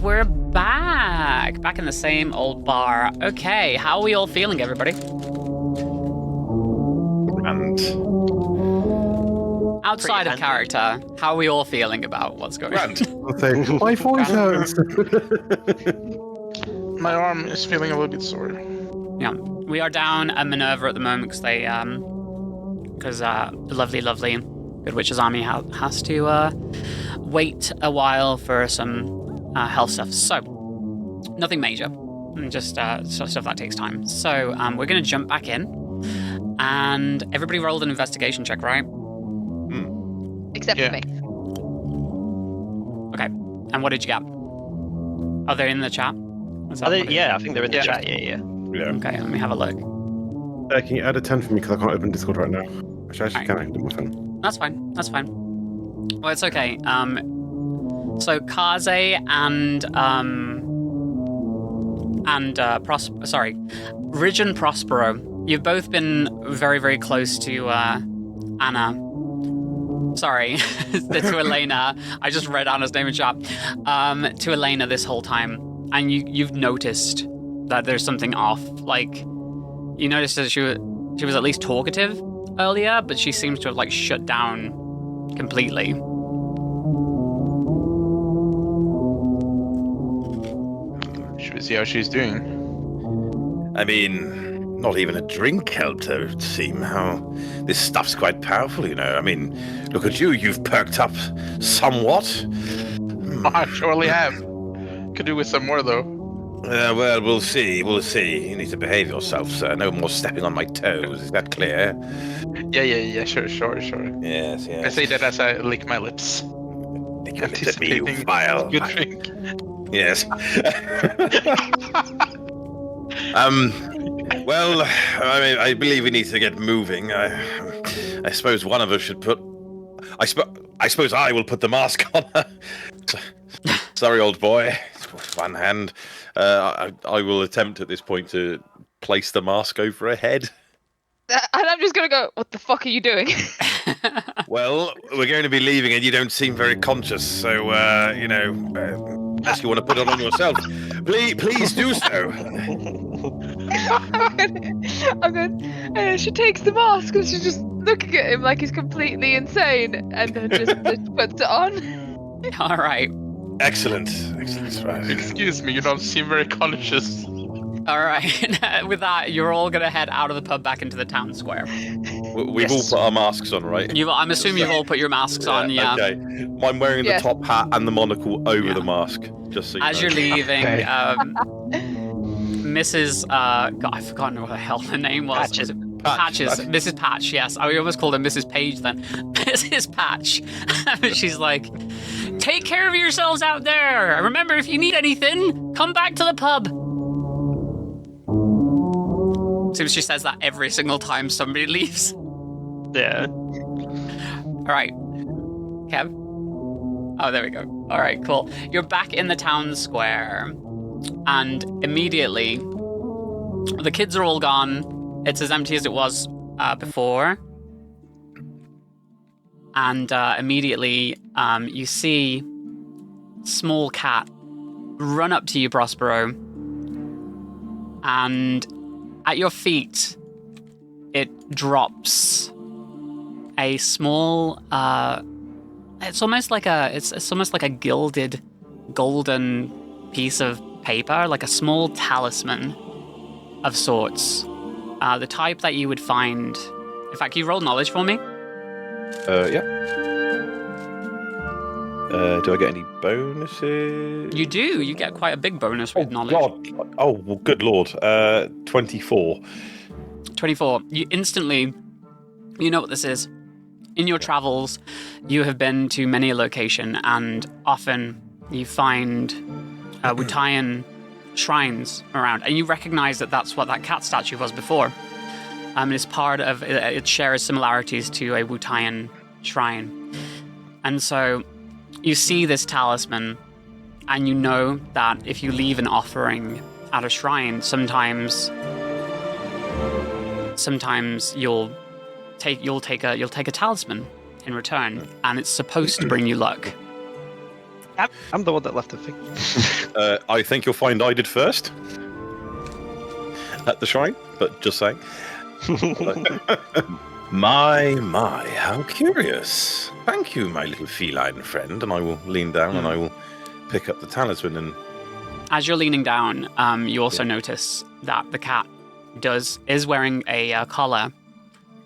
we're back. Back in the same old bar. Okay, how are we all feeling, everybody? And Outside of character, how are we all feeling about what's going on? my voice hurts. My arm is feeling a little bit sore. Yeah, we are down at Minerva at the moment because the lovely Good Witch's army has to wait a while for some health stuff. So, nothing major, just stuff that takes time. So, we're going to jump back in, and everybody rolled an investigation check, right? Except for me. Okay, and what did you get? Are they in the chat? Yeah, I think they're in the chat, yeah. Okay, let me have a look. Can you add a 10 for me, because I can't open Discord right now. Actually, I can do my phone. That's fine. Well, it's okay. So Kaze and Ridge and Prospero, you've both been very, very close to Anna. Sorry, to Elena. I just read Anna's name in chat. To Elena this whole time, and you've noticed that there's something off. Like, you noticed that she was at least talkative earlier, but she seems to have shut down completely. Should we see how she's doing? I mean, not even a drink helped her, it would seem. How this stuff's quite powerful, you know. I mean, look at you, you've perked up somewhat. I surely have. Could do with some more, though. Well, we'll see. You need to behave yourself, sir. No more stepping on my toes. Is that clear? Yeah. Sure. Yes. I say that as I lick my lips. Lick your lips at me, you vile. Good drink. Yes. Well, I mean, I believe we need to get moving. I suppose one of us should put... I suppose I will put the mask on her. Sorry, old boy. One hand. I will attempt at this point to place the mask over her head. And I'm just gonna go, what the fuck are you doing? Well, we're going to be leaving and you don't seem very conscious, so, unless you want to put it on yourself, please do so. I'm good. And she takes the mask and she's just looking at him like he's completely insane, and then just puts it on. All right. Excellent. Right. Excuse me, you don't seem very conscious. All right. With that, you're all going to head out of the pub back into the town square. We've all put our masks on, right? I'm assuming you've all put your masks on, yeah. Okay. I'm wearing the top hat and the monocle over the mask, just so you As know. you're leaving, Mrs. God, I've forgotten what the hell her name was. Patches. Mrs. Patch, yes. I almost called her Mrs. Page then. Mrs. Patch. She's like, take care of yourselves out there. Remember, if you need anything, come back to the pub. Seems she says that every single time somebody leaves. Yeah. All right. Kev? Oh, there we go. All right, cool. You're back in the town square, and immediately, the kids are all gone. It's as empty as it was before. And immediately, you see small cat run up to you, Prospero, and at your feet, it drops a small. It's almost like a gilded, golden piece of paper, like a small talisman of sorts. The type that you would find. In fact, can you roll knowledge for me? Yeah. Do I get any bonuses? You do. You get quite a big bonus with knowledge. God. Oh, well, good lord. 24. 24. You instantly, you know what this is. In your travels, you have been to many a location, and often you find Wutayan shrines around, and you recognize that that's what that cat statue was before. It's part of, it shares similarities to a Wutayan shrine. And so you see this talisman, and you know that if you leave an offering at a shrine, sometimes you'll take a talisman in return, and it's supposed to bring you luck. I'm the one that left the thing. I think you'll find I did first at the shrine, but just saying. My, how curious. Thank you, my little feline friend. And I will lean down and I will pick up the talisman. And as you're leaning down, you also notice that the cat is wearing a collar.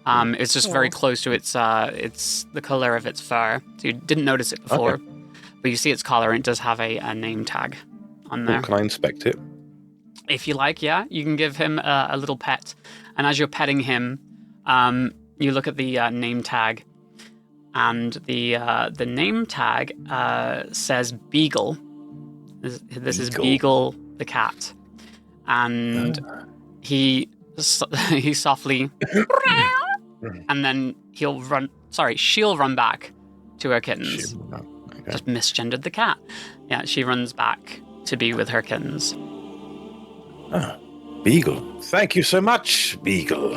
It's just very close to it's the color of its fur. So you didn't notice it before, but you see its collar and it does have a name tag on there. Can I inspect it? If you like, yeah, you can give him a little pet. And as you're petting him, you look at the name tag, and the name tag says Beagle. This is Beagle the cat, and he softly, and then she'll run back to her kittens. Okay. Just misgendered the cat. Yeah, she runs back to be with her kittens. Beagle. Thank you so much, Beagle.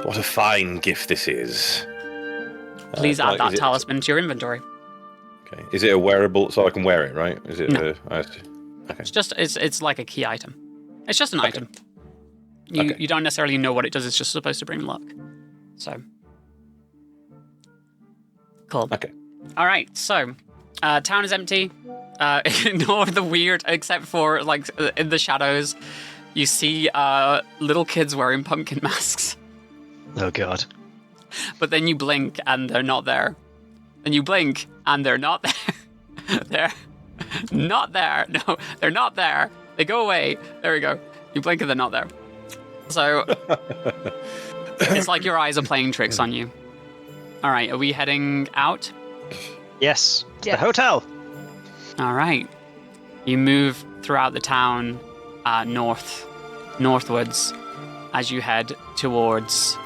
What a fine gift this is. Please add that talisman to your inventory. Okay. Is it a wearable, so I can wear it, right? Is it? No. Okay. It's like a key item. It's just an item. You don't necessarily know what it does. It's just supposed to bring luck. So cool. Okay. All right. So town is empty. Ignore the weird, except for like in the shadows, you see little kids wearing pumpkin masks. Oh god. But then you blink and they're not there. Then you blink and they're not there. They're not there. No, they're not there. They go away. There we go. You blink and they're not there. So it's like your eyes are playing tricks on you. All right, are we heading out? Yes. To the hotel. All right. You move throughout the town northwards as you head towards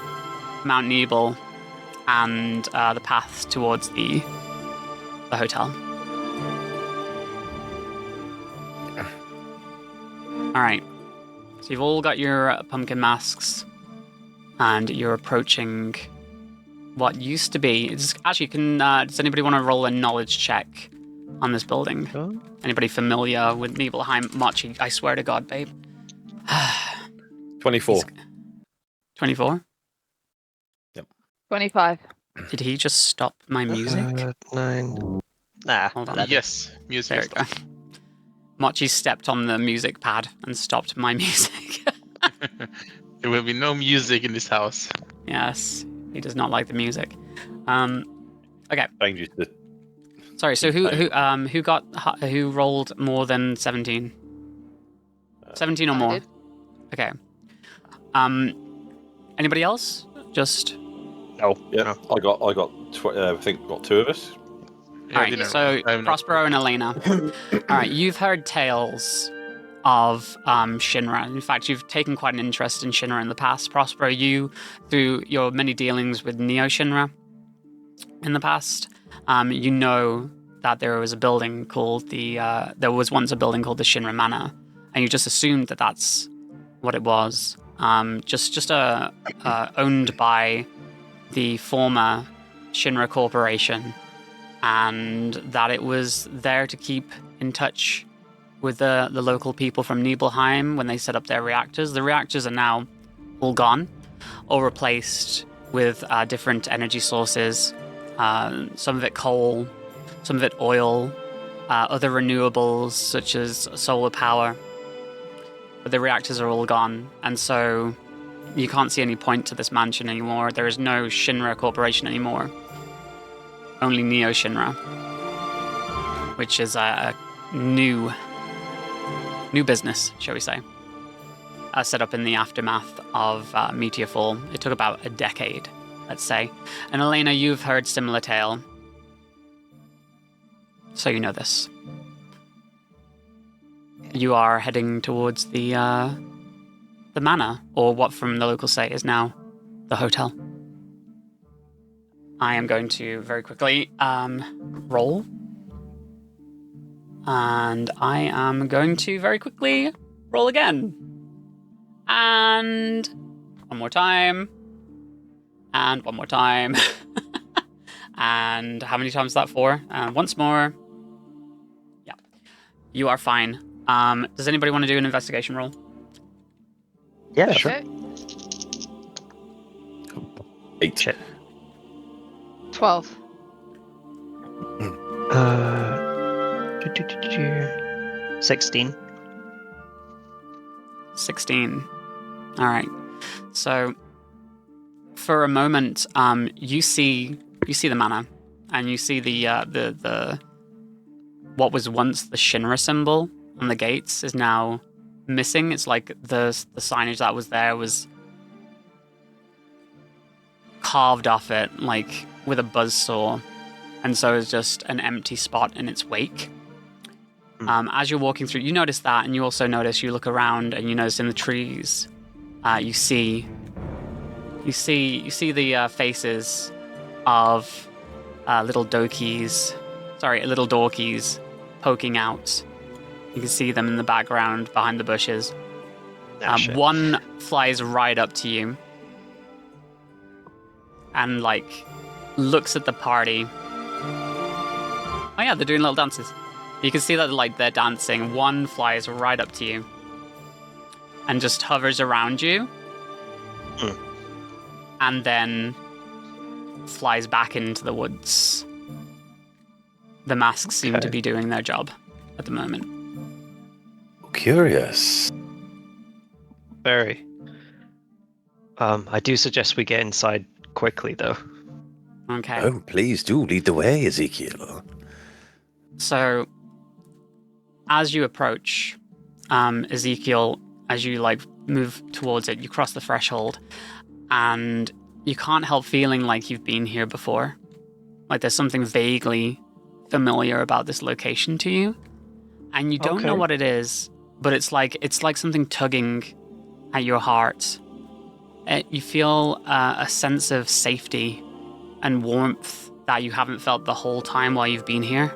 Mount Nibel and the path towards the hotel. All right. So you've all got your pumpkin masks and you're approaching what used to be... Actually, does anybody want to roll a knowledge check on this building? Sure. Anybody familiar with Nibelheim? Machi, I swear to God, babe. 24. 24? 25. Did he just stop my music? 9. Nah. Hold on. 11. Yes, music. There we go. Machi stepped on the music pad and stopped my music. There will be no music in this house. Yes, he does not like the music. Okay. Changes to... Sorry. So who rolled more than 17? 17 or I more. did. Okay. Anybody else? Just. No. Yeah, No. I think got 2 of us. Yeah, All I right, didn't- so I have no- Prospero and Elena. All right, you've heard tales of Shinra. In fact, you've taken quite an interest in Shinra in the past. Prospero, you, through your many dealings with Neo Shinra in the past, you know that there was a building called there was once a building called the Shinra Manor, and you just assumed that that's what it was. Just owned by the former Shinra Corporation, and that it was there to keep in touch with the local people from Nibelheim when they set up their reactors. The reactors are now all gone, all replaced with different energy sources, some of it coal, some of it oil, other renewables such as solar power. But the reactors are all gone, and so you can't see any point to this mansion anymore. There is no Shinra Corporation anymore. Only Neo Shinra, which is a new business, shall we say, set up in the aftermath of Meteor Fall. It took about a decade, let's say. And Elena, you've heard similar tale, so you know this. You are heading towards the manor, or what from the locals say is now the hotel. I am going to very quickly roll. And I am going to very quickly roll again. And one more time. And one more time. And how many times is that for? Once more. You are fine. Does anybody want to do an investigation roll? Yeah, sure. Okay. 8. Shit. 12. 16. 16. All right. So, for a moment, you see the manor, and you see the what was once the Shinra symbol on the gates is now missing. It's like the signage that was there was carved off it, like with a buzzsaw, and so it's just an empty spot in its wake. As you're walking through, you notice that, and you also notice, you look around, and you notice in the trees, you see the faces of little dorkies poking out. You can see them in the background behind the bushes. Shit. One flies right up to you and looks at the party. Oh yeah, they're doing little dances. You can see that they're dancing. One flies right up to you and just hovers around you, and then flies back into the woods. The masks seem to be doing their job at the moment. Curious. Very. I do suggest we get inside quickly, though. Okay. Oh, please do lead the way, Ezekiel. So, as you approach, Ezekiel, as you move towards it, you cross the threshold, and you can't help feeling like you've been here before. Like there's something vaguely familiar about this location to you, and you don't know what it is, but it's like something tugging at your heart. You feel a sense of safety and warmth that you haven't felt the whole time while you've been here.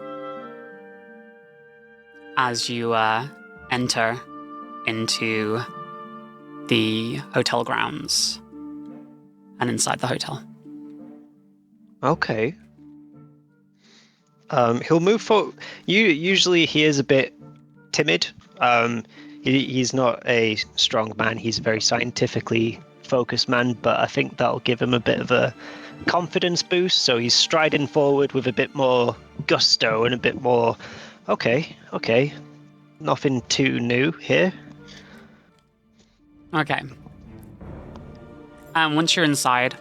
As you enter into the hotel grounds and inside the hotel. Okay. He'll move forward. Usually he is a bit timid. He's not a strong man. He's a very scientifically focused man, but I think that'll give him a bit of a confidence boost. So he's striding forward with a bit more gusto and a bit more, okay, nothing too new here. Okay. Once you're inside,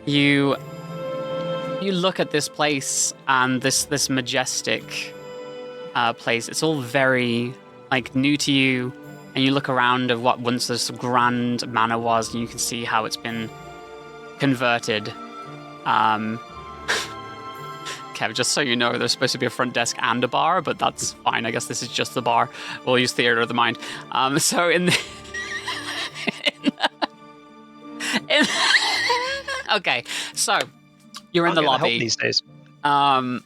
you look at this place and this majestic place. It's all very new to you, and you look around of what once this grand manor was, and you can see how it's been converted. Kev, just so you know, there's supposed to be a front desk and a bar, but that's fine. I guess this is just the bar. We'll use theater of the mind. So in the... Okay, so you're in the lobby. These days. The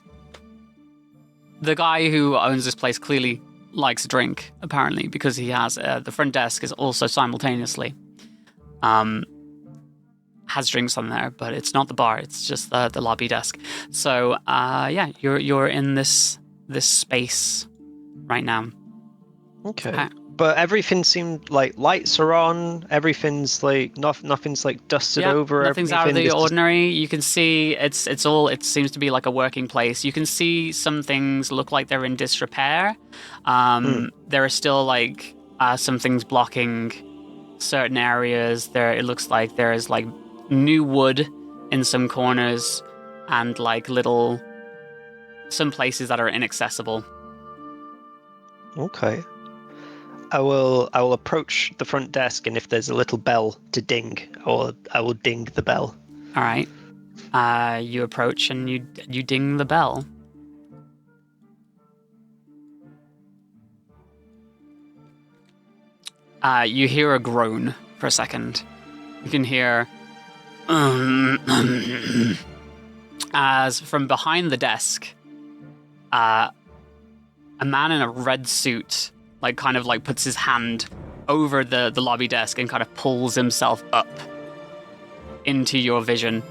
guy who owns this place clearly likes a drink, apparently, because he has the front desk is also simultaneously has drinks on there, but it's not the bar, it's just the lobby desk. So yeah, you're in this space right now. Okay. But everything seemed like lights are on. Everything's nothing's dusted over. Nothing's out of the ordinary. You can see it seems to be like a working place. You can see some things look like they're in disrepair. There are still some things blocking certain areas. It looks like there is new wood in some corners and some places that are inaccessible. Okay. I will approach the front desk, and if there's a little bell to ding, I will ding the bell. All right. You approach and you ding the bell. You hear a groan for a second. You can hear as from behind the desk, a man in a red suit puts his hand over the lobby desk and kind of pulls himself up into your vision.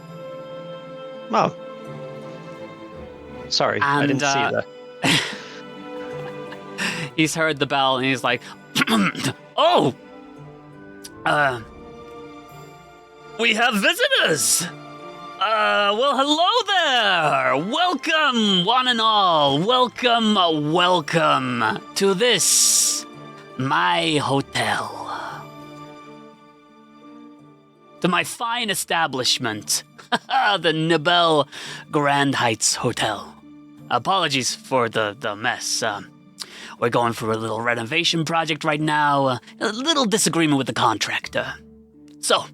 Oh. Sorry, I didn't see that. he's heard the bell and he's like, oh, we have visitors. Well, hello there. Welcome, one and all. Welcome to this, my hotel. To my fine establishment, the Nibel Grand Heights Hotel. Apologies for the mess. We're going for a little renovation project right now. A little disagreement with the contractor. So,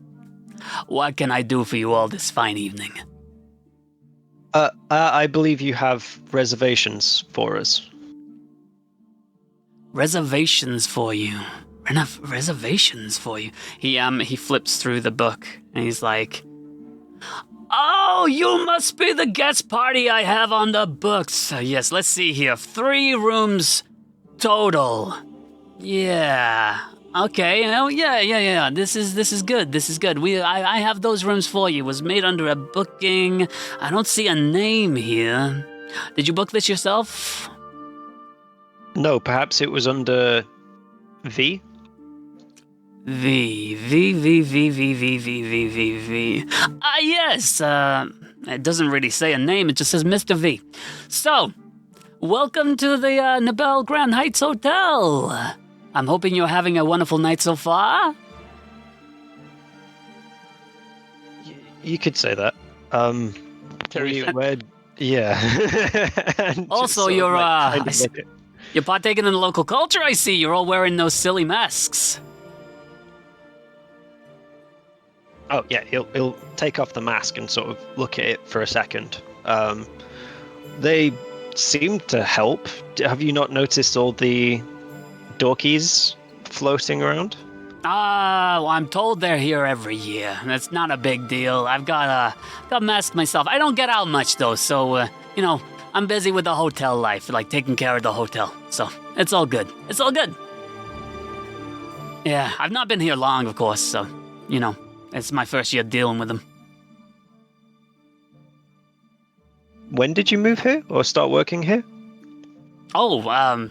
what can I do for you all this fine evening? I believe you have reservations for us. Reservations for you. Reservations for you. He flips through the book and he's like, oh, you must be the guest party I have on the books. Yes, let's see here. 3 rooms total. Yeah. Okay. Oh, yeah. This is good. I have those rooms for you. It was made under a booking. I don't see a name here. Did you book this yourself? No, perhaps it was under V. V. Yes. It doesn't really say a name. It just says Mr. V. So, welcome to the Nibel Grand Heights Hotel. I'm hoping you're having a wonderful night so far. You could say that. Yeah. Also, you're you're partaking in the local culture. I see. You're all wearing those silly masks. Oh yeah, he'll take off the mask and sort of look at it for a second. They seem to help. Have you not noticed all the dorkies floating around? Well, I'm told they're here every year. That's not a big deal. I've got masked myself. I don't get out much though, so I'm busy with the hotel life, like taking care of the hotel. So it's all good. Yeah, I've not been here long, of course. So it's my first year dealing with them. When did you move here or start working here? Oh,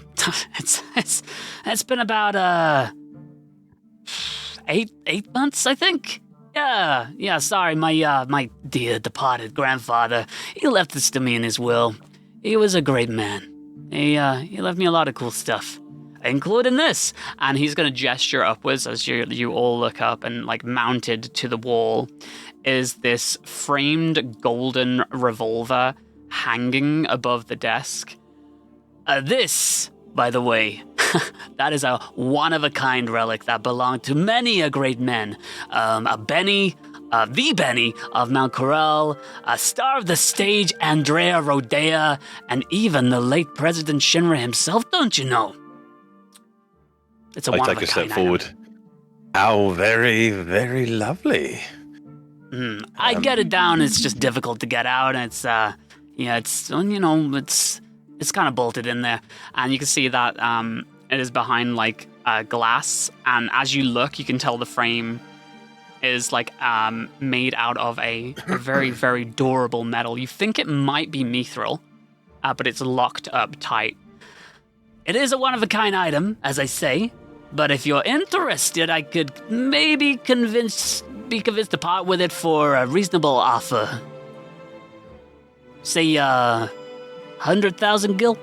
it's been about 8 months, I think. Yeah. Sorry, my dear departed grandfather. He left this to me in his will. He was a great man. He left me a lot of cool stuff, including this. And he's gonna gesture upwards as you all look up, and like mounted to the wall is this framed golden revolver hanging above the desk. This, by the way, that is a one-of-a-kind relic that belonged to many a great man. The Benny of Mount Corel, a star of the stage, Andrea Rodea, and even the late President Shinra himself, don't you know? It's a I one-of-a-kind take a step item. forward. How very, very lovely. I get it down. It's just difficult to get out, and it's kind of bolted in there, and you can see that it is behind like glass. And as you look, you can tell the frame is like made out of a very, very durable metal. You think it might be mithril, but it's locked up tight. It is a one-of-a-kind item, as I say. But if you're interested, I could maybe be convinced to part with it for a reasonable offer. Say, 100,000 gil?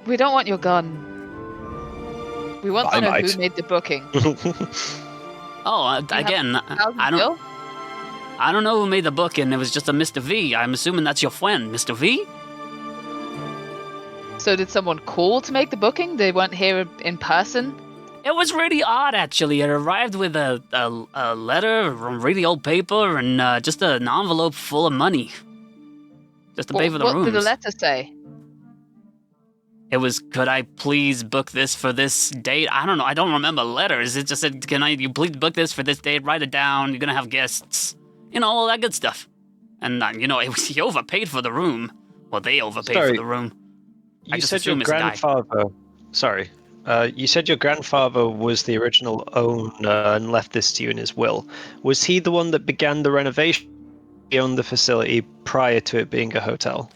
We don't want your gun. We want to I know might. who made the booking. Again, I Gil? don't know who made the booking. It was just a Mr. V. I'm assuming that's your friend, Mr. V? So did someone call to make the booking? They weren't here in person? It was really odd, actually. It arrived with a letter from really old paper and just an envelope full of money. Just to pay for the rooms. What did the letter say? It was, could I please book this for this date? I don't know. I don't remember letters. It just said, you please book this for this date? Write it down. You're going to have guests. All that good stuff. And, he overpaid for the room. Well, they overpaid for the room. You said your grandfather... Sorry. You said your grandfather was the original owner and left this to you in his will. Was he the one that began the renovation on the facility prior to it being a hotel?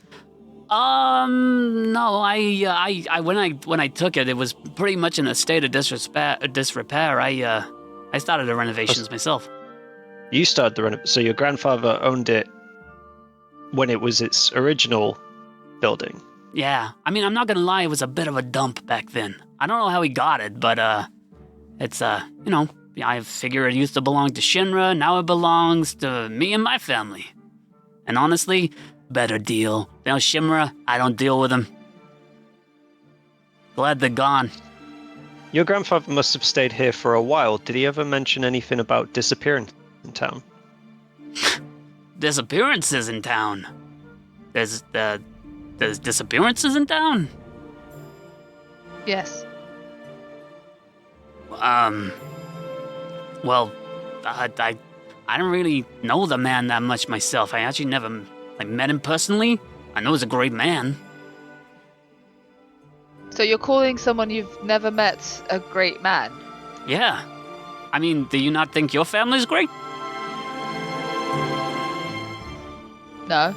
No, I when I took it, it was pretty much in a state of disrepair. I started the renovations myself. You started the so your grandfather owned it when it was its original building. Yeah, I mean, I'm not gonna lie, it was a bit of a dump back then. I don't know how he got it, but it's you know, I figure it used to belong to Shinra. Now it belongs to me and my family. And honestly, better deal. You know, Shinra, I don't deal with them. Glad they're gone. Your grandfather must have stayed here for a while. Did he ever mention anything about disappearing in town? Disappearances in town. There's disappearances in town? Yes. Well, I don't really know the man that much myself. I actually never met him personally. I know he's a great man. So you're calling someone you've never met a great man? Yeah. I mean, do you not think your family's great? No.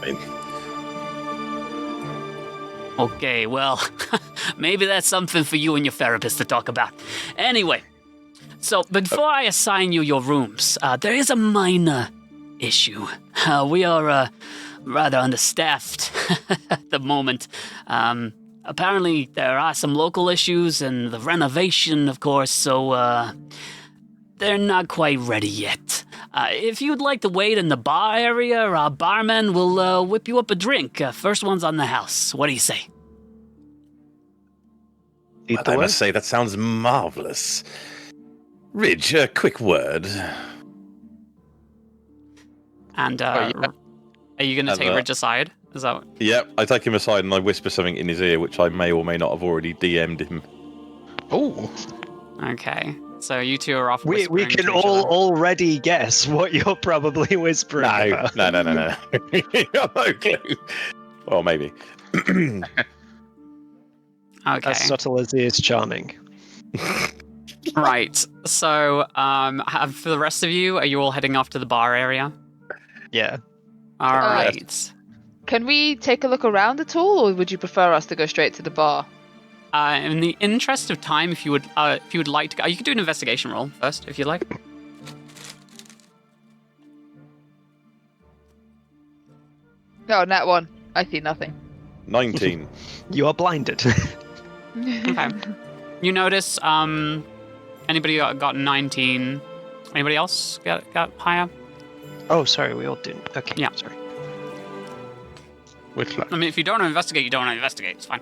Okay, well, maybe that's something for you and your therapist to talk about. Anyway, so before I assign you your rooms, there is a minor issue. We are rather understaffed at the moment. Apparently, there are some local issues and the renovation, of course, so they're not quite ready yet. If you'd like to wait in the bar area, our barman will whip you up a drink. First one's on the house. What do you say? Well, I must say, that sounds marvelous. Ridge, a quick word. And yeah. are you going to take Ridge aside? Is that? Yep, I take him aside and I whisper something in his ear, which I may or may not have already DM'd him. Oh. Okay. So you two are off. We whispering can to each all other. already guess what you're probably whispering about. No. No clue. Or maybe. Okay. As subtle as he is charming. Right. So, for the rest of you, are you all heading off to the bar area? Yeah. All right. Can we take a look around at all, or would you prefer us to go straight to the bar? In the interest of time, if you would like to go, you could do an investigation roll first, if you'd like. No, nat one. I see nothing. 19. You are blinded. Okay. You notice, anybody got 19? Anybody else got higher? Oh, sorry, we all didn't. Okay, Yeah. sorry. Which I mean, if you don't want to investigate, you don't want to investigate. It's fine.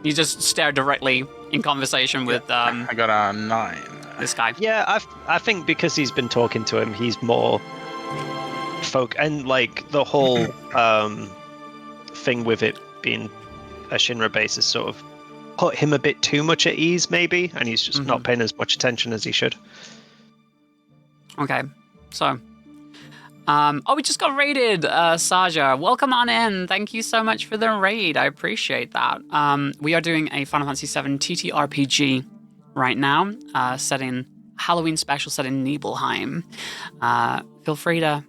You just stare directly in conversation with I got a 9. this guy. Yeah, I think because he's been talking to him, he's more and like the whole thing with it being a Shinra base has sort of put him a bit too much at ease, maybe, and he's just not paying as much attention as he should. Okay. So, we just got raided, Saja. Welcome on in. Thank you so much for the raid. I appreciate that. We are doing a Final Fantasy VII TTRPG right now, Halloween special set in Nibelheim. Feel free to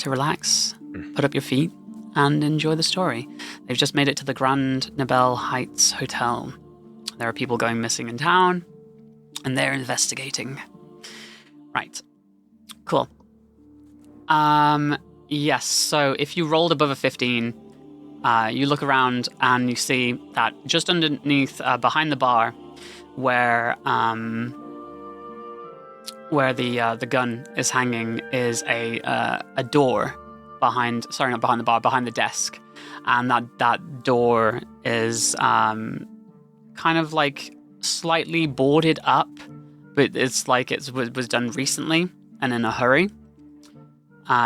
relax, put up your feet, and enjoy the story. They've just made it to the Grand Nibel Heights Hotel. There are people going missing in town, and they're investigating. Right. Cool. Yes, so if you rolled above a 15, you look around and you see that just underneath, behind the bar, where the gun is hanging is a door behind the desk. And that door is kind of like slightly boarded up, but it's like it was done recently and in a hurry.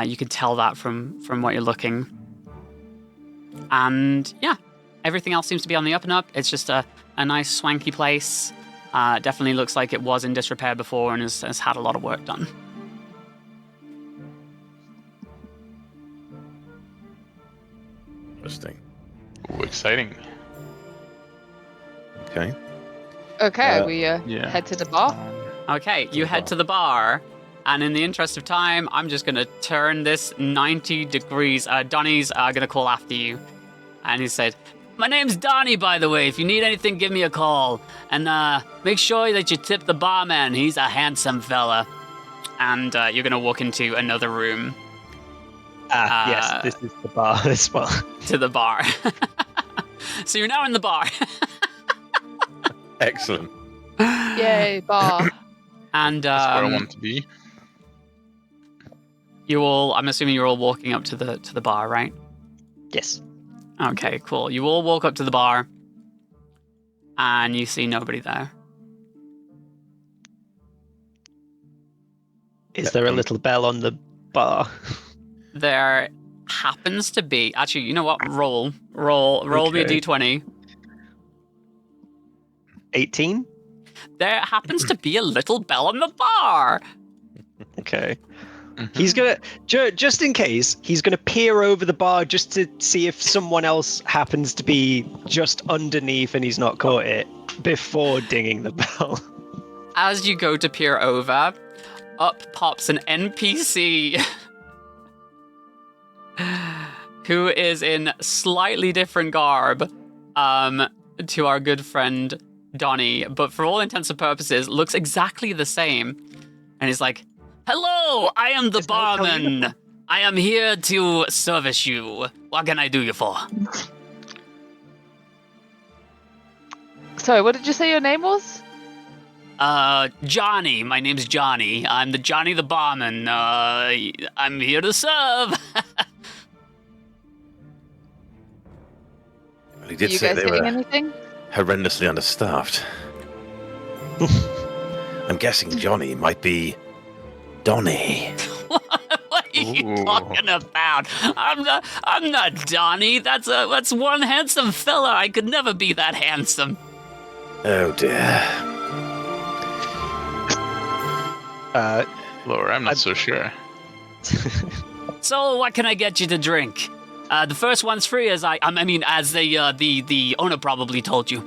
You can tell that from what you're looking. And yeah, everything else seems to be on the up and up. It's just a nice swanky place. Definitely looks like it was in disrepair before and has had a lot of work done. Interesting. Ooh, exciting. Okay. Okay, we yeah. head to the bar. Okay, you head to the bar, and in the interest of time, I'm just going to turn this 90 degrees. Donnie's going to call after you, and he said, My name's Donnie, by the way. If you need anything, give me a call. And make sure that you tip the barman. He's a handsome fella. And you're going to walk into another room. Yes, this is the bar as well. To the bar. So you're now in the bar. Excellent. Yay, bar. And That's where I want to be. I'm assuming you're all walking up to the bar, right? Yes. Okay, cool. You all walk up to the bar, and you see nobody there. Is there a little bell on the bar? There happens to be... Actually, you know what? Roll me a Okay. d20. 18? There happens to be a little bell on the bar. Okay. Mhm. He's gonna, just in case, he's gonna peer over the bar just to see if someone else happens to be just underneath and he's not caught it before dinging the bell. As you go to peer over, up pops an NPC who is in slightly different garb to our good friend Donnie, but for all intents and purposes looks exactly the same. And he's like, "Hello, I am the barman. I am here to service you. What can I do you for?" Sorry, what did you say your name was? Johnny. My name's Johnny. I'm the Johnny the barman. I'm here to serve. Well, he Are did you say guys they getting were anything? horrendously understaffed. I'm guessing Johnny might be Donnie. What are you Ooh. talking about? I'm not Donnie. That's one handsome fella. I could never be that handsome. Oh dear. Lord, I'm not so sure. So what can I get you to drink? The first one's free, as as the owner probably told you,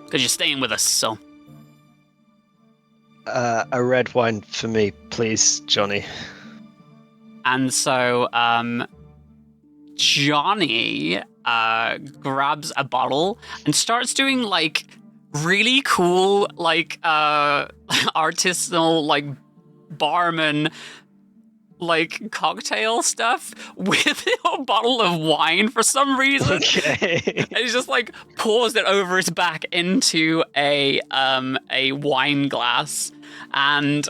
because you're staying with us. So A red wine for me, please, Johnny. and so Johnny grabs a bottle and starts doing like really cool like artisanal like barman like cocktail stuff with a bottle of wine for some reason. Okay. And he's just like pours it over his back into a wine glass and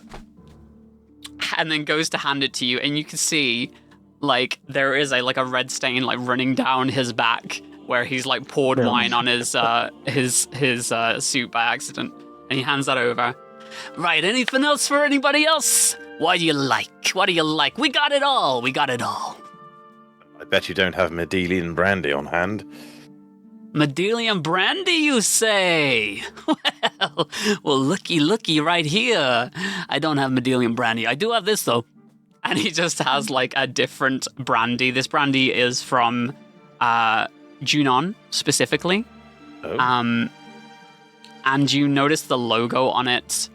then goes to hand it to you, and you can see like there is a red stain like running down his back where he's like poured wine on his suit by accident, and he hands that over. Right, anything else for anybody else? What do you like? What do you like? We got it all. We got it all. I bet you don't have Medelian brandy on hand. Medelian brandy, you say? Well, looky right here. I don't have Medelian brandy. I do have this, though. And he just has, like, a different brandy. This brandy is from Junon, specifically. Oh. And you notice the logo on it,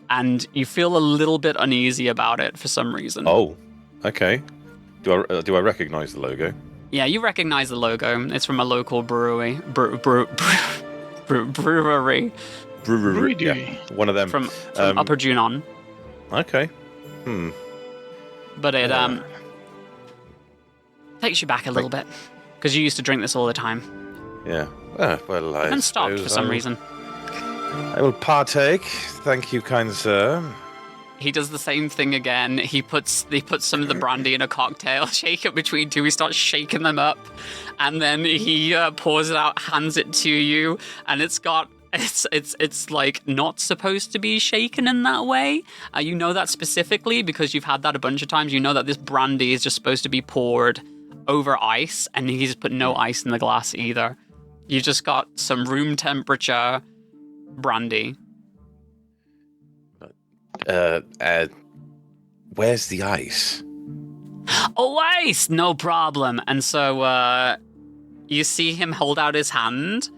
and you feel a little bit uneasy about it for some reason. Oh, okay. Do I recognize the logo? Yeah, you recognize the logo. It's from a local brewery. Brewery. Brewery. Yeah, one of them. From Upper Junon. Okay. But it takes you back a little bit, because you used to drink this all the time. Yeah. Well, I And stopped for suppose some reason. I will partake. Thank you, kind sir. He does the same thing again. He puts some of the brandy in a cocktail, shake it between two. He starts shaking them up, and then he pours it out, hands it to you, and it's like not supposed to be shaken in that way. You know that specifically because you've had that a bunch of times. You know that this brandy is just supposed to be poured over ice, and he's put no ice in the glass either. You've just got some room temperature brandy. Where's the ice? Oh, ice! No problem. And so you see him hold out his hand,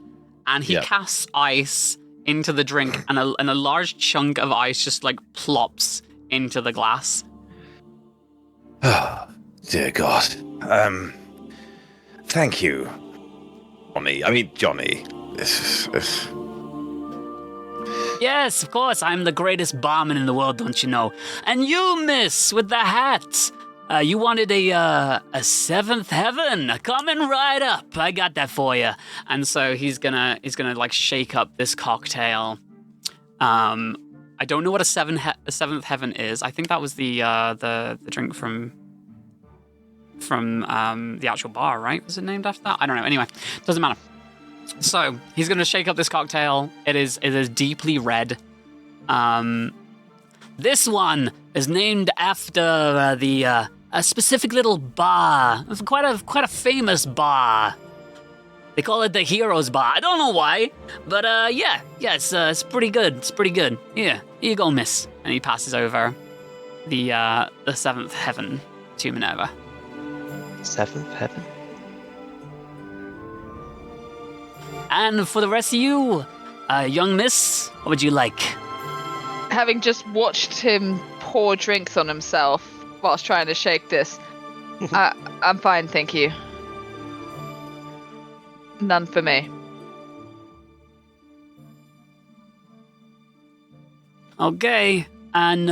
and he casts ice into the drink, and a large chunk of ice just like plops into the glass. Oh, dear God. Thank you. Johnny. This. Yes, of course, I'm the greatest barman in the world, don't you know? And you, miss, with the hat. You wanted a seventh heaven coming right up. I got that for you. And so he's gonna like shake up this cocktail. I don't know what a seventh heaven is. I think that was the drink from the actual bar, right? Was it named after that? I don't know. Anyway, doesn't matter. So he's gonna shake up this cocktail. It is deeply red. This one is named after a specific little bar. It's quite a famous bar. They call it the Heroes Bar. I don't know why, but yeah, it's pretty good. It's pretty good. Here you go, miss. And he passes over the seventh heaven to Minerva. Seventh heaven. And for the rest of you, young miss, what would you like? Having just watched him pour drinks on himself whilst trying to shake this, I'm fine, thank you. None for me. Okay, and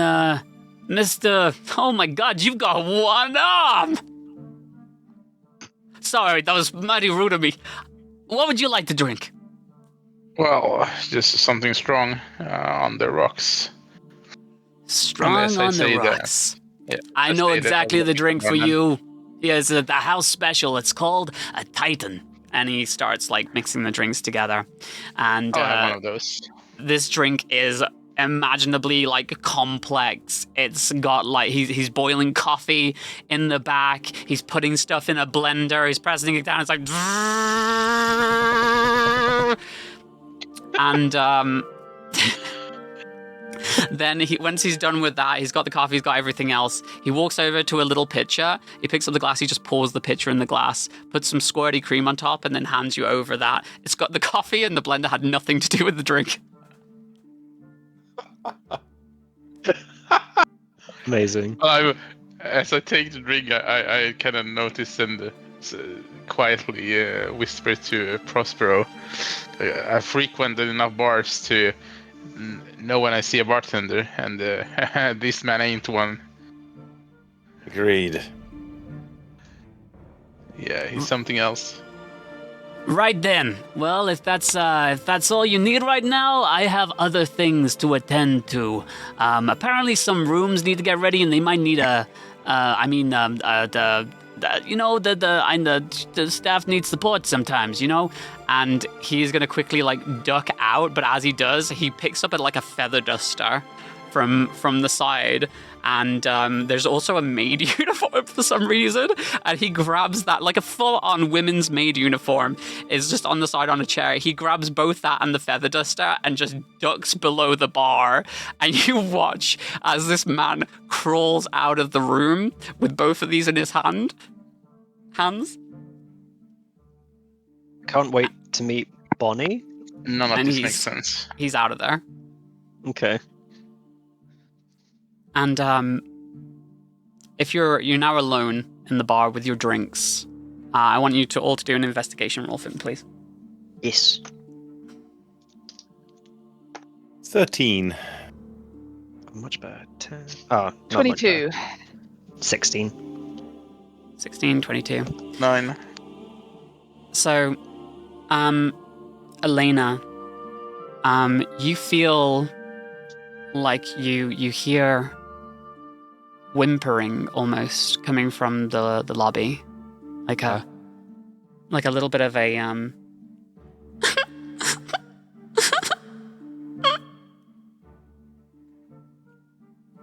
Mr. Oh my God, you've got one arm! Sorry, that was mighty rude of me. What would you like to drink? Well, just something strong on the rocks. Strong Unless I on the say that- rocks. Yeah, I just know say that exactly I'm the drink for Norman. you. Yes, the house special. It's called a Titan. And he starts like mixing the drinks together. And I'll have one of those. this drink is imaginably like complex. It's got like he's boiling coffee in the back. He's putting stuff in a blender. He's pressing it down. It's like, and then once he's done with that, he's got the coffee, he's got everything else. He walks over to a little pitcher. He picks up the glass. He just pours the pitcher in the glass, puts some squirty cream on top, and then hands you over that. It's got the coffee, and the blender had nothing to do with the drink. Amazing. As I take the drink, I kind of notice and quietly whisper to Prospero. I frequented enough bars to know when I see a bartender, and this man ain't one. Agreed. Yeah, he's something else. Right then. Well, if that's all you need right now, I have other things to attend to. Apparently, some rooms need to get ready, and they might need the staff needs support sometimes, you know. And he's gonna quickly like duck out, but as he does, he picks up like a feather duster from the side. And there's also a maid uniform for some reason. And he grabs that, like a full-on women's maid uniform is just on the side on a chair. He grabs both that and the feather duster and just ducks below the bar. And you watch as this man crawls out of the room with both of these in his hands. Can't wait to meet Bonnie. None of And this he's- makes sense. He's out of there. Okay. And if you're now alone in the bar with your drinks, I want you to all to do an investigation roll for me, please. Yes. 13. Much better. 10. Oh, not much 22. better. 16. 16, 22. 9. So, Elena, you feel like you hear whimpering almost coming from the lobby, like a little bit of a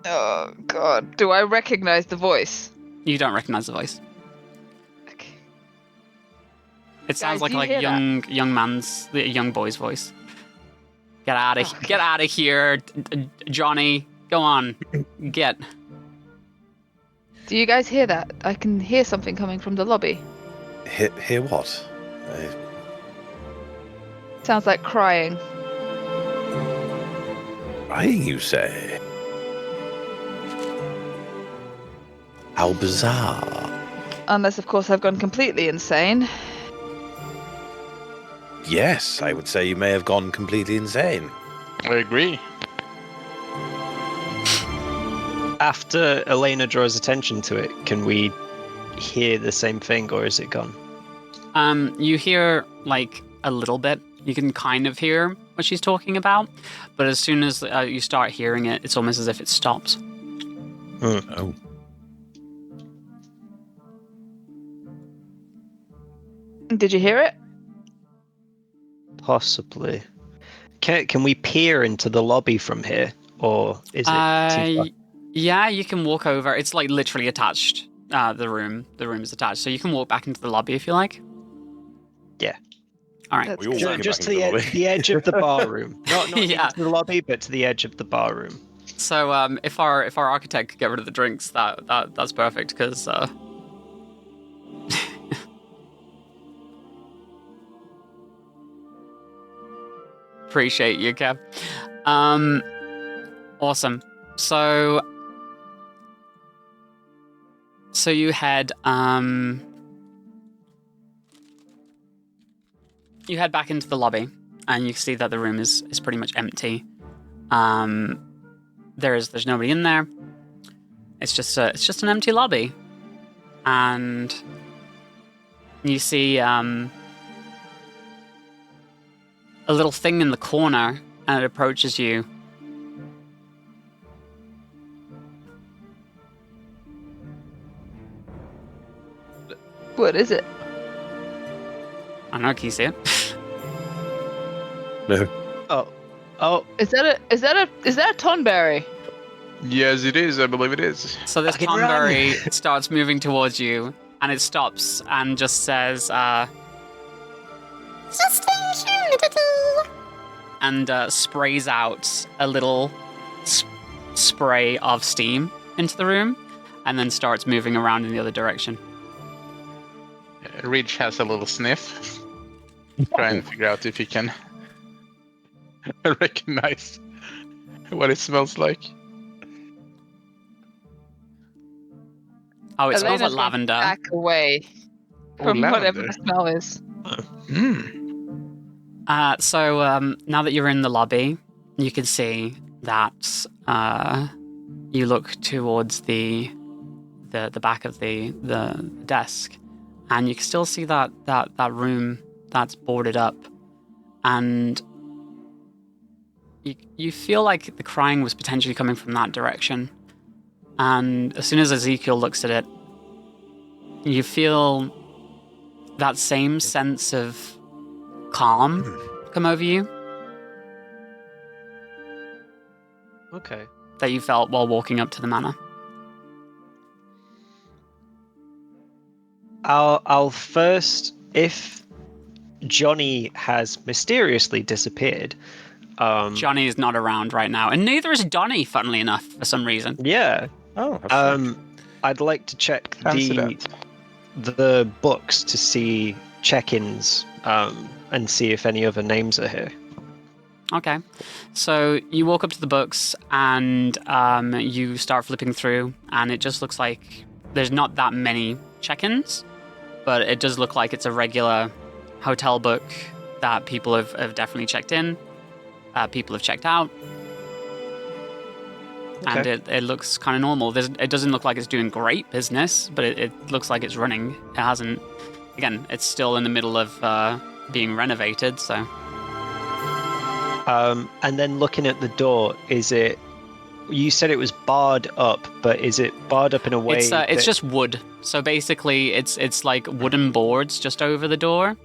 Oh god. Do I recognize the voice? You don't recognize the voice. Okay. It sounds Guys, like do you hear the young boy's voice. Get out of here, Johnny. Go on, get. Do you guys hear that? I can hear something coming from the lobby. Hear what? Sounds like crying. Crying, you say? How bizarre. Unless, of course, I've gone completely insane. yes, I would say you may have gone completely insane. I agree. After Elena draws attention to it, can we hear the same thing, or is it gone? You hear like a little bit. You can kind of hear what she's talking about, but as soon as you start hearing it, it's almost as if it stops. Oh. Did you hear it? Possibly. Can we peer into the lobby from here, or is it too far? Yeah, you can walk over. It's like literally attached. The room is attached, so you can walk back into the lobby if you like. Yeah. All right. That's We all good. walking Just back to into the the edge, lobby. the edge of the bar room. Not Yeah. into the lobby, but to the edge of the bar room. So if our architect could get rid of the drinks, that's perfect because. Appreciate you, Kev. Awesome. So you head back into the lobby, and you see that the room is pretty much empty. There's nobody in there. It's just an empty lobby, and you see a little thing in the corner, and it approaches you. What is it? I don't know, can you see it? No. Oh, Is that a tonberry? Yes, it is. I believe it is. So this Fucking Tonberry starts moving towards you, and it stops and just says, and sprays out a little spray of steam into the room, and then starts moving around in the other direction. Ridge has a little sniff. Trying to figure out if he can recognize what it smells like. Oh, it smells like Elena's gonna lavender. Back away from whatever lavender. the smell is. So now that you're in the lobby, you can see that you look towards the back of the desk, and you can still see that room that's boarded up, and you feel like the crying was potentially coming from that direction. And as soon as Ezekiel looks at it, you feel that same sense of calm come over you okay. that you felt while walking up to the manor. I'll first, if Johnny has mysteriously disappeared. Johnny is not around right now, and neither is Donnie, funnily enough, for some reason. Yeah. Oh, that's I'd like to check Fancy the books to see check-ins and see if any other names are here. Okay. So you walk up to the books and you start flipping through, and it just looks like there's not that many check-ins, but it does look like it's a regular hotel book that people have definitely checked in, people have checked out, and it looks kind of normal. It doesn't look like it's doing great business, but it looks like it's running. It hasn't... Again, it's still in the middle of being renovated, so... And then looking at the door, is it... You said it was barred up, but is it barred up in a way It's just wood. So basically, it's like wooden boards just over the door,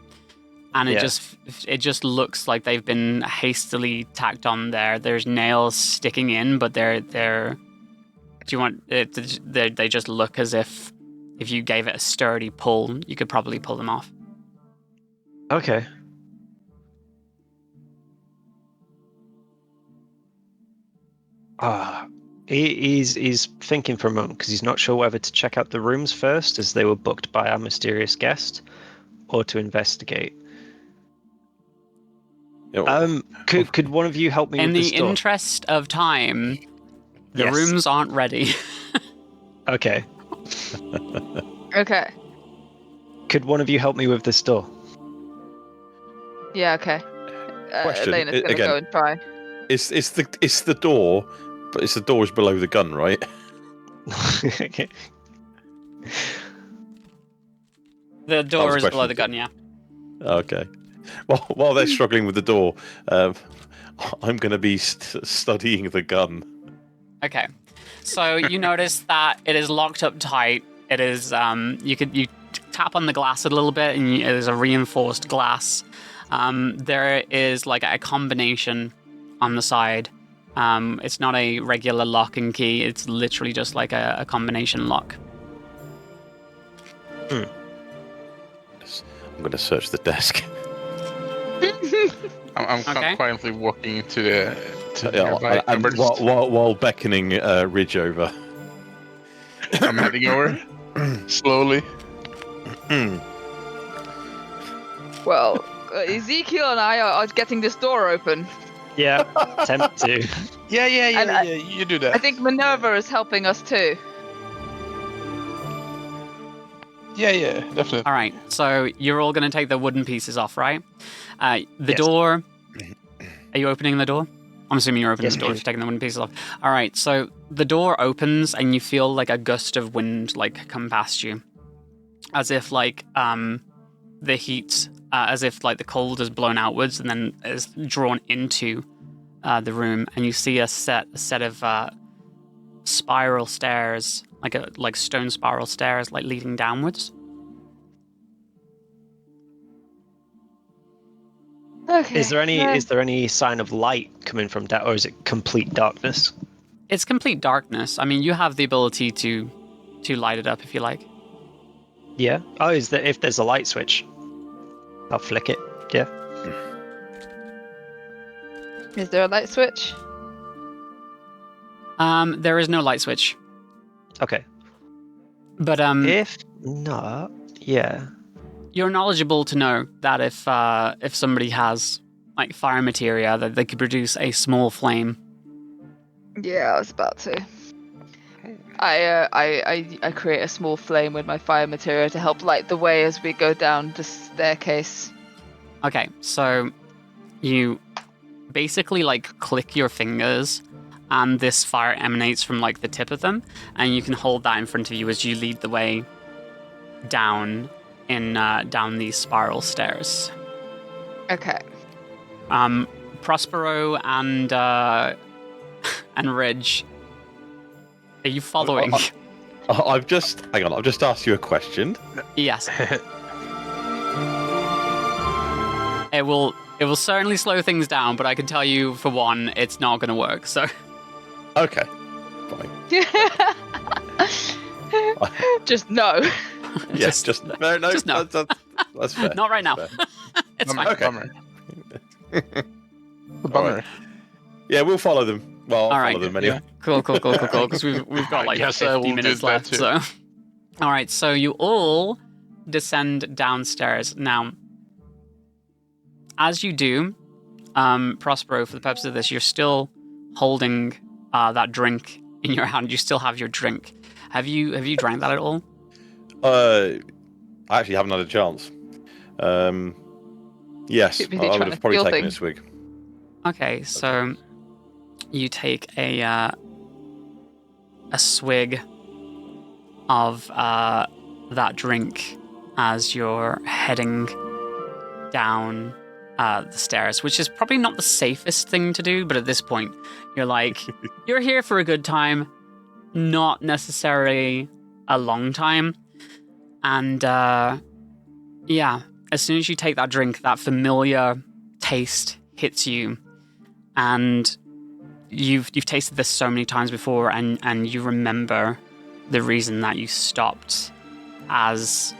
and it just looks like they've been hastily tacked on there. There's nails sticking in, but they're. Do you want it? They just look as if you gave it a sturdy pull, you could probably pull them off. Okay. He's thinking for a moment because he's not sure whether to check out the rooms first, as they were booked by our mysterious guest, or to investigate. Could one of you help me In with the this door? interest of time, the Yes. rooms aren't ready. Okay. Okay. Could one of you help me with this door? Yeah, okay. Question, Elena's gonna again. go and try. It's the door, but the door is below the gun, right? Okay. The door was is below question the gun, yeah. Okay. Well, while they're struggling with the door, I'm going to be studying the gun. Okay. So you notice that it is locked up tight. It is you tap on the glass a little bit, and it is a reinforced glass. There is like a combination on the side. It's not a regular lock and key. It's literally just like a combination lock. I'm going to search the desk. I'm Okay. quietly walking to the nearby and cupboards. while beckoning Ridge over. I'm heading over slowly. Well, Ezekiel and I are getting this door open. Yeah, attempt to. Yeah, And you do that. I think Minerva is helping us too. Yeah, definitely. All right. So you're all going to take the wooden pieces off, right? The Yes. door. Are you opening the door? I'm assuming you're opening Yes, the door if please. you're taking the wooden pieces off. All right. So the door opens and you feel like a gust of wind like come past you, as if like the heat, as if like the cold is blown outwards and then is drawn into the room, and you see a set of spiral stairs, like stone spiral stairs, like leading downwards. Okay. Is there any sign of light coming from that, or is it complete darkness? It's complete darkness. I mean, you have the ability to light it up if you like. Yeah. Oh, if there's a light switch, I'll flick it. Yeah. Is there a light switch? There is no light switch, Okay. but If not, yeah. you're knowledgeable to know that if somebody has like fire materia, that they could produce a small flame. Yeah, I was about to. I create a small flame with my fire material to help light the way as we go down the staircase. Okay, so you basically like click your fingers, and this fire emanates from like the tip of them, and you can hold that in front of you as you lead the way down down these spiral stairs. Okay. Prospero and Ridge, are you following? I've just asked you a question. Yes. It will certainly slow things down, but I can tell you for one, it's not going to work. So. Okay, fine. Just no. Yes, just no. just no. That's fair. Not right now. Fair. It's Bummer, fine. Okay. Bummer. Alright. Yeah, we'll follow them. Well, I'll All follow right. them anyway. Cool. Because we've got I like guess I 50 will minutes do that left. too. So. All right. So you all descend downstairs now. As you do, Prospero, for the purpose of this, you're still holding that drink in your hand. You still have your drink. Have you drank that at all? I actually haven't had a chance. Yes, Too busy I would trying have to probably steal taken a things. swig. Okay, so you take a swig of that drink as you're heading down the stairs, which is probably not the safest thing to do, but at this point, you're like, you're here for a good time, not necessarily a long time. And yeah, as soon as you take that drink, that familiar taste hits you, and you've tasted this so many times before, and you remember the reason that you stopped as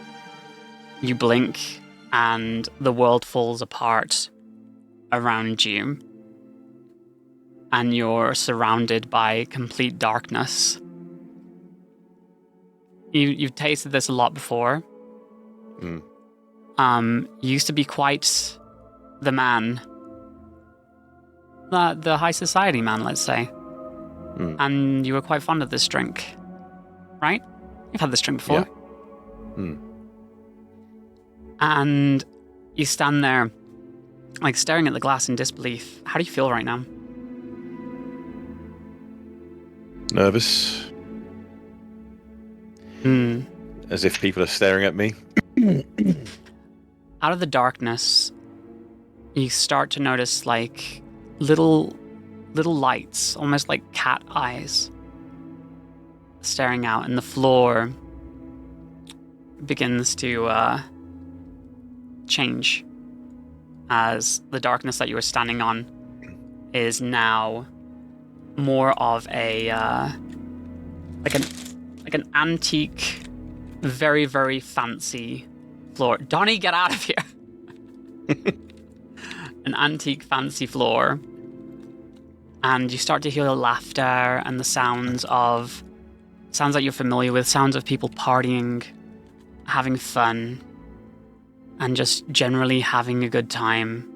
you blink and the world falls apart around you and you're surrounded by complete darkness. You've tasted this a lot before. Mm. You used to be quite the man. The high society man, let's say. Mm. And you were quite fond of this drink, right? You've had this drink before. Yeah. Mm. And you stand there like staring at the glass in disbelief. How do you feel right now? Nervous, as if people are staring at me. Out of the darkness, you start to notice like little lights, almost like cat eyes, staring out, and the floor begins to change as the darkness that you were standing on is now more of a like an antique, very, very fancy floor. Donnie, get out of here! An antique, fancy floor. And you start to hear the laughter and the sounds that you're familiar with, sounds of people partying, having fun, and just generally having a good time.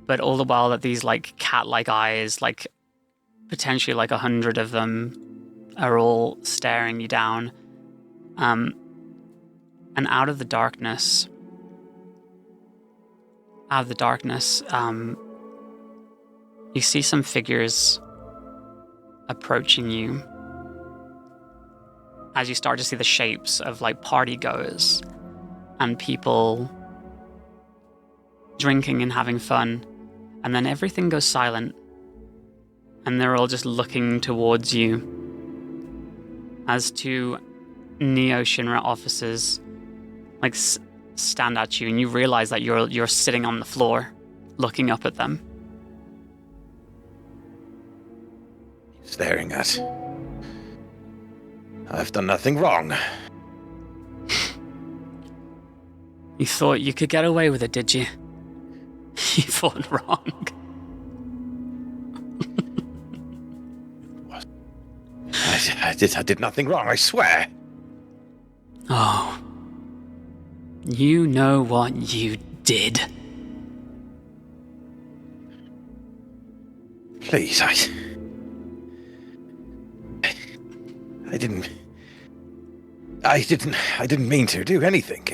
But all the while that these like cat-like eyes, like potentially like 100 of them, are all staring you down. And out of the darkness, you see some figures approaching you. As you start to see the shapes of like party goers and people drinking and having fun, and then everything goes silent, and they're all just looking towards you as two Neo-Shinra officers like stand at you, and you realize that you're sitting on the floor looking up at them. Staring at. I've done nothing wrong. You thought you could get away with it, did you? You thought wrong. I did nothing wrong, I swear. Oh. You know what you did. Please, I didn't mean to do anything.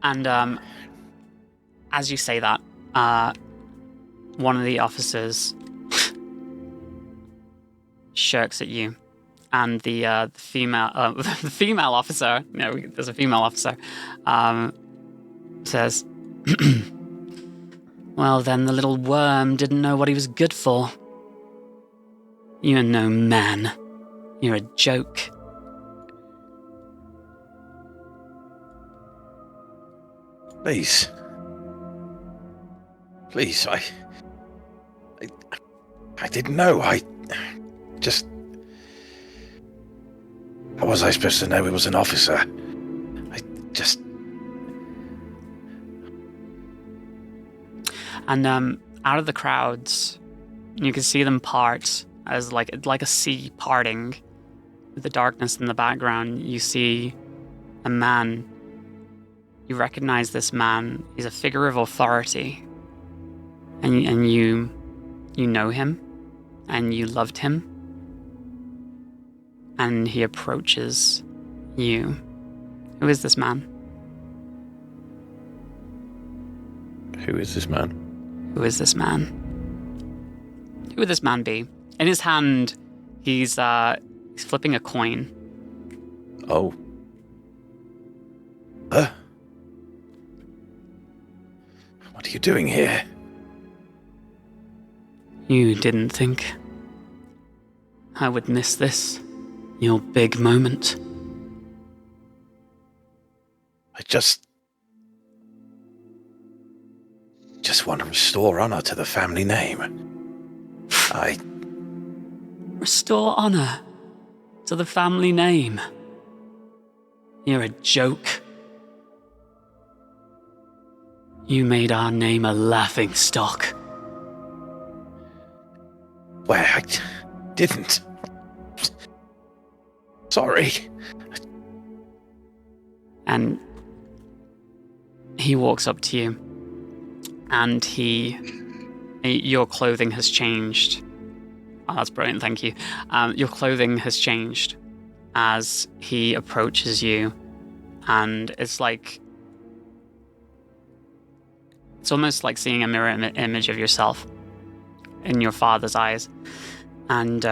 And as you say that, one of the officers shirks at you, and the female the female officer, there's a female officer, says, "Well, then the little worm didn't know what he was good for. You're no man. You're a joke." Please, I didn't know. How was I supposed to know he was an officer? And out of the crowds, you can see them part as like a sea parting. With the darkness in the background, you see a man. You recognize this man. He's a figure of authority, and you know him, and you loved him. And he approaches you. Who is this man? Who is this man? Who is this man? Who would this man be? In his hand, he's flipping a coin. Oh. What are you doing here? You didn't think I would miss this? Your big moment? I just want to restore honor to the family name. Restore honor to the family name? You're a joke. You made our name a laughing stock. Well, I didn't. Sorry. And he walks up to you, and your clothing has changed. Oh, that's brilliant, thank you. Your clothing has changed as he approaches you, and it's It's almost like seeing a mirror image of yourself in your father's eyes. And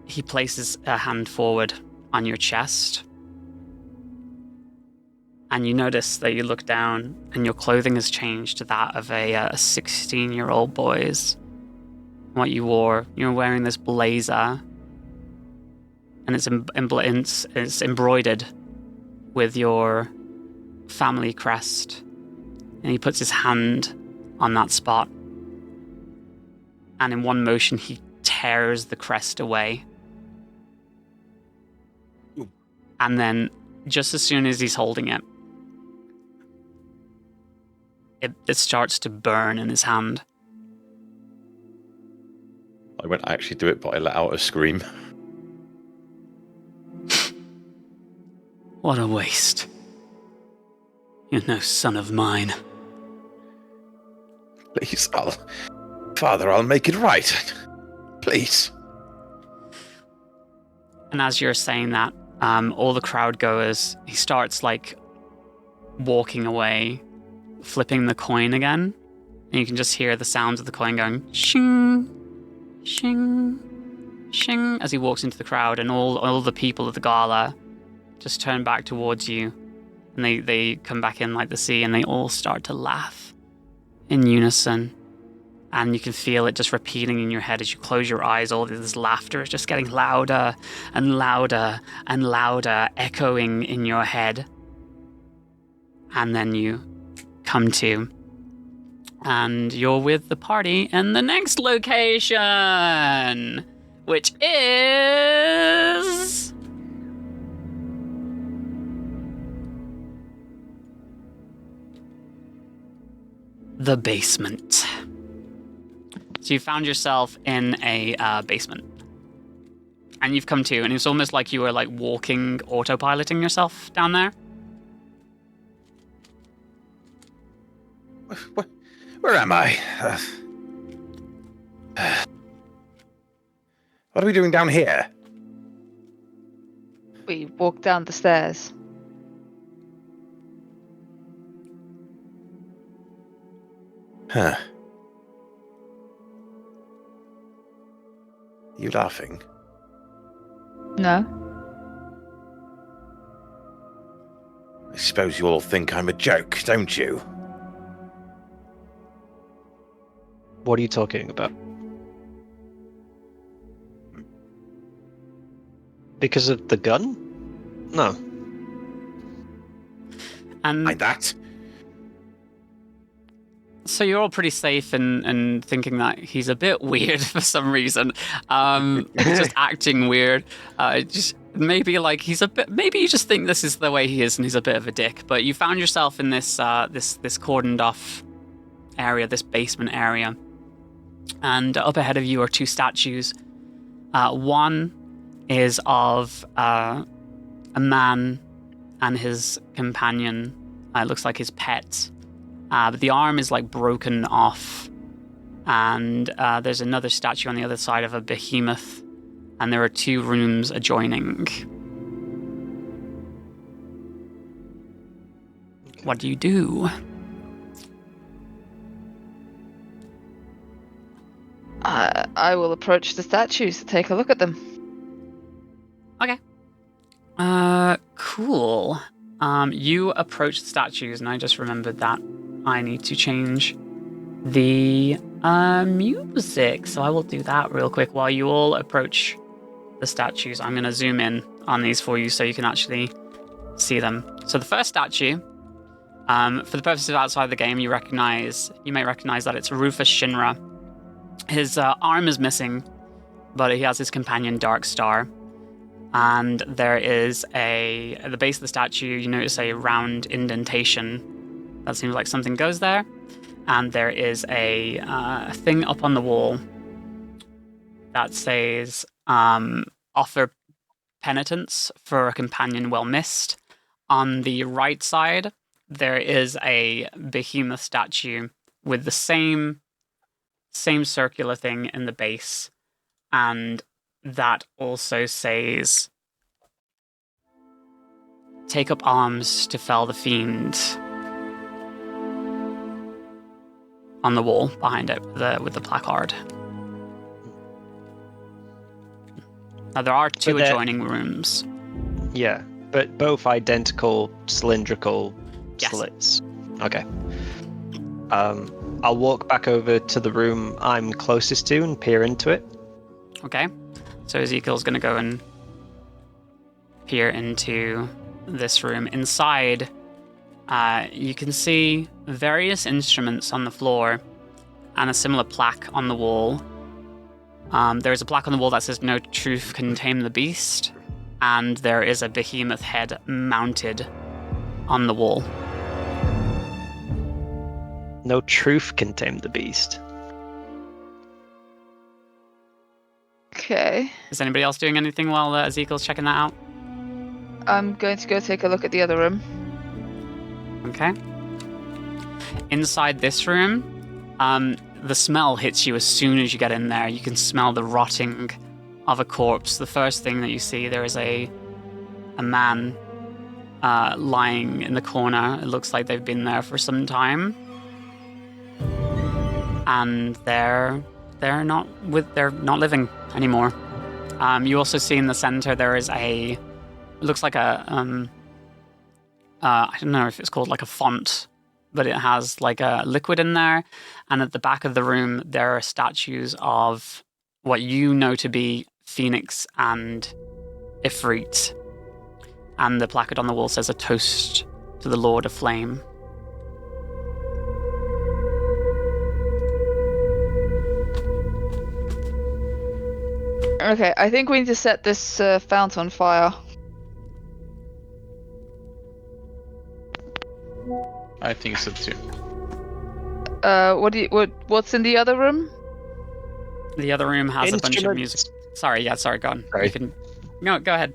he places a hand forward on your chest. And you notice that you look down and your clothing has changed to that of a 16-year-old boy's. What you were wearing this blazer. And it's embroidered with your family crest. And he puts his hand on that spot. And in one motion, he tears the crest away. Ooh. And then, just as soon as he's holding it, it starts to burn in his hand. I won't actually do it, but I let out a scream. What a waste. You're no son of mine. Please, Father, I'll make it right. Please. And as you're saying that, all the crowd goers, he starts like walking away, flipping the coin again. And you can just hear the sounds of the coin going shing, shing, shing as he walks into the crowd, and all the people of the gala just turn back towards you. And they come back in like the sea, and they all start to laugh in unison. And you can feel it just repeating in your head as you close your eyes. All of this laughter is just getting louder and louder and louder, echoing in your head. And then you come to, and you're with the party in the next location, which is the basement. So you found yourself in a basement. And you've come to, and it's almost like you were like walking, autopiloting yourself down there. Where am I? What are we doing down here? We walk down the stairs. Huh. You laughing? No. I suppose you all think I'm a joke, don't you? What are you talking about? Because of the gun? No. And Like that? so you're all pretty safe in thinking that he's a bit weird for some reason. He's just acting weird. Just maybe like he's a bit. Maybe you just think this is the way he is, and he's a bit of a dick. But you found yourself in this this cordoned off area, this basement area, and up ahead of you are two statues. One is of a man and his companion. It looks like his pet. But the arm is like broken off, and there's another statue on the other side of a behemoth, and there are two rooms adjoining. What do you do? I will approach the statues to take a look at them. Okay. Cool. You approach the statues, and I just remembered that I need to change the music, so I will do that real quick while you all approach the statues. I'm going to zoom in on these for you so you can actually see them. So the first statue, for the purposes of outside the game, you may recognize that it's Rufus Shinra. His arm is missing, but he has his companion Dark Star. And there is at the base of the statue, you notice a round indentation. That seems like something goes there. And there is a thing up on the wall that says, offer penitence for a companion well missed. On the right side, there is a behemoth statue with the same circular thing in the base. And that also says, take up arms to fell the fiend. on the wall behind it with the placard. Now there are two adjoining rooms. Yeah, but both identical cylindrical Yes. slits. Okay. I'll walk back over to the room I'm closest to and peer into it. Okay. So Ezekiel's going to go and peer into this room. Inside, you can see various instruments on the floor and a similar plaque on the wall. There's a plaque on the wall that says, "No truth can tame the beast," and there is a behemoth head mounted on the wall. No truth can tame the beast. Okay. Is anybody else doing anything while Ezekiel's checking that out? I'm going to go take a look at the other room. Okay. Inside this room, the smell hits you as soon as you get in there. You can smell the rotting of a corpse. The first thing that you see, there is a man lying in the corner. It looks like they've been there for some time, and they're not living anymore. You also see in the center there is it looks like a I don't know if it's called like a font, but it has like a liquid in there. And at the back of the room, there are statues of what you know to be Phoenix and Ifrit. And the placard on the wall says, "A toast to the Lord of Flame." Okay, I think we need to set this fount on fire. I think so too. What's in the other room? The other room has a bunch of music. Sorry, go on. Sorry. You can... No, go ahead.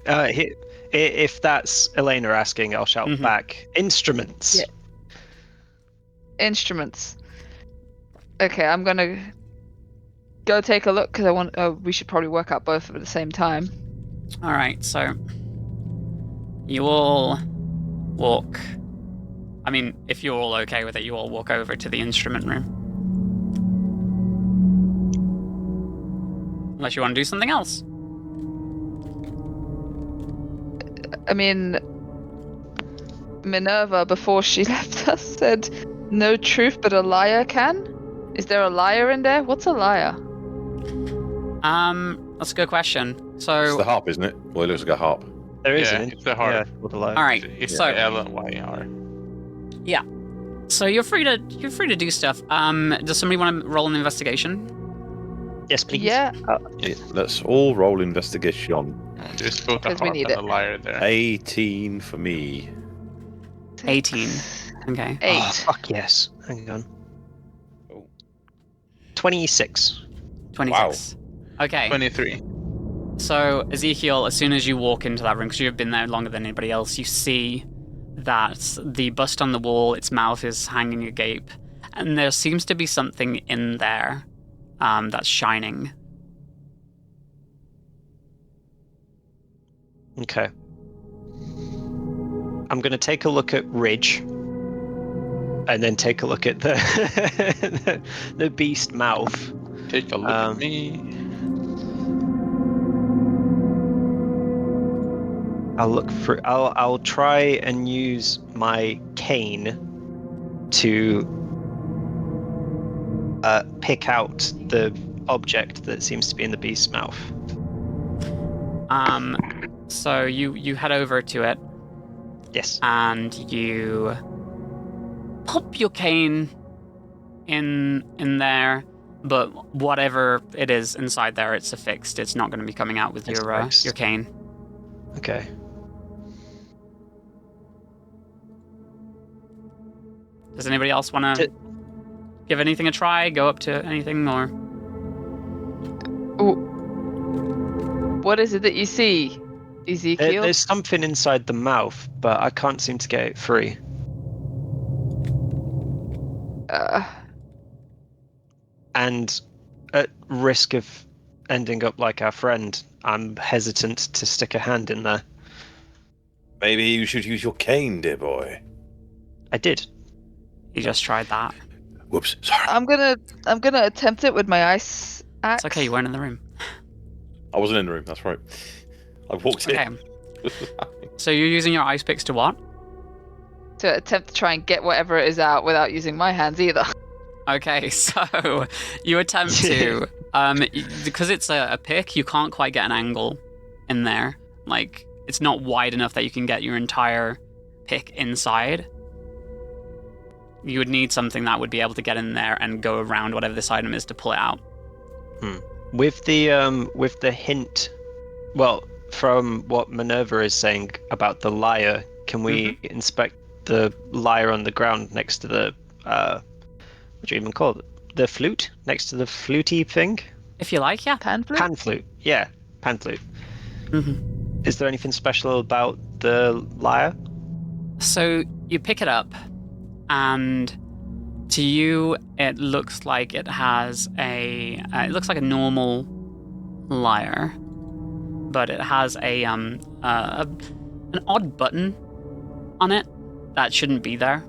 If that's Elena asking, I'll shout back. Instruments. Yeah. Instruments. Okay, I'm gonna go take a look because we should probably work out both of them at the same time. All right, so you all walk. I mean, if you're all okay with it, you all walk over to the instrument room. Unless you want to do something else. I mean, Minerva, before she left us, said, "No truth but a liar can." Is there a liar in there? What's a liar? That's a good question. So, It's the harp, isn't it? Well, it looks like a harp. There is Yeah, an it's a harp. Yeah, with a light. all right. It's So, L-Y-R. so you're free to do stuff. Does somebody want to roll an investigation? Yes, please. Yeah. Yeah, let's all roll investigation. There's both a Because we harp need and it. a lyre there. 18 for me. 18. Okay. 8. Oh, fuck yes. Hang on. Oh. 26. 26. Okay. 23. So, Ezekiel, as soon as you walk into that room, because you've been there longer than anybody else, you see that the bust on the wall, its mouth is hanging agape, and there seems to be something in there that's shining. Okay. I'm going to take a look at Ridge, and then take a look at the the beast mouth. Take a look at me. I'll look for. I'll try and use my cane to pick out the object that seems to be in the beast's mouth. So you head over to it, Yes. and you pop your cane in there, but whatever it is inside there, it's affixed. It's not going to be coming out with It's your fixed. cane. Okay. Does anybody else want to give anything a try? Go up to anything, or What is it that you see, Ezekiel? There's something inside the mouth, but I can't seem to get it free. And at risk of ending up like our friend, I'm hesitant to stick a hand in there. Maybe you should use your cane, dear boy. I did. you just tried that? Whoops, sorry. I'm gonna attempt it with my ice axe. It's okay, you weren't in the room. I wasn't in the room. That's right. I walked Okay. in. So you're using your ice picks to what? To attempt to try and get whatever it is out without using my hands either. Okay, so you attempt to, because it's a pick, you can't quite get an angle in there. Like, it's not wide enough that you can get your entire pick inside. You would need something that would be able to get in there and go around whatever this item is to pull it out. With the hint, well, from what Minerva is saying about the lyre, can we inspect the lyre on the ground next to the what do you even call it? The flute next to the fluty thing? If you like, yeah. Pan flute? Pan flute. Yeah, pan flute. Mm-hmm. Is there anything special about the lyre? So you pick it up, and to you, it looks like it has it looks like a normal lyre, but it has an odd button on it that shouldn't be there.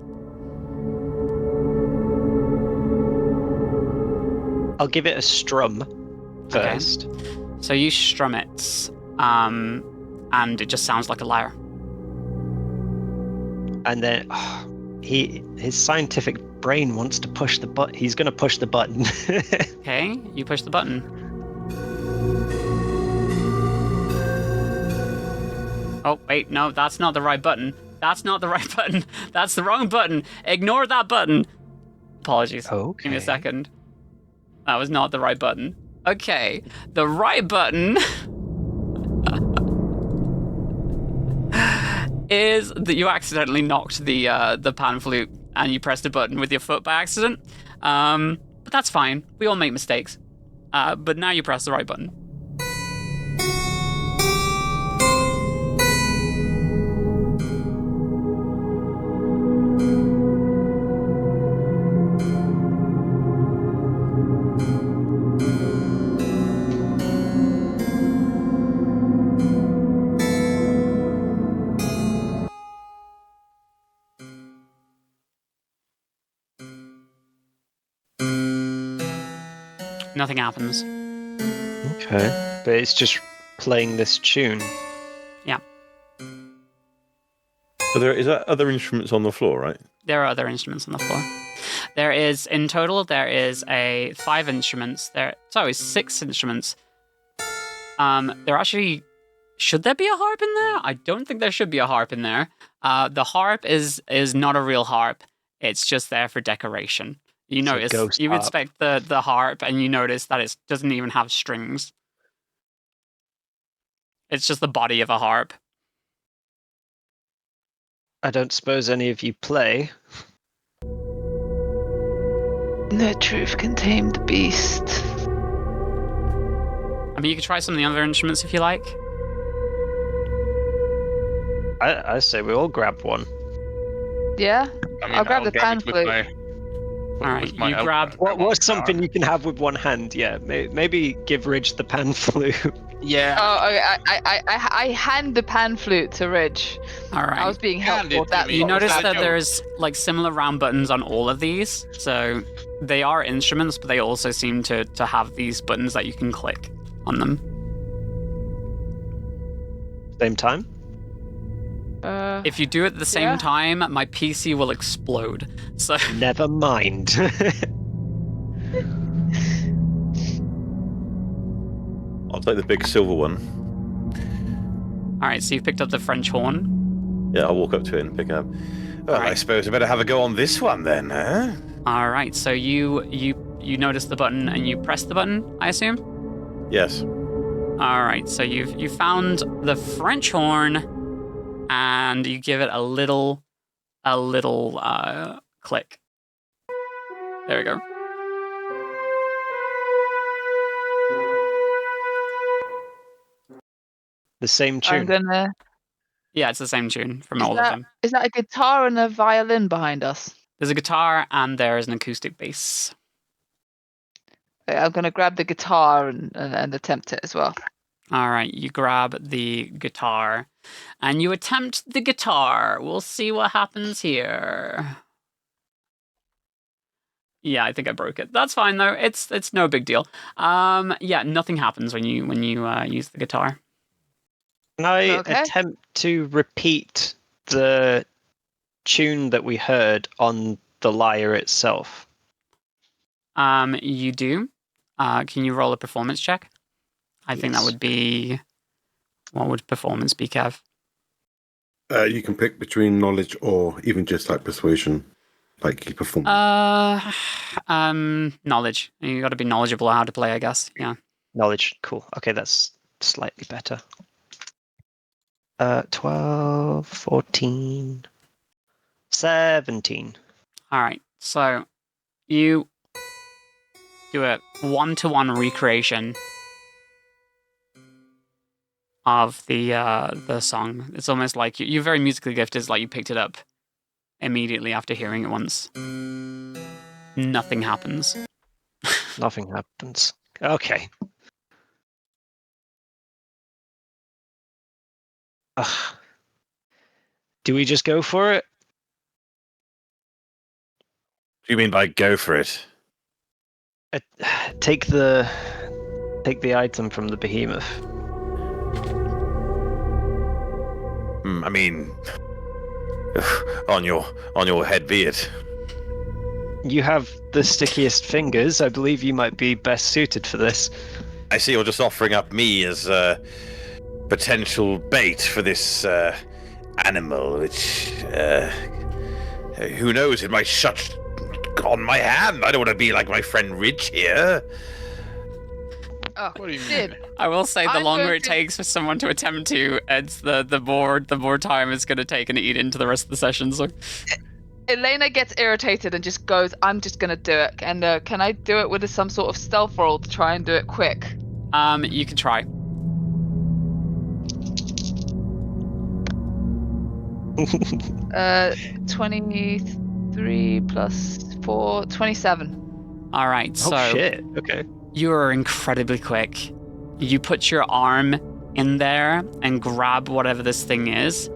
I'll give it a strum first. Okay. So you strum it, and it just sounds like a lyre. And then his scientific brain wants to push the button. He's going to push the button. Okay, you push the button. Oh, wait, no, that's not the right button. That's not the right button. That's the wrong button. Ignore that button. Apologies. Okay. Give me a second. That was not the right button. Okay, the right button is that you accidentally knocked the pan flute and you pressed a button with your foot by accident. But that's fine. We all make mistakes. But now you press the right button. Nothing happens. Okay. But it's just playing this tune. Yeah. Is that other instruments on the floor, right? There are other instruments on the floor. There is, in total, there is 5 instruments. Sorry, 6 instruments. There actually, should there be a harp in there? I don't think there should be a harp in there. The harp is not a real harp. It's just there for decoration. You notice, you inspect the harp and you notice that it doesn't even have strings. It's just the body of a harp. I don't suppose any of you play. No truth can tame the beast. I mean, you could try some of the other instruments if you like. I say we all grab one. Yeah? I mean, I'll grab the pan it with flute. my- All right, with my you elbow. grab. What's something you can have with one hand? Yeah, maybe give Ridge the pan flute. Yeah. Oh, okay, I hand the pan flute to Ridge. All right. I was being Hand helpful. it to That's me. You what was notice that that joke. there's like similar round buttons on all of these, so they are instruments, but they also seem to have these buttons that you can click on them. Same time? If you do it at the same Yeah. time, my PC will explode. So Never mind. I'll take the big silver one. all right, so you've picked up the French horn. Yeah, I'll walk up to it and pick it up. Well, I Alright. suppose I better have a go on this one then, huh? All right, so you notice the button and you press the button, I assume. Yes. All right, so you found the French horn, and you give it a little click. There we go. The same I'm tune. gonna. Yeah, it's the same tune from Is all of them. Is that a guitar and a violin behind us? There's a guitar and there is an acoustic bass. I'm gonna grab the guitar and attempt it as well. All right, you grab the guitar and you attempt the guitar. We'll see what happens here. Yeah, I think I broke it. That's fine though. It's no big deal. Yeah, nothing happens when you use the guitar. Can I Okay. attempt to repeat the tune that we heard on the lyre itself? You do. Can you roll a performance check? I think that Yes. would be. What would performance be, Kev? You can pick between knowledge or even just like persuasion, like you perform. Knowledge. You got to be knowledgeable how to play, I guess. Yeah. Knowledge. Cool. Okay, that's slightly better. 12, 14, 17. All right. So you do a 1-to-1 recreation of the song. It's almost like you're very musically gifted. It's like you picked it up immediately after hearing it once. Nothing happens. Nothing happens. Okay. Ugh. Do we just go for it? What do you mean by go for it? Take the item from the behemoth. I mean, on your head be it. You have the stickiest fingers. I believe you might be best suited for this. I see you're just offering up me as potential bait for this animal, which who knows? It might shut on my hand. I don't want to be like my friend Rich here. Oh, What do you Sid, mean? I will say the I'm longer going it to- takes for someone to attempt to, it's the more time it's going to take and eat into the rest of the session. So Elena gets irritated and just goes, I'm just going to do it. And can I do it with some sort of stealth roll to try and do it quick? you can try. 23 plus 4, 27. All right. So Oh shit. Okay. you are incredibly quick. You put your arm in there and grab whatever this thing is,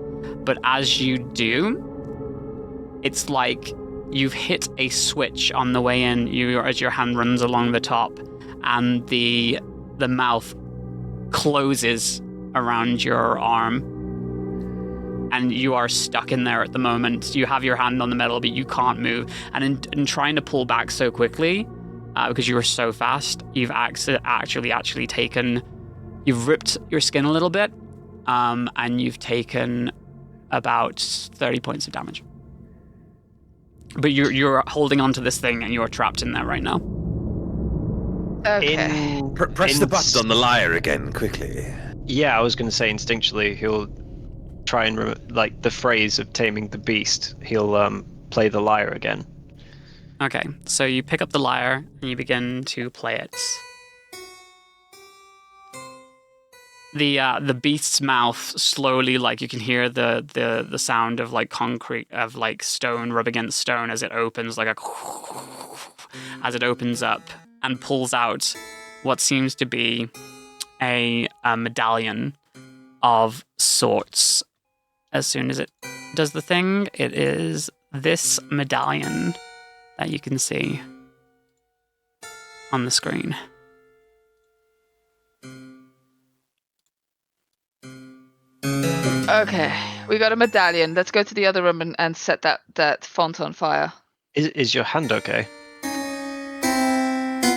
but as you do, it's like you've hit a switch on the way in. As your hand runs along the top, and the mouth closes around your arm, and you are stuck in there at the moment. You have your hand on the metal, but you can't move. And in trying to pull back so quickly, because you were so fast, you've actually taken. You've ripped your skin a little bit, and you've taken about 30 points of damage. But you're holding onto this thing, and you're trapped in there right now. Okay. Press the button on the lyre again, quickly. Yeah, I was going to say instinctually he'll try and like the phrase of taming the beast. He'll play the lyre again. Okay, so you pick up the lyre and you begin to play it. The beast's mouth slowly, like you can hear the sound of like concrete, of like stone rub against stone as it opens, like as it opens up and pulls out what seems to be a medallion of sorts. As soon as it does the thing, it is this medallion that you can see on the screen. Okay. We got a medallion. Let's go to the other room and set that font on fire. Is your hand okay?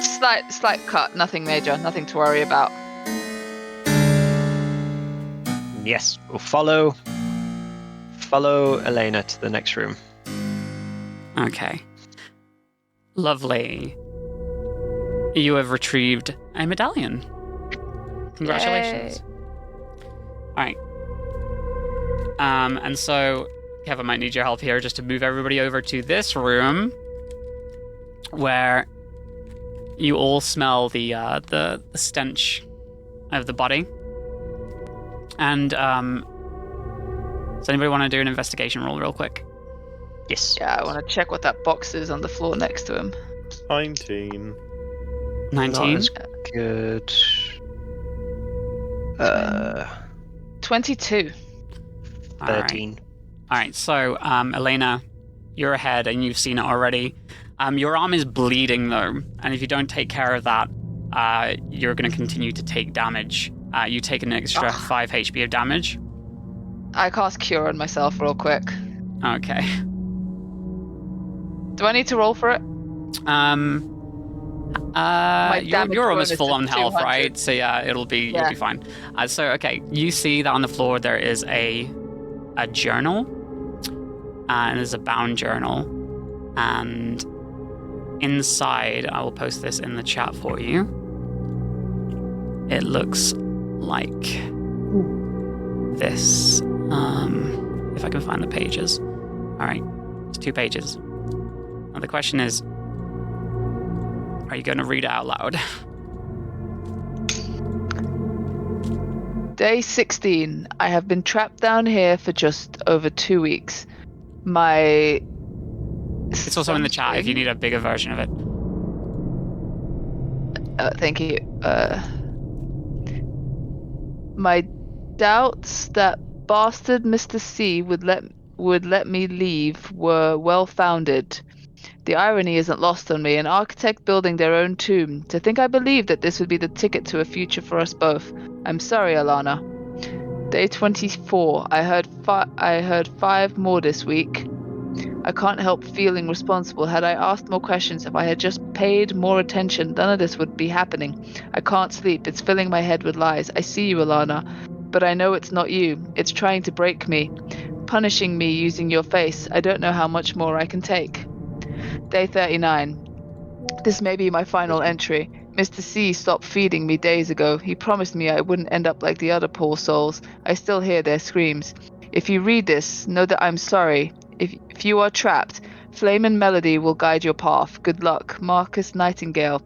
Slight cut. Nothing major. Nothing to worry about. Yes. We'll follow Elena to the next room. Okay. Lovely. You have retrieved a medallion. Congratulations. All right. And so, Kevin might need your help here just to move everybody over to this room where you all smell the stench of the body. And does anybody want to do an investigation roll real quick? Yes. Yeah, I want to check what that box is on the floor next to him. 19. 19. Not as good. 22. All right. 13. All right, so Elena, you're ahead and you've seen it already. Your arm is bleeding though, and if you don't take care of that, you're going to continue to take damage. You take an extra 5 HP of damage. I cast Cure on myself real quick. Okay. Do I need to roll for it? You're almost bonus full is on health, 200. right? So yeah, you'll be fine. Okay, you see that on the floor there is a journal, and there's a bound journal, and inside, I will post this in the chat for you. It looks like this. If I can find the pages. All right, it's 2 pages. Now the question is, are you going to read it out loud? Day 16. I have been trapped down here for just over 2 weeks. It's also in the chat if you need a bigger version of it. Thank you. My doubts that bastard Mr. C would let me leave were well founded. The irony isn't lost on me. An architect building their own tomb. To think I believed that this would be the ticket to a future for us both. I'm sorry, Alana. Day 24. I heard 5 more this week. I can't help feeling responsible. Had I asked more questions, if I had just paid more attention, none of this would be happening. I can't sleep. It's filling my head with lies. I see you, Alana, but I know it's not you. It's trying to break me, punishing me using your face. I don't know how much more I can take. Day 39. This may be my final entry. Mr. C stopped feeding me days ago. He promised me I wouldn't end up like the other poor souls. I still hear their screams. If you read this, know that I'm sorry. If you are trapped, Flame and Melody will guide your path. Good luck. Marcus Nightingale.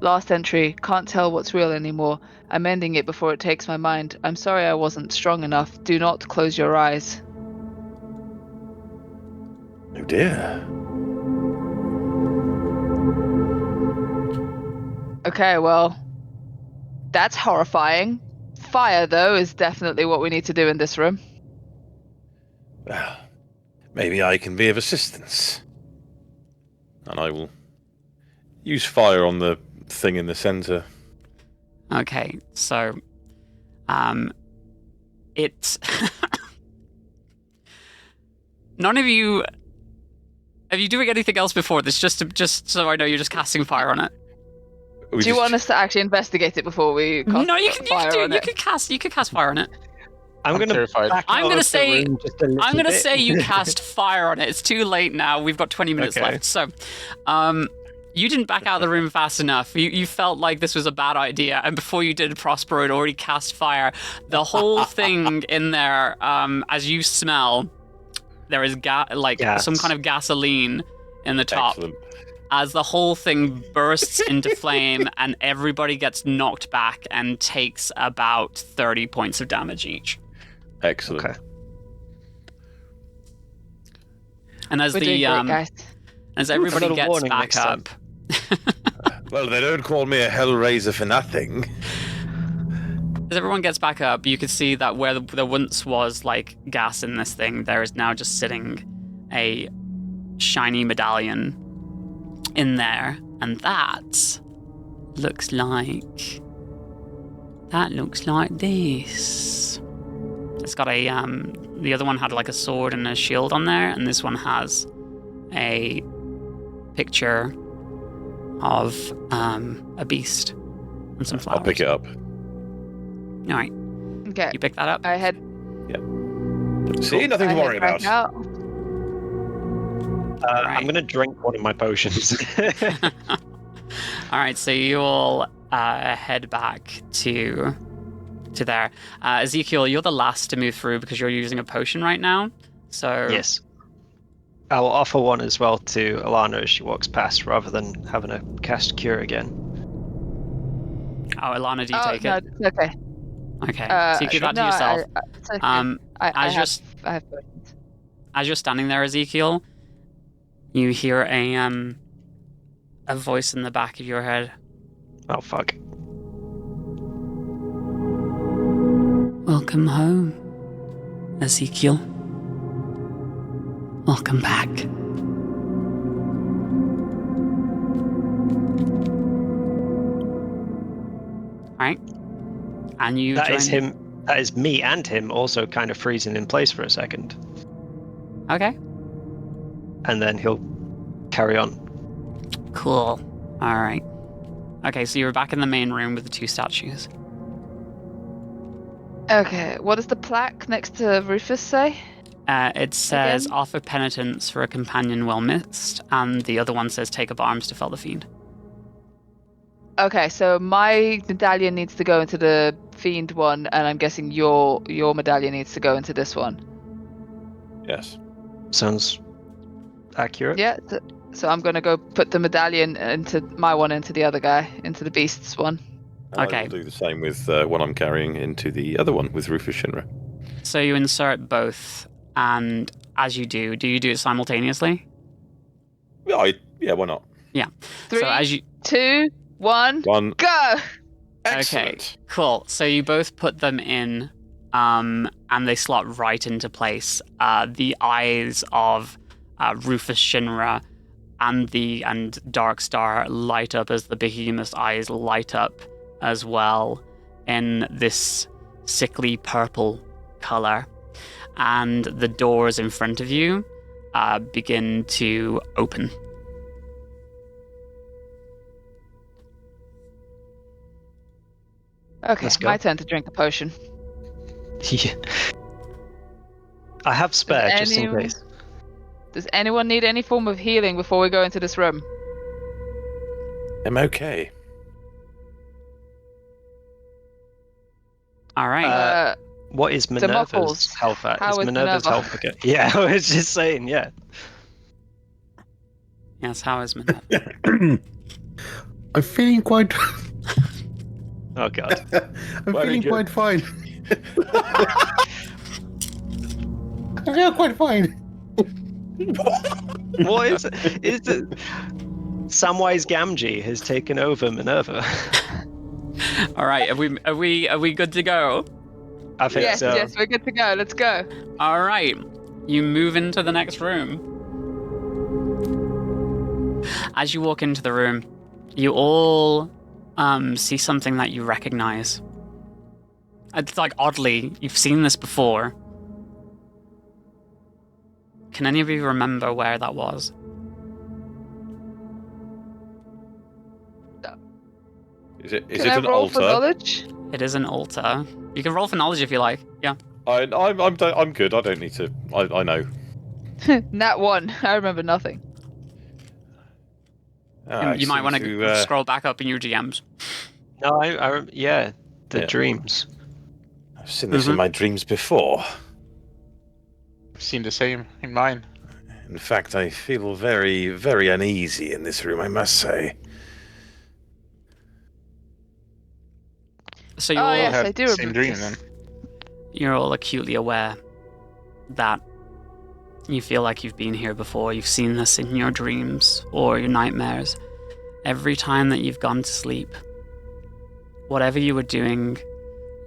Last entry. Can't tell what's real anymore. I'm ending it before it takes my mind. I'm sorry I wasn't strong enough. Do not close your eyes. Oh dear. Okay, well, that's horrifying. Fire, though, is definitely what we need to do in this room. Well, maybe I can be of assistance. And I will use fire on the thing in the center. Okay, so, it's... None of you... Are you doing anything else before this? Just so I know you're just casting fire on it. Do you want us to actually investigate it before we cast fire on it? You could cast fire on it. I'm gonna terrified. I'm gonna say you cast fire on it. It's too late now. We've got 20 minutes left. So, you didn't back out of the room fast enough. You felt like this was a bad idea, and before you did, Prospero had already cast fire. The whole thing in there, as you smell, there is gas. Some kind of gasoline in the top. Excellent. As the whole thing bursts into flame, and everybody gets knocked back and takes about 30 points of damage each. Excellent. Okay. And as We're doing great, guys. as everybody A little gets warning back next up, time. Well, they don't call me a Hellraiser for nothing. as everyone gets back up, you can see that where there once was like gas in this thing, there is now just sitting a shiny medallion in there, and that looks like this. It's got a the other one had like a sword and a shield on there, and this one has a picture of a beast and some flowers. I'll pick it up. All right, Okay. you pick that up. I head. See, nothing to I worry head back about. out. I'm gonna drink one of my potions. All right, so you all head back to there. Ezekiel, you're the last to move through because you're using a potion right now. So Yes. I will offer one as well to Alana as she walks past, rather than having to cast Cure again. Oh, Ilana, do you take no, it? it's okay. Okay, so you give that to no, yourself. It's okay. I have potions. As you're standing there, Ezekiel, you hear a voice in the back of your head. Oh fuck. Welcome home, Ezekiel. Welcome back. right. And you That join... is him. That is me and him also kind of freezing in place for a second, Okay. and then he'll carry on. Cool. All right. Okay, so you're back in the main room with the two statues. Okay, what does the plaque next to Rufus say? It says, Again? offer penitence for a companion well missed, and the other one says, take up arms to fell the fiend. Okay, so my medallion needs to go into the fiend one, and I'm guessing your medallion needs to go into this one. Yes. Sounds accurate. Yeah. So I'm gonna go put the medallion into my one into the other guy, into the beast's one. And I Okay. will do the same with one I'm carrying into the other one with Rufus Shinra. So you insert both, and as you do you do it simultaneously? Yeah, why not? Yeah. 3, So as you... 2, 1, One. go! Excellent. Okay, cool. So you both put them in, and they slot right into place. The eyes of Rufus Shinra and Darkstar light up as the behemoth's eyes light up as well in this sickly purple color. And the doors in front of you begin to open. Okay, Let's go. my turn to drink the potion. Yeah. I have spare just in anyone- case. Does anyone need any form of healing before we go into this room? I'm okay. All right. What is Minerva's Demophils. health at? How is Minerva's Minerva? health okay? Yeah, I was just saying, yeah. Yes, how is Minerva? I'm feeling quite. Oh god. I'm Why feeling don't you- quite fine. I feel quite fine. What is it? Is it Samwise Gamgee has taken over Minerva? All right, are we good to go? I think Yes, so. yes, we're good to go. Let's go. All right, you move into the next room. As you walk into the room, you all see something that you recognize. It's like oddly, you've seen this before. Can any of you remember where that was? Is it Can I an roll for altar? knowledge? It is an altar. You can roll for knowledge if you like. Yeah. I'm good. I don't need to. I know. Nat 1. I remember nothing. You might want to scroll back up in your GMs. No, yeah, the Yeah. dreams. I've seen this in my dreams before. I've seen the same in mine. In fact, I feel very, very uneasy in this room, I must say. So you're Oh, all, yes, had I do the same remember dream this. then. you're all acutely aware that you feel like you've been here before. You've seen this in your dreams or your nightmares. Every time that you've gone to sleep, whatever you were doing,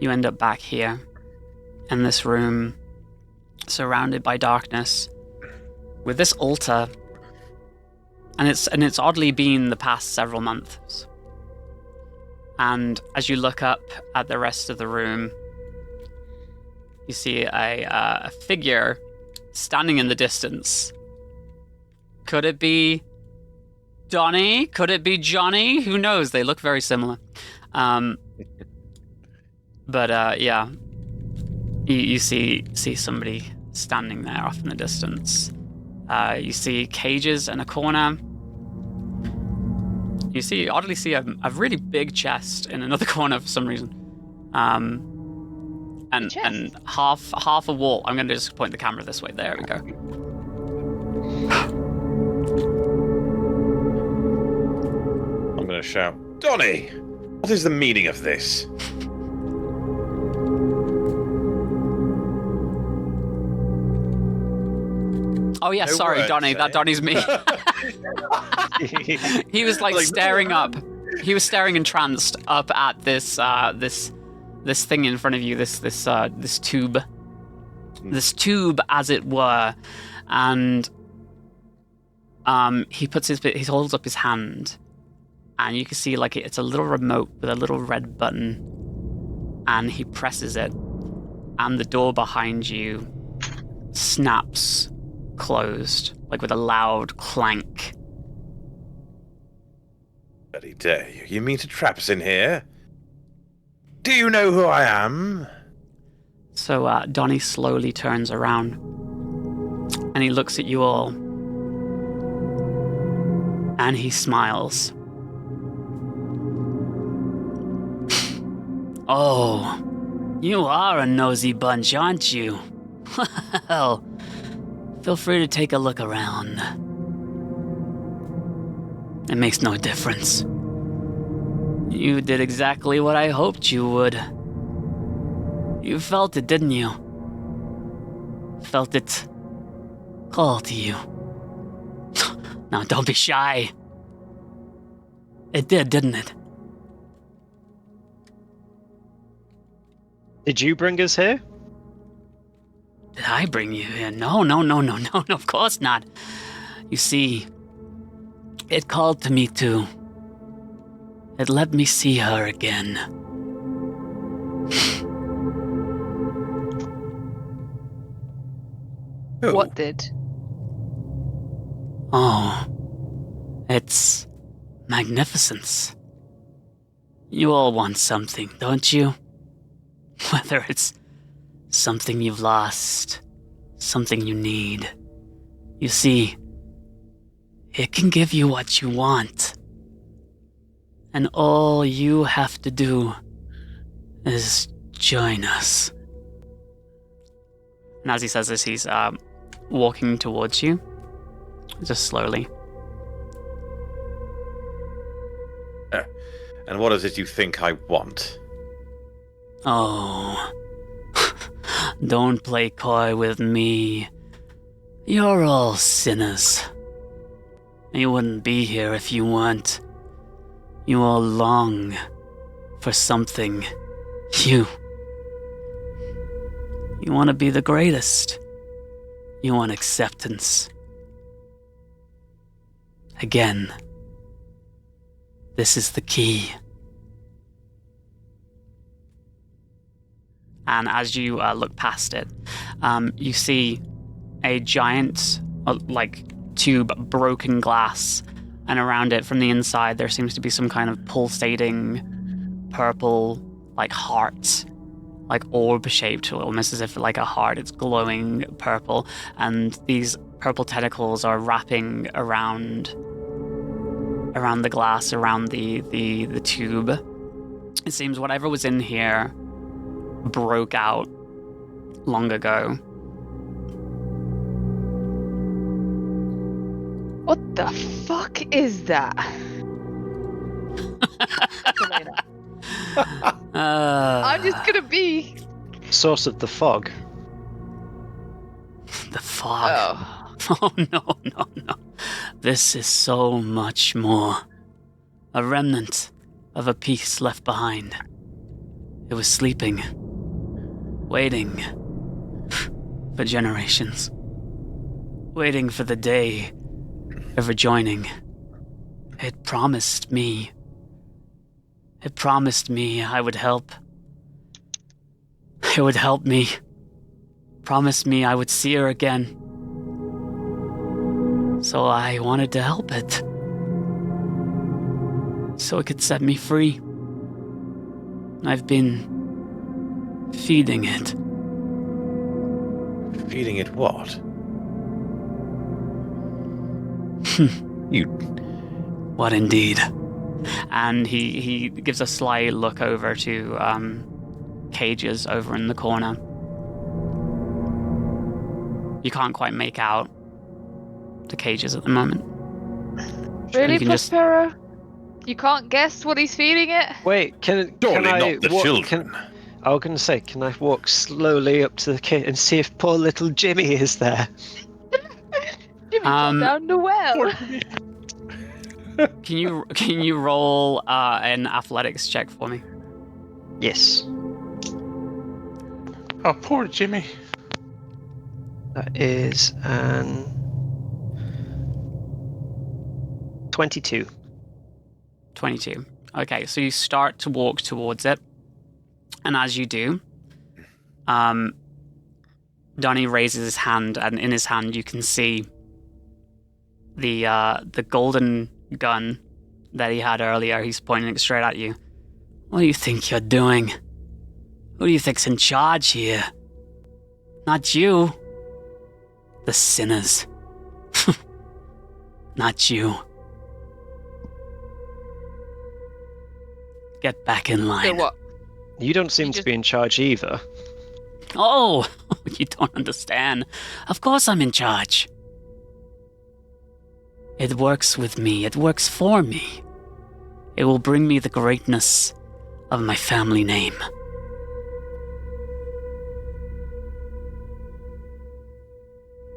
you end up back here in this room, surrounded by darkness, with this altar. And it's oddly been the past several months. And as you look up at the rest of the room, you see a figure standing in the distance. Could it be Donnie? Could it be Johnny? Who knows? They look very similar. But yeah, you see somebody standing there off in the distance. You see cages in a corner. You oddly see a really big chest in another corner for some reason. And half a wall. I'm going to just point the camera this way. There we go. I'm going to shout, Donnie, what is the meaning of this? Oh yeah, No sorry, words, Donnie. eh? That Donnie's me. He was like staring up. He was staring entranced up at this thing in front of you. This tube. This tube, as it were, and he holds up his hand, and you can see like it's a little remote with a little red button and he presses it, and the door behind you snaps closed, like with a loud clank. Very dare you. You mean to trap us in here? Do you know who I am? So Donnie slowly turns around, and he looks at you all, and he smiles. Oh, you are a nosy bunch, aren't you? Well, feel free to take a look around. It makes no difference. You did exactly what I hoped you would. You felt it, didn't you? Felt it call to you. Now, don't be shy. It did, didn't it? Did you bring us here? Did I bring you here? No, of course not. You see, it called to me too. It let me see her again. Who? What did? Oh, it's magnificence. You all want something, don't you? Whether it's something you've lost, something you need. You see, it can give you what you want. And all you have to do is join us. And as he says this, he's walking towards you, just slowly. And what is it you think I want? Oh, don't play coy with me. You're all sinners. You wouldn't be here if you weren't. You all long for something. You want to be the greatest. You want acceptance. Again, this is the key. And as you look past it, you see a giant, tube, broken glass, and around it, from the inside, there seems to be some kind of pulsating purple, heart, orb-shaped, almost as if like a heart. It's glowing purple, and these purple tentacles are wrapping around the glass, around the tube. It seems whatever was in here broke out long ago. What the fuck is that? I'm just gonna be. Source of the fog. The fog. Oh. Oh, no. This is so much more. A remnant of a piece left behind. It was sleeping, waiting for generations, waiting for the day of rejoining. It promised me I would help. It would help me. Promised me I would see her again. So I wanted to help it. So it could set me free. I've been feeding it. Feeding it what? You... What indeed? And he gives a sly look over to cages over in the corner. You can't quite make out the cages at the moment. Really, You can just- Prospero? You can't guess what he's feeding it? Wait, can Surely I not the walk, children. I was going to say, can I walk slowly up to the kid and see if poor little Jimmy is there? Jimmy fell down the well. Can you roll an athletics check for me? Yes. Oh, poor Jimmy. That is an 22. 22. Okay, so you start to walk towards it. And as you do, Donnie raises his hand, and in his hand you can see the golden gun that he had earlier. He's pointing it straight at you. What do you think you're doing? Who do you think's in charge here? Not you. The sinners. Not you. Get back in line. So what? You don't seem to be in charge either. Oh, you don't understand. Of course I'm in charge. It works with me. It works for me. It will bring me the greatness of my family name.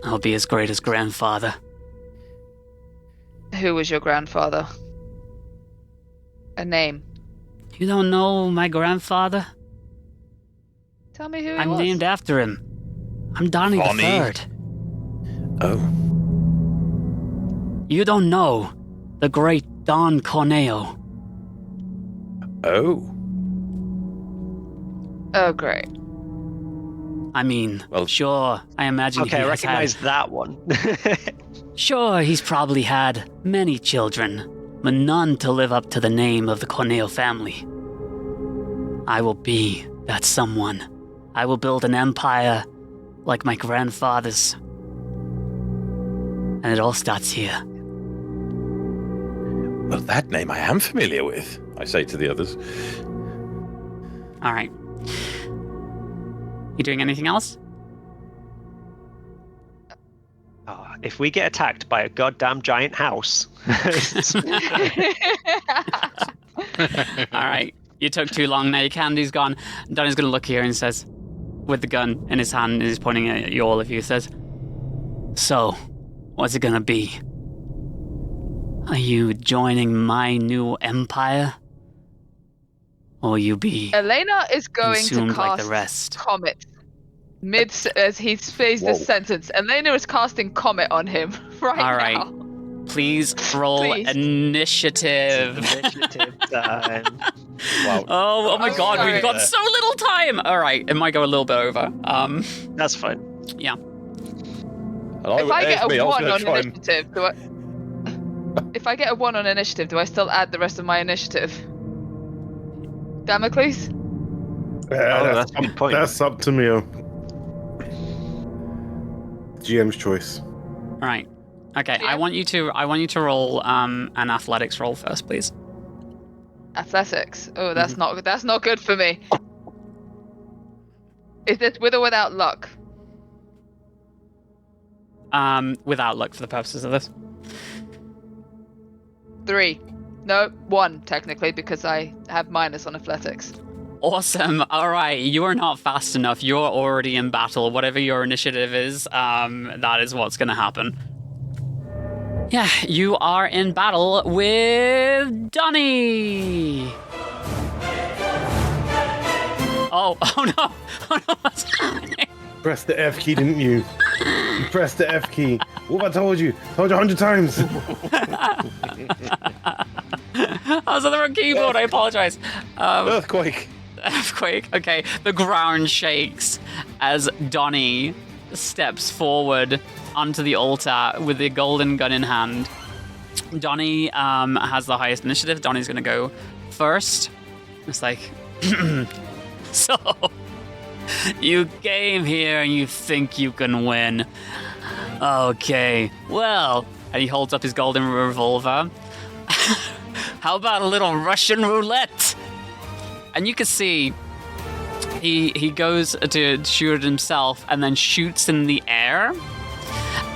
I'll be as great as grandfather. Who was your grandfather? A name. You don't know my grandfather? Tell me who he I'm was. named after him. I'm Donnie the Bonnie. Third. Oh. You don't know the great Don Corneo. Oh. Oh, great. I mean, Well- sure, I imagine Okay, he I has recognize that one. Sure, he's probably had many children, but none to live up to the name of the Corneo family. I will be that someone. I will build an empire like my grandfather's. And it all starts here. Well, that name I am familiar with, I say to the others. All right. You doing anything else? Oh, if we get attacked by a goddamn giant house. All right. You took too long. Now your candy's gone. Donnie's going to look here and says, with the gun in his hand, and he's pointing at you, all of you, says, so, what's it going to be? Are you joining my new empire? Or will you be Elena is going to consumed cast like the rest? Comet. As he says Whoa. this sentence, Elena is casting Comet on him right All right. now. Please roll Please. initiative. Initiative time. Wow. Oh my Oh, god, sorry. we've got so little time. All right, it might go a little bit over. That's fine. Yeah. And If I get there's me, a was 1 gonna on try and- initiative, do I... If I get a 1 on initiative, do I still add the rest of my initiative? Damocles? That's a good point. That's up to me. GM's choice. All right. Okay, Yeah. I want you to roll an athletics roll first, please. Athletics. Oh, that's not good for me. Is this with or without luck? Without luck for the purposes of this. 3. No, 1 technically because I have minus on athletics. Awesome. All right, you are not fast enough. You're already in battle. Whatever your initiative is, that is what's going to happen. Yeah, you are in battle with Donnie. Oh no! Oh no! What's happening? Press the F key, didn't you? You pressed the F key. What have I told you? Told you 100 times. I was on the wrong keyboard. I apologize. Earthquake. Earthquake. Okay, the ground shakes as Donnie steps forward onto the altar with the golden gun in hand. Donnie has the highest initiative. Donnie's gonna go first. It's like, so you came here and you think you can win. Okay, well, and he holds up his golden revolver. How about a little Russian roulette? And you can see he goes to shoot it himself and then shoots in the air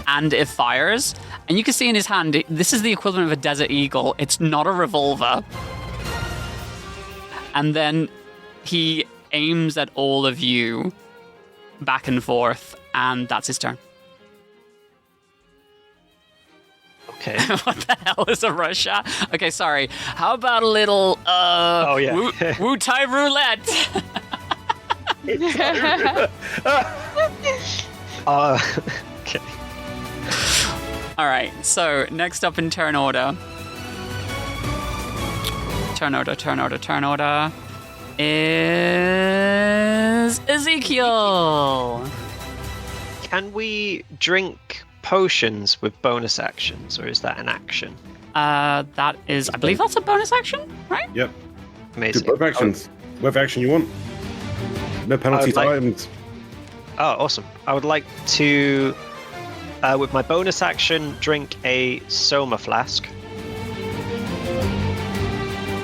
and it fires. And you can see in his hand, this is the equivalent of a Desert Eagle. It's not a revolver. And then he aims at all of you back and forth, and that's his turn. Okay. What the hell is a Russia? Okay, sorry. How about a little Oh, yeah. Wu-Tai roulette? Okay. All right. So next up in turn order. is Ezekiel. Can we drink potions with bonus actions, or is that an action? That is, I believe that's a bonus action, right? Yep. Amazing. Do both actions. Whatever action you want. No penalties to items. Oh, awesome. I would like to, with my bonus action, drink a Soma flask.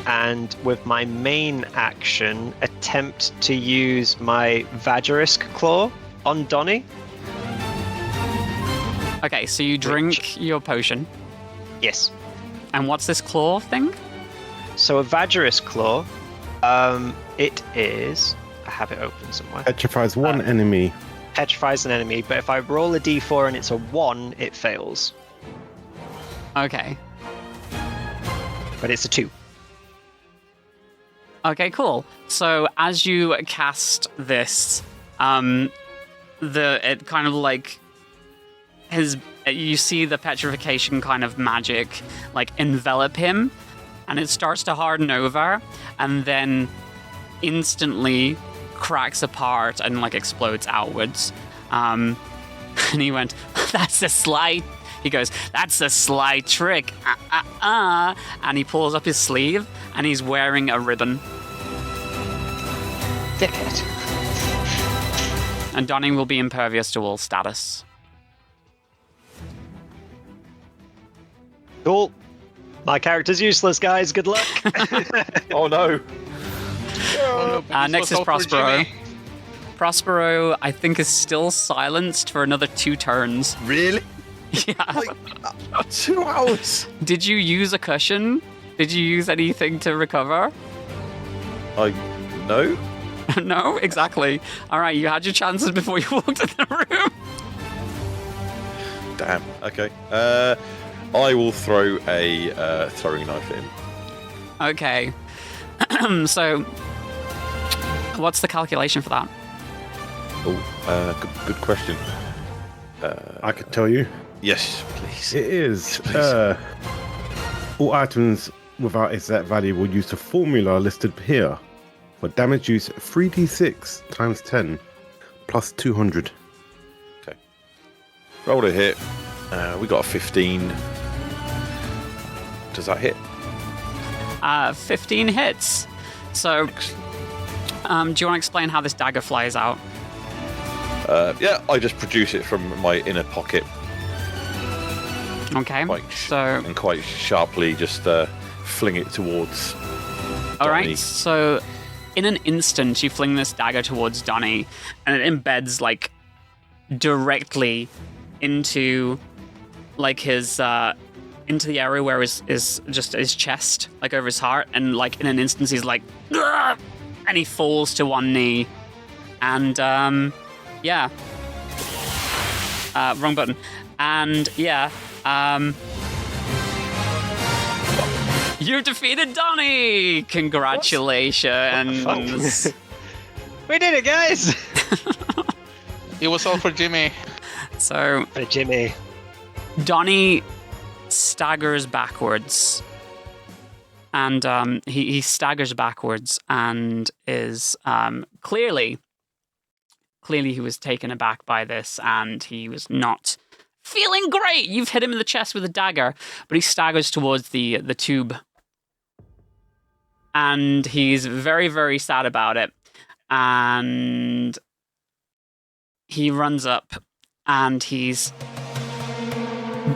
And with my main action, attempt to use my Vajarisk Claw on Donnie. Okay, so you drink your potion. Yes. And what's this claw thing? So a Vajarisk Claw, it is... I have it open somewhere. Petrifies one enemy. Petrifies an enemy, but if I roll a d4 and it's a 1, it fails. Okay. But it's a 2. Okay, cool. So as you cast this, it kind of like you see the petrification kind of magic like envelop him, and it starts to harden over, and then instantly cracks apart and like explodes outwards. And he went, "That's a sly." He goes, "That's a sly trick." And he pulls up his sleeve, and he's wearing a ribbon. Dickhead. And Donnie will be impervious to all status. Cool. My character's useless, guys. Good luck. Oh no! Next is Prospero. Prospero, I think, is still silenced for another 2 turns. Really? Yeah. Like, 2 hours? Did you use a cushion? Did you use anything to recover? No? No, exactly. All right, you had your chances before you walked in the room. Damn. Okay. I will throw a throwing knife in. Okay. So, what's the calculation for that? Oh, good question. I could tell you. Yes, please. It is. Please. All items without exact value will use the formula listed here. For damage use, 3d6 times 10 plus 200. Okay. Rolled a hit. We got a 15. Does that hit? 15 hits. So, do you want to explain how this dagger flies out? Yeah, I just produce it from my inner pocket. Okay. And quite sharply just fling it towards All Donnie. right. So, in an instant, you fling this dagger towards Donnie, and it embeds like directly into like his into the area where is just his chest, like over his heart, and like in an instant he's like, "Ugh!" And he falls to one knee, and yeah, wrong button, and yeah, you defeated Donnie. Congratulations. We did it, guys. It was all for Jimmy. So For Jimmy. Donnie staggers backwards, and he staggers backwards and is clearly he was taken aback by this, and he was not feeling great. You've hit him in the chest with a dagger, but he staggers towards the tube, and he's very, very sad about it, and he runs up, and he's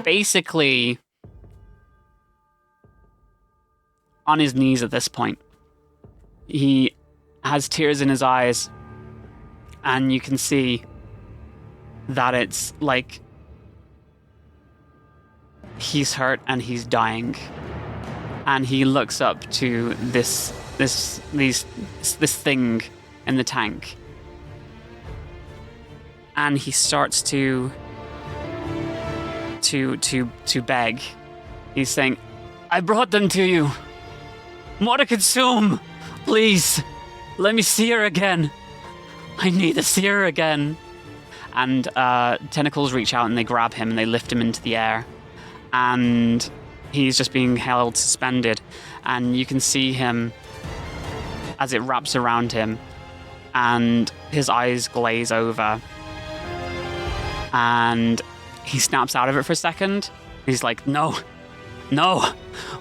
basically on his knees at this point. He has tears in his eyes, and you can see that it's like he's hurt and he's dying. And he looks up to this thing in the tank, and he starts to beg. He's saying, "I brought them to you. Mordekatsum, please, let me see her again. I need to see her again." And tentacles reach out and they grab him and they lift him into the air. And he's just being held suspended. And you can see him as it wraps around him, and his eyes glaze over, and he snaps out of it for a second. He's like, no,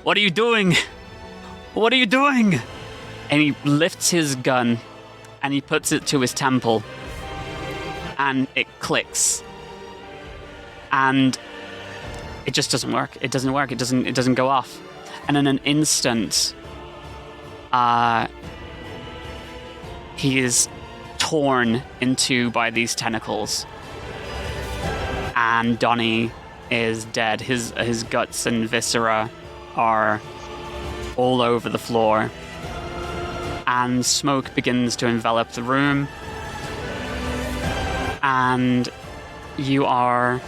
what are you doing? What are you doing? And he lifts his gun and he puts it to his temple, and it clicks, and it just doesn't work. It doesn't work. It doesn't go off. And in an instant, he is torn in two by these tentacles, and Donnie is dead. His guts and viscera are all over the floor, and smoke begins to envelop the room, and the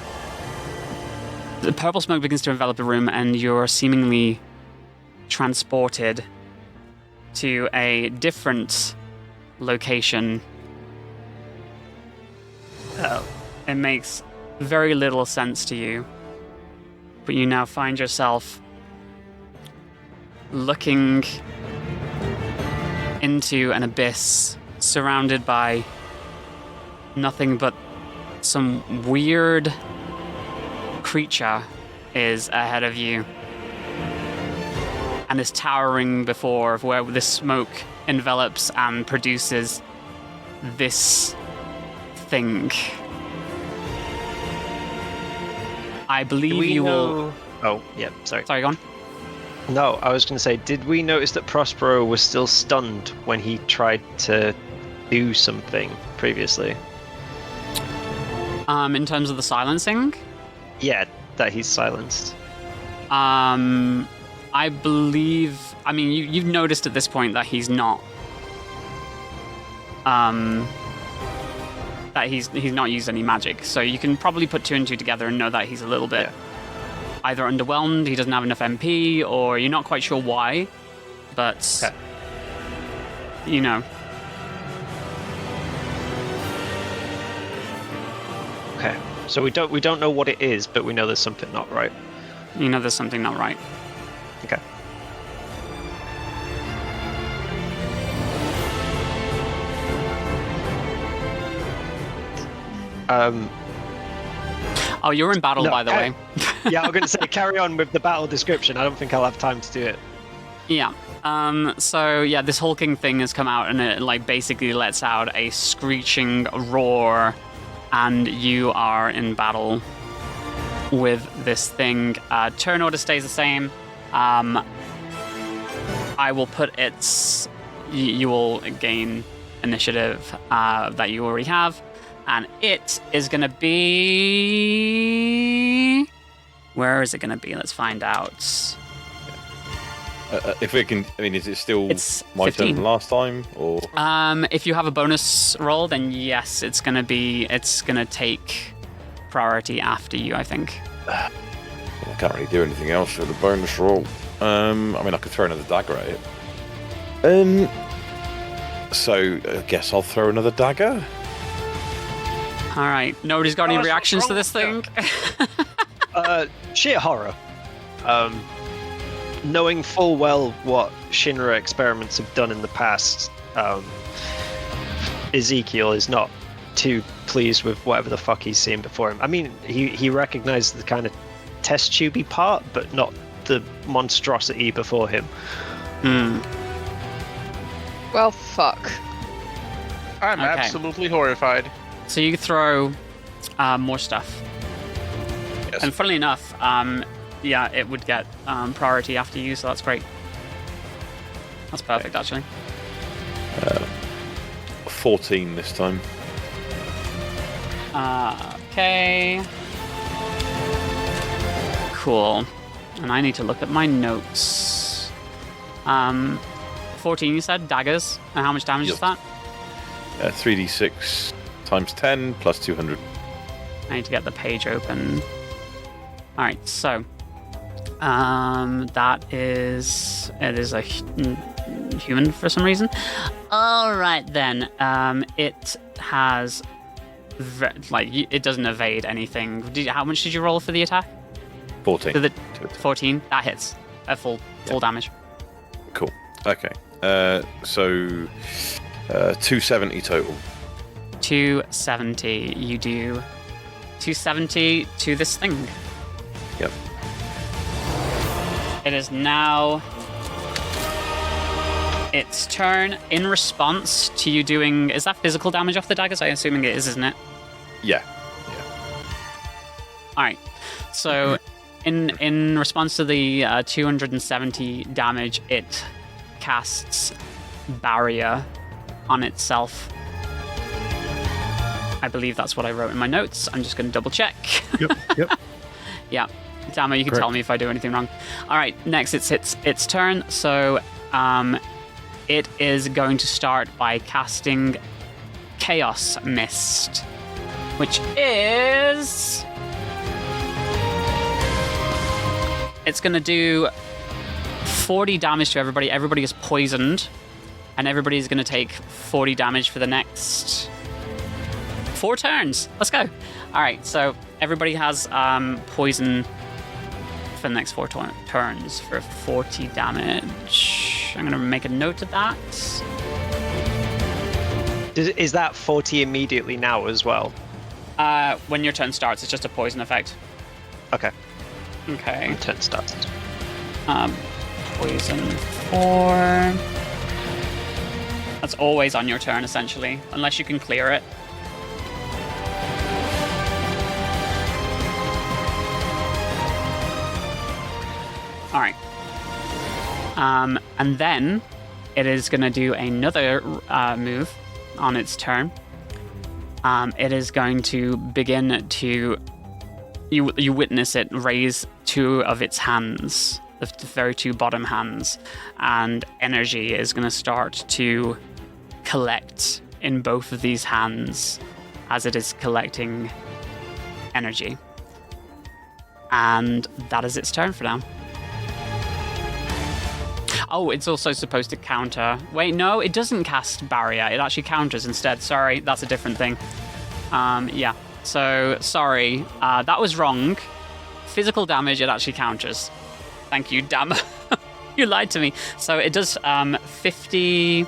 purple smoke begins to envelop the room, and you're seemingly transported to a different location. It makes very little sense to you, but you now find yourself looking into an abyss surrounded by nothing but some weird creature is ahead of you and is towering before where the smoke envelops and produces this thing. I believe you will... Oh, yeah, sorry. Sorry, go on. No, I was going to say, did we notice that Prospero was still stunned when he tried to do something previously? In terms of the silencing? Yeah, that he's silenced. I believe... I mean, you've noticed at this point that he's not... that he's not used any magic, so you can probably put two and two together and know that he's a little bit either underwhelmed, he doesn't have enough MP, or you're not quite sure why, but you know. Okay, so we don't know what it is, but we know there's something not right. You know there's something not right. Okay. Oh, you're in battle, by the way. Yeah, I'm going to say carry on with the battle description. I don't think I'll have time to do it. Yeah. So yeah, this hulking thing has come out, and it like basically lets out a screeching roar, and you are in battle with this thing. Turn order stays the same. I will put its... You will gain initiative that you already have. And it is going to be... Where is it going to be? Let's find out. If we can... I mean, is it still It's my 15. turn last time? Or If you have a bonus roll, then yes, it's going to take priority after you, I think. I can't really do anything else with a bonus roll. I mean, I could throw another dagger at it. So, I guess I'll throw another dagger. All right. Nobody's got any reactions to this thing? Sheer horror. Knowing full well what Shinra experiments have done in the past, Ezekiel is not too pleased with whatever the fuck he's seen before him. I mean, he recognized the kind of test tubey part, but not the monstrosity before him. Well, fuck. I'm Okay. absolutely horrified. So you throw more stuff. Yes. And funnily enough, yeah, it would get priority after you, so that's great. That's perfect, actually. 14 this time. Okay. Cool. And I need to look at my notes. 14, you said? Daggers? And how much damage is that? 3d6 times 10 plus 200. I need to get the page open. Alright, so... it is a human for some reason. Alright then. It has... it doesn't evade anything. How much did you roll for the attack? 14. For the 14? That hits. At full damage. Cool. Okay. So 270 total. 270. You do 270 to this thing. Yep. It is now its turn. In response to you doing... Is that physical damage off the daggers? I'm assuming it is, isn't it? Yeah. Alright. So, in response to the 270 damage, it casts Barrier on itself. I believe that's what I wrote in my notes. I'm just going to double check. Yep. Yeah. Damo, you can Correct. tell me if I do anything wrong. Alright, next it's its turn. So, it is going to start by casting Chaos Mist, which is... It's going to do 40 damage to everybody. Everybody is poisoned, and everybody is going to take 40 damage for the next 4 turns. Let's go. All right, so everybody has poison for the next 4 turns for 40 damage. I'm going to make a note of that. Is that 40 immediately now as well? When your turn starts, it's just a poison effect. Okay. Okay. Turn starts. Poison 4. That's always on your turn, essentially, unless you can clear it. All right. And then it is going to do another move on its turn. It is going to begin to... You witness it raise 2 of its hands, the very 2 bottom hands, and energy is going to start to collect in both of these hands as it is collecting energy. And that is its turn for now. Oh, it's also supposed to counter. Wait, no, it doesn't cast Barrier. It actually counters instead. Sorry, that's a different thing. Yeah. So, sorry. That was wrong. Physical damage, it actually counters. Thank you, damn. You lied to me. So, it does 50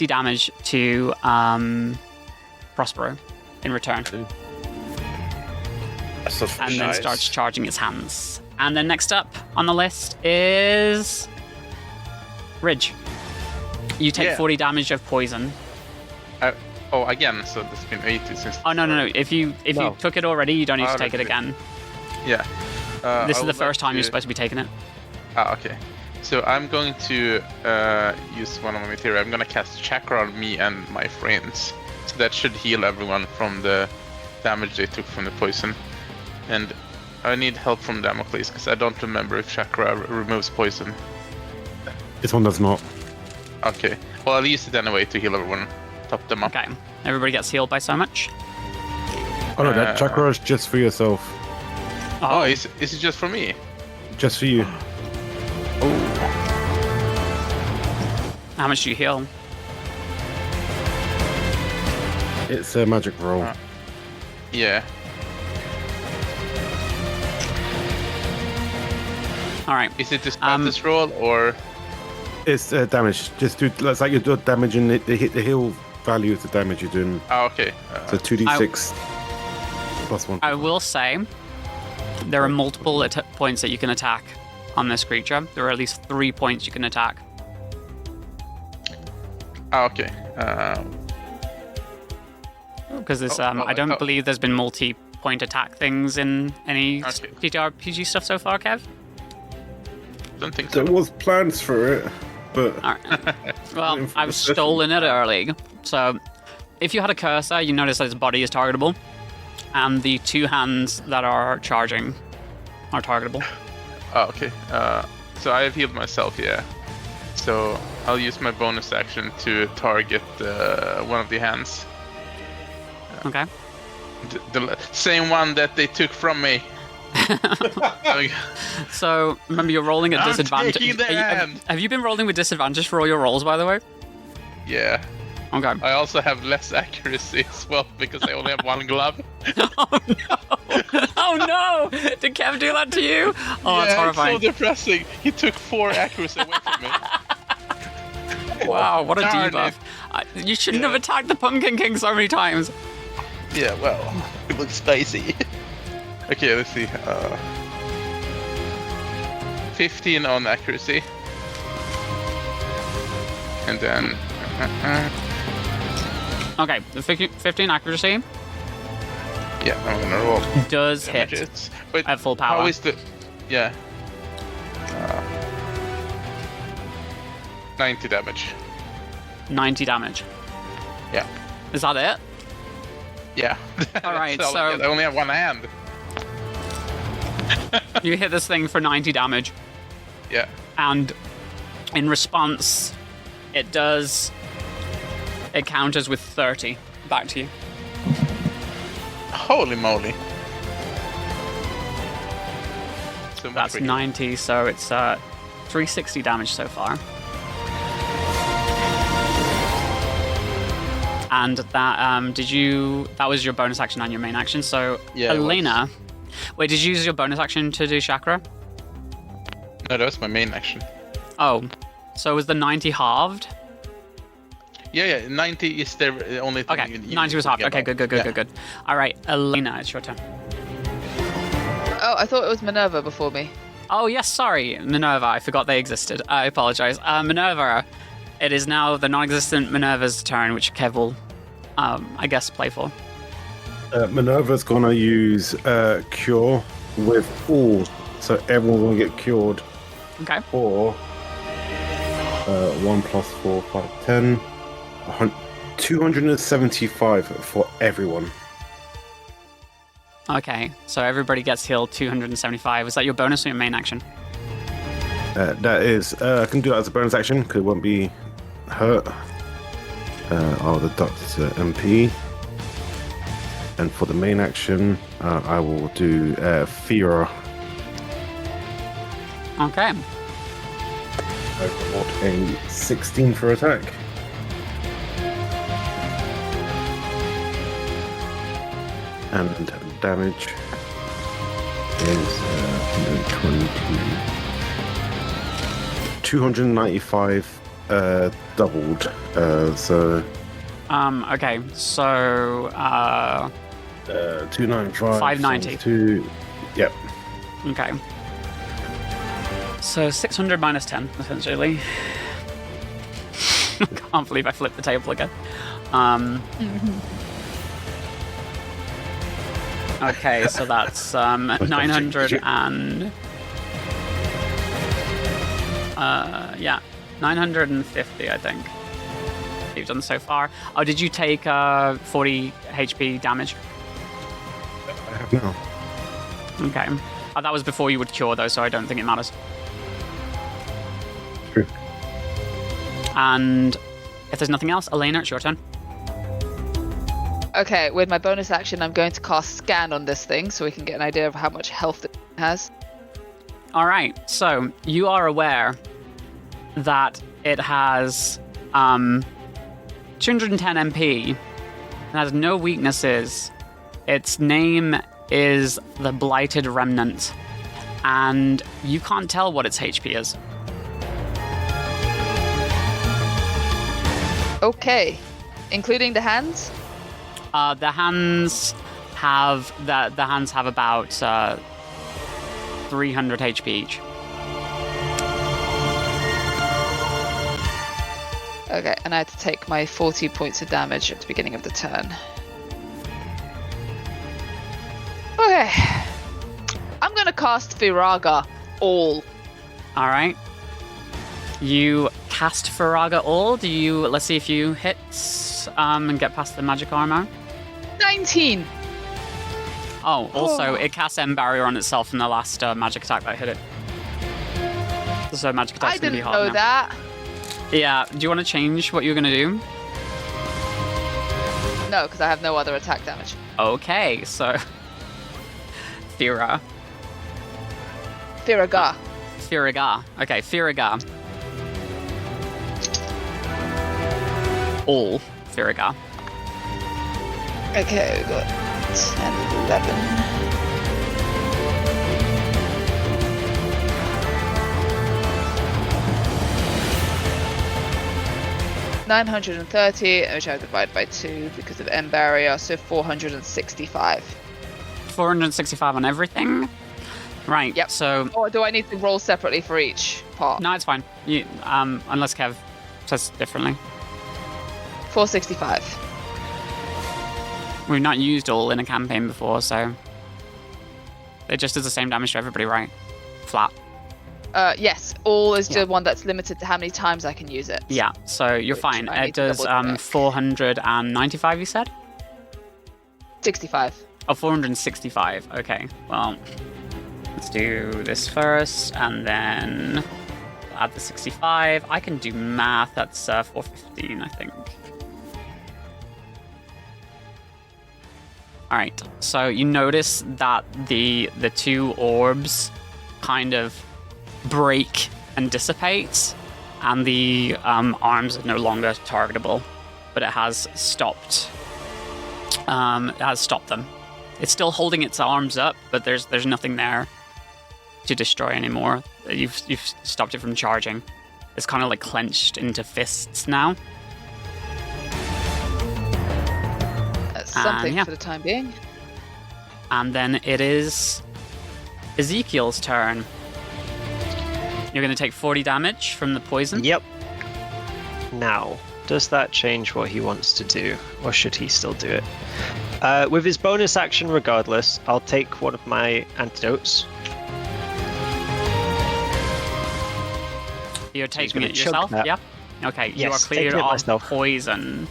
damage to Prospero in return. That's And then nice. starts charging its hands. And then next up on the list is Ridge. You take 40 damage of poison. Oh, again, so there's been 80 since... Oh, no. If you took it already, you don't need to take it again. Yeah. This is the first time you're supposed to be taking it. Okay. So I'm going to use one of my material. I'm going to cast Chakra on me and my friends. So that should heal everyone from the damage they took from the poison. And I need help from Damocles, because I don't remember if Chakra removes poison. This one does not. Okay. Well, I'll use it anyway to heal everyone. Top them up. Okay. Everybody gets healed by so much. Oh no, that chakra is just for yourself. Oh, is it just for me? Just for you. How much do you heal? It's a magic roll. Yeah. All right. Is it the status roll or? It's damage. Just do. It's like you're doing damage, and the heal value is the damage you're doing. Oh, okay. So 2d6 plus 1. I will say there are multiple points that you can attack on this creature. There are at least 3 points you can attack. Oh, okay. Because this, I don't believe there's been multi-point attack things in any TTRPG stuff so far, Kev. Don't think so. There was plans for it, but All right. Well, I've stolen it early. So, if you had a cursor, you notice that its body is targetable, and the 2 hands that are charging are targetable. Oh, okay. So I have healed myself, yeah. So I'll use my bonus action to target one of the hands. Okay. The same one that they took from me. So remember, you're rolling at disadvantage. Taking the hand. Have you been rolling with disadvantage for all your rolls, by the way? Yeah. Okay. I also have less accuracy as well because I only have 1 glove. Oh no! Oh no! Did Kev do that to you? Oh, yeah, that's horrifying. It's so depressing. He took 4 accuracy away from me. Wow, what a Darn debuff. You shouldn't have attacked the Pumpkin King so many times. Yeah, well, it looks spicy. Okay, let's see. 15 on accuracy. And then... Okay, the 15 accuracy yeah, I'm gonna roll. does hit Damages. But at full power. how is the... Yeah. 90 damage. 90 damage. Yeah. Is that it? Yeah. Alright, That's all I so- get. I only have one hand. You hit this thing for 90 damage, Yeah. and in response, it counters with 30 back to you. Holy moly. So much That's bigger. 90, so it's 360 damage so far. And that that was your bonus action and your main action. So Yeah, it Elena, wait, did you use your bonus action to do chakra? No, that was my main action. Oh, so was the 90 halved? Yeah, 90 is the only thing Okay, you 90 was halved. Okay, about. good. Yeah. All right, Elena, it's your turn. Oh, I thought it was Minerva before me. Oh, yes, sorry, Minerva. I forgot they existed. I apologize. Minerva, it is now the non-existent Minerva's turn, which Kev will, I guess, play for. Minerva's gonna use Cure with all, so everyone's gonna get cured. Okay. Or 1 plus 4, 5, 10. 275 for everyone. Okay, so everybody gets healed 275. Is that your bonus or your main action? That is, I can do that as a bonus action because it won't be hurt. I'll deduct MP. And for the main action, I will do Fear. Okay. I got a 16 for attack. And damage is 122. 295 doubled. So Okay, so 295. 590. Yep. Okay. So 600 minus 10, essentially. Can't believe I flipped the table again. Okay, so that's 900 and... yeah, 950, I think. You've done so far. Oh, did you take 40 HP damage? I have now. Okay. Oh, that was before you would cure, though, so I don't think it matters. True. And if there's nothing else, Elena, it's your turn. Okay, with my bonus action, I'm going to cast Scan on this thing so we can get an idea of how much health it has. All right, so you are aware that it has 210 MP. It has no weaknesses. Its name is the Blighted Remnant, and you can't tell what its HP is. Okay, including the hands? The hands have about 300 HP each. Okay, and I had to take my 40 points of damage at the beginning of the turn. Okay. I'm gonna cast Viraga all. All right. You cast Faraga all. Let's see if you hit and get past the magic armor. 19! Oh, also, it casts M barrier on itself from the last magic attack that hit it. So magic attack's I gonna be didn't hard know now. that. Yeah. Do you want to change what you're gonna do? No, because I have no other attack damage. Okay, so Fira. Viraga. Firaga. Okay, Firaga. All Firaga. Okay, we got 10, 11. 930, which I divide by 2 because of M barrier, so 465. 465 on everything? Right, Yep. so... Or do I need to roll separately for each part? No, it's fine. You, unless Kev says differently. 465. We've not used all in a campaign before, so... It just does the same damage to everybody, right? Flat. Yes, all is Yeah. the one that's limited to how many times I can use it. Yeah, so you're Which fine. I need It to does double check. 495, you said? 65. Oh, 465. Okay, well, let's do this first, and then add the 65. I can do math. That's 415, I think. All right. So you notice that the two orbs kind of break and dissipate, and the arms are no longer targetable, but it has stopped. It has stopped them. It's still holding its arms up, but there's nothing there to destroy anymore. You've stopped it from charging. It's kind of like clenched into fists now. That's something yeah. for the time being. And then it is Ezekiel's turn. You're going to take 40 damage from the poison. Yep. Now, does that change what he wants to do, or should he still do it? With his bonus action, regardless, I'll take one of my antidotes. You're So he's taking gonna it chug yourself? that. Yeah. Okay, you are Yes, cleared taking it of myself. poison.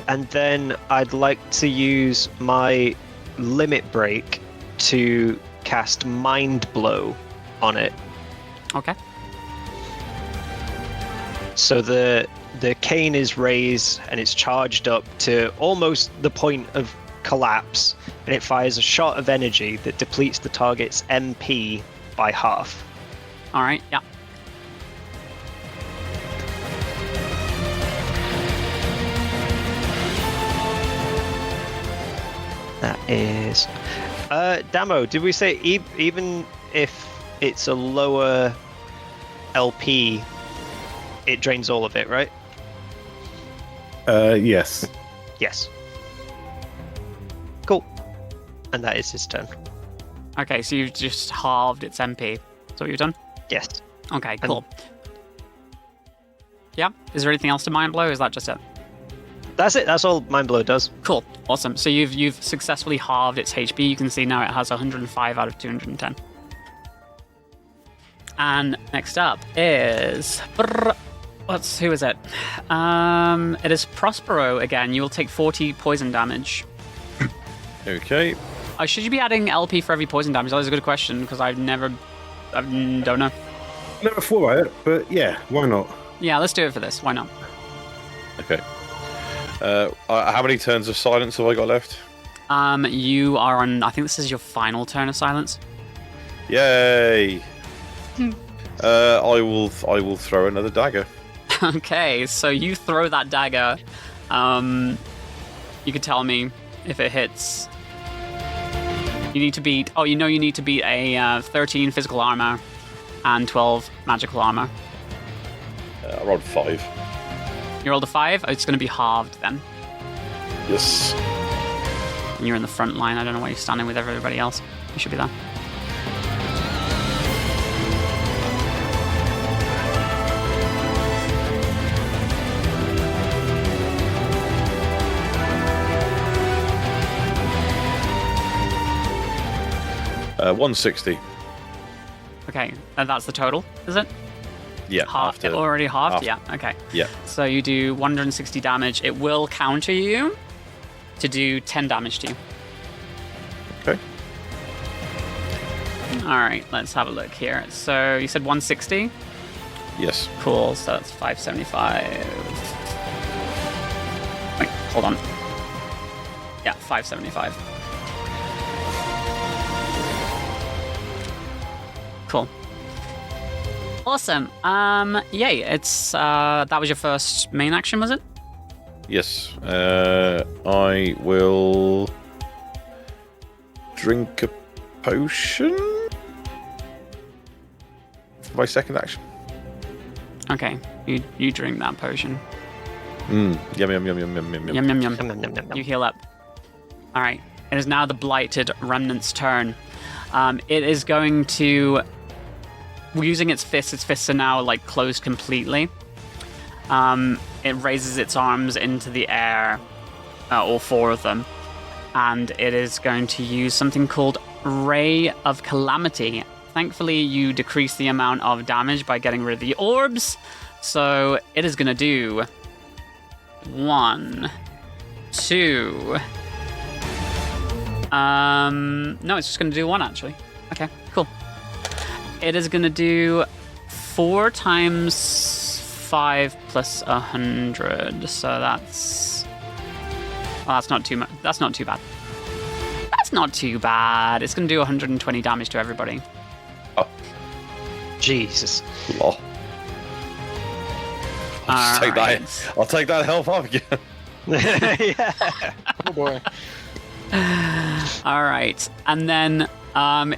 And then I'd like to use my limit break to cast Mind Blow on it. Okay. So the cane is raised and it's charged up to almost the point of collapse, and it fires a shot of energy that depletes the target's MP by half. All right. Yeah. That is... Damo, did we say even if it's a lower LP, it drains all of it, right? Yes. Yes. Cool. And that is his turn. Okay, so you've just halved its MP. That's what you've done? Yes. Okay, cool. Yeah. Is there anything else to mind blow? Or is that just it? That's it. That's all Mind Blow does. Cool. Awesome. So you've successfully halved its HP. You can see now it has 105 out of 210. And next up is who is it? It is Prospero again. You will take 40 poison damage. Okay. Should you be adding LP for every poison damage? That is a good question because I don't know. Never thought about it, but yeah, why not? Yeah, let's do it for this. Why not? Okay. How many turns of silence have I got left? You are on. I think this is your final turn of silence. Yay! I will throw another dagger. Okay, so you throw that dagger. You could tell me if it hits. You need to beat. Oh, you need to beat a 13 physical armor and 12 magical armor. I rolled 5. You rolled a 5. It's going to be halved then. Yes. And you're in the front line. I don't know why you're standing with everybody else. You should be there. Uh, 160. Okay, and that's the total, is it? Yeah. Halved. After. Already halved? after- Yeah, okay. Yeah. So you do 160 damage. It will counter you to do 10 damage to you. Okay. Alright, let's have a look here. So you said 160? Yes. Cool, so that's 575. Wait, hold on. Yeah, 575. Cool. Awesome. Yay, it's that was your first main action, was it? Yes. I will drink a potion for my second action. Okay. You drink that potion. Yum yum yum yum yum yum yum. Yum, yum, yum. Nom, nom, nom, nom, nom. You heal up. All right. It is now the Blighted Remnant's turn. It is going to... Using its fists are now, like, closed completely. It raises its arms into the air, all four of them. And it is going to use something called Ray of Calamity. Thankfully, you decrease the amount of damage by getting rid of the orbs. So it is going to do 1, 2... no, it's just going to do 1, actually. Okay, cool. It is going to do 4 times 5 plus 100. So that's... Oh, that's not too much. That's not too bad. That's not too bad. It's going to do 120 damage to everybody. Jesus. Lol. I'll take Alright. that. I'll take that health off again. Yeah. Oh boy. All right, and then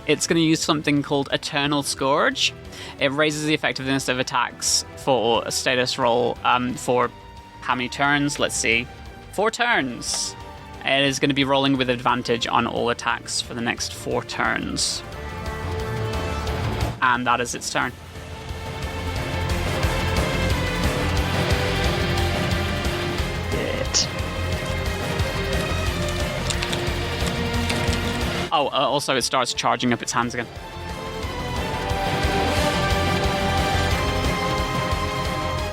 it's going to use something called Eternal Scourge. It raises the effectiveness of attacks for a status roll for how many turns? Let's see. 4 turns. It is going to be rolling with advantage on all attacks for the next 4 turns. And that is its turn. Shit. Oh, also it starts charging up its hands again.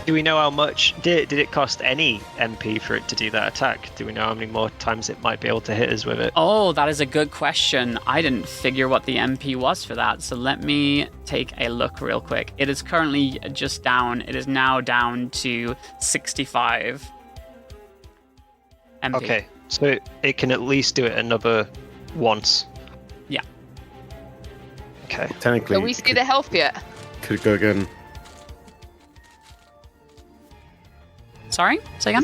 Do we know how much? Did it cost any MP for it to do that attack? Do we know how many more times it might be able to hit us with it? Oh, that is a good question. I didn't figure what the MP was for that, so let me take a look real quick. It is currently just down. It is now down to 65 MP. Okay, so it can at least do it another once. Yeah. Okay. Technically, Can we see the health yet? could go again. Sorry? Say again?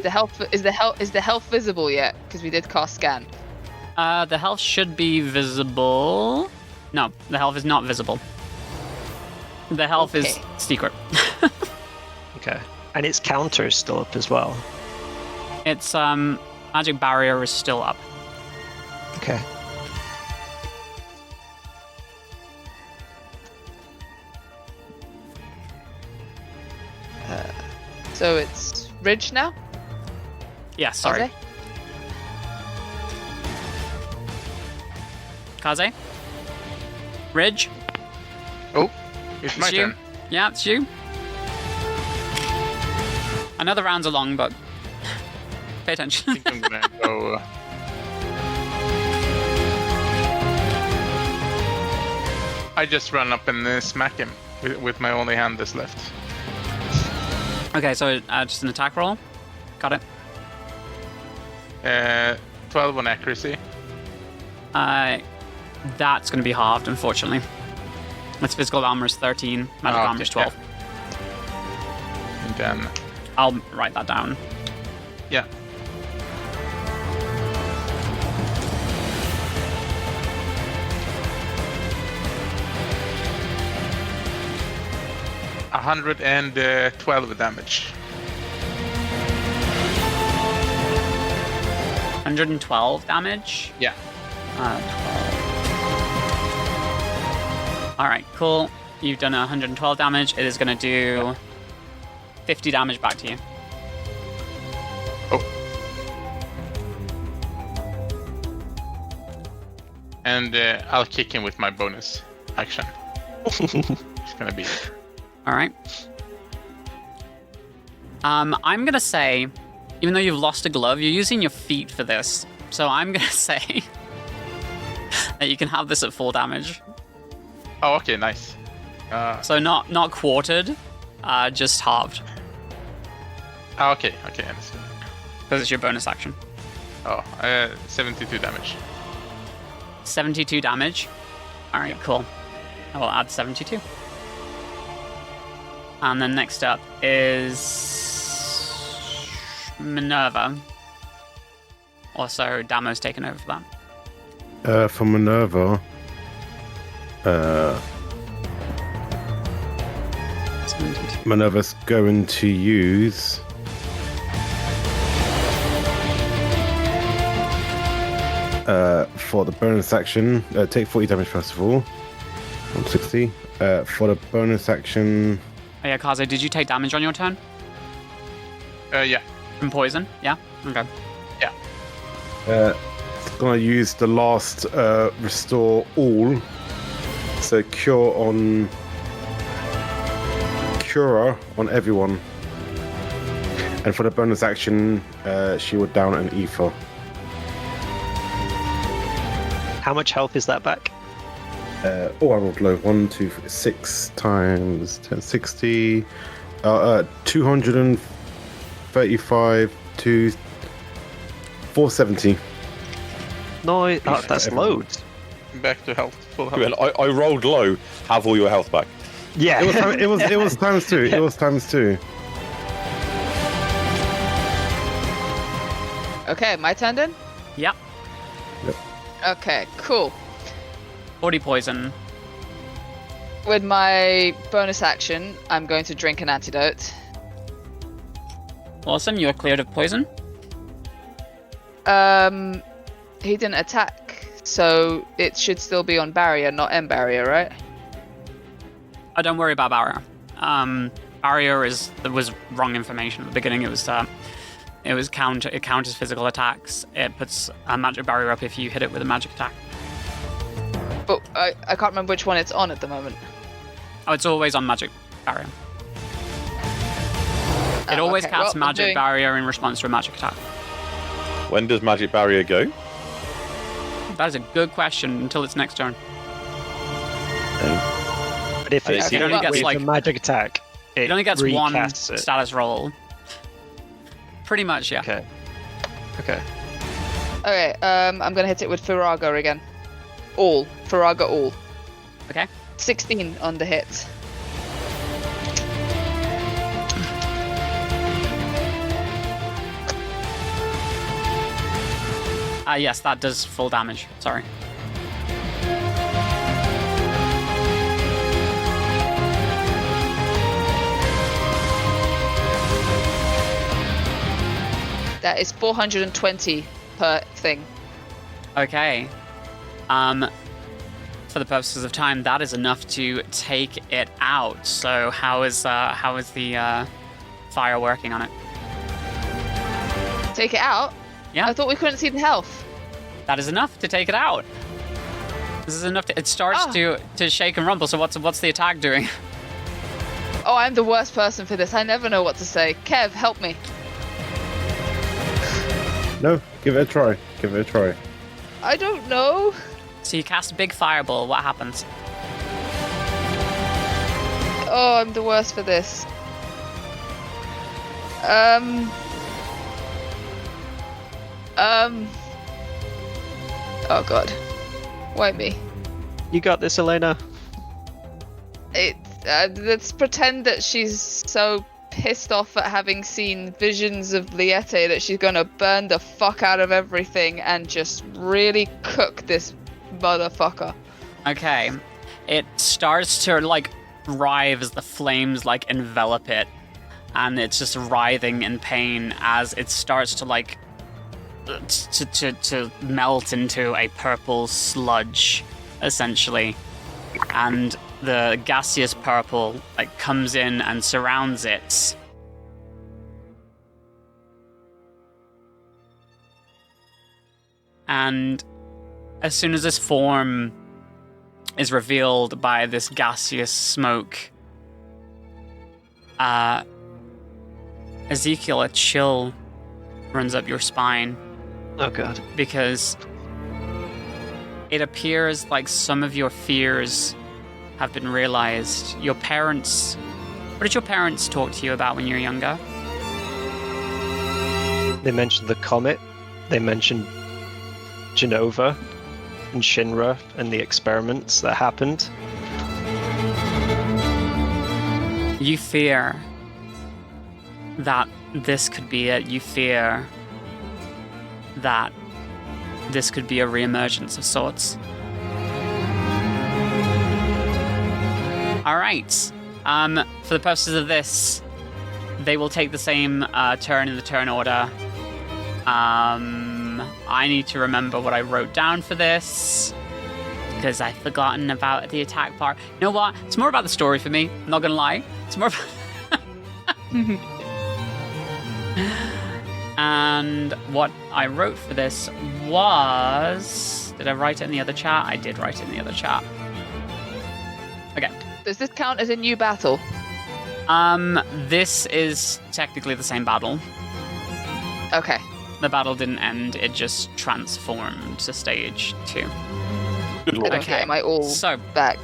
Is the health visible yet? Because we did cast scan. The health should be visible. No, the health is not visible. The health is Okay. secret. Okay. And its counter is still up as well. Its magic barrier is still up. Okay. So it's Ridge now? Yeah, sorry. Okay. Kaze? Ridge? Oh, it's my It's you? turn. Yeah, it's you. I know the rounds are long, but pay I attention. think I'm gonna go. I just run up and smack him with my only hand that's left. Okay, so just an attack roll. Got it. 12 on accuracy. That's going to be halved, unfortunately. Its physical armor is 13, magic armor is 12. And then, I'll write that down. yeah. $112 damage. 112 damage. Yeah. 12. Alright, cool. You've done 112 damage. It is going to do 50 damage back to you. Oh. And I'll kick him with my bonus action. It's gonna be. Alright. I'm going to say, even though you've lost a glove, you're using your feet for this. So I'm going to say that you can have this at full damage. Oh, okay, nice. So not quartered, just halved. Okay, understood. Because it's your bonus action. Oh, 72 damage. 72 damage. Alright, Yeah. cool. I will add 72. And then next up is Minerva. Also, Damo's taken over for that. For Minerva, 72. Minerva's going to use. For the bonus action, take 40 damage first of all. 160. For the bonus action. Oh yeah, Kaze, did you take damage on your turn? Yeah. From poison? Yeah? Okay. Gonna use the last restore all. So cure on everyone. And for the bonus action, she would down an ether. How much health is that back? I rolled low. 1, 2, 3, 6 times 10, 60. 235 to 470. No, that's loads. Back to health. Full health. Well, I rolled low. Have all your health back. Yeah. It was times 2. It was times 2. Okay, my turn then? Yep. Okay, cool. 40 poison. With my bonus action, I'm going to drink an antidote. Awesome, you are cleared of poison. He didn't attack, so it should still be on barrier, not end barrier, right? Oh, don't worry about barrier. Barrier was wrong information at the beginning. It counters physical attacks. It puts a magic barrier up if you hit it with a magic attack. But I can't remember which one it's on at the moment. Oh, it's always on magic barrier. It always okay. casts Well, magic barrier in response to a magic attack. When does magic barrier go? That is a good question until its next turn. But if it's it only gets, with like- a magic attack, It only gets one recasts it. status roll. Pretty much, yeah. Okay. Okay, I'm gonna hit it with Firaga again. Firaga all. Okay. 16 on the hit. Yes, that does full damage. Sorry. That is 420 per thing. Okay. For the purposes of time, that is enough to take it out. So how is the fire working on it? Take it out? Yeah. I thought we couldn't see the health. That is enough to take it out. This is enough to. It starts to shake and rumble. So what's the attack doing? Oh, I'm the worst person for this. I never know what to say. Kev, help me. No, give it a try. Give it a try. I don't know. So you cast a big fireball. What happens? Oh, I'm the worst for this. Oh god. Why me? You got this, Elena. Let's pretend that she's so pissed off at having seen visions of Liette that she's gonna burn the fuck out of everything and just really cook this motherfucker. Okay. It starts to writhe as the flames envelop it, and it's just writhing in pain as it starts to to melt into a purple sludge, essentially. And the gaseous purple comes in and surrounds it. And as soon as this form is revealed by this gaseous smoke, Ezekiel, a chill runs up your spine. Oh god. Because it appears like some of your fears have been realized. Your parents... What did your parents talk to you about when you were younger? They mentioned the comet. They mentioned Genova and Shinra and the experiments that happened. You fear that this could be it. You fear that this could be a reemergence of sorts. All right. For the purposes of this, they will take the same turn in the turn order. I need to remember what I wrote down for this, because I've forgotten about the attack part. You know what? It's more about the story for me. I'm not gonna lie. It's more about... And what I wrote for this was... Did I write it in the other chat? I did write it in the other chat. Okay. Does this count as a new battle? This is technically the same battle. Okay. The battle didn't end, it just transformed to stage 2. I don't get my all So, back.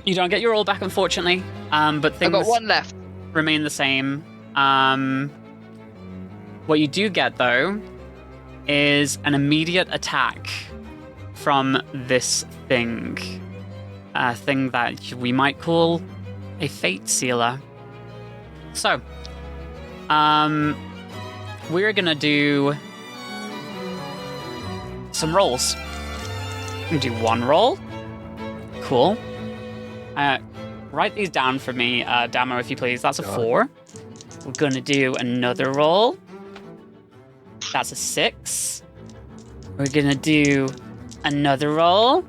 you don't get your all back, unfortunately, but I've things got one left. remain the same. What you do get, though, is an immediate attack from this thing. A thing that we might call a Fate Sealer. So, we're gonna do some rolls. We're gonna do one roll. Cool. Write these down for me, Damo, if you please. That's a 4. We're gonna do another roll. That's a 6. We're gonna do another roll.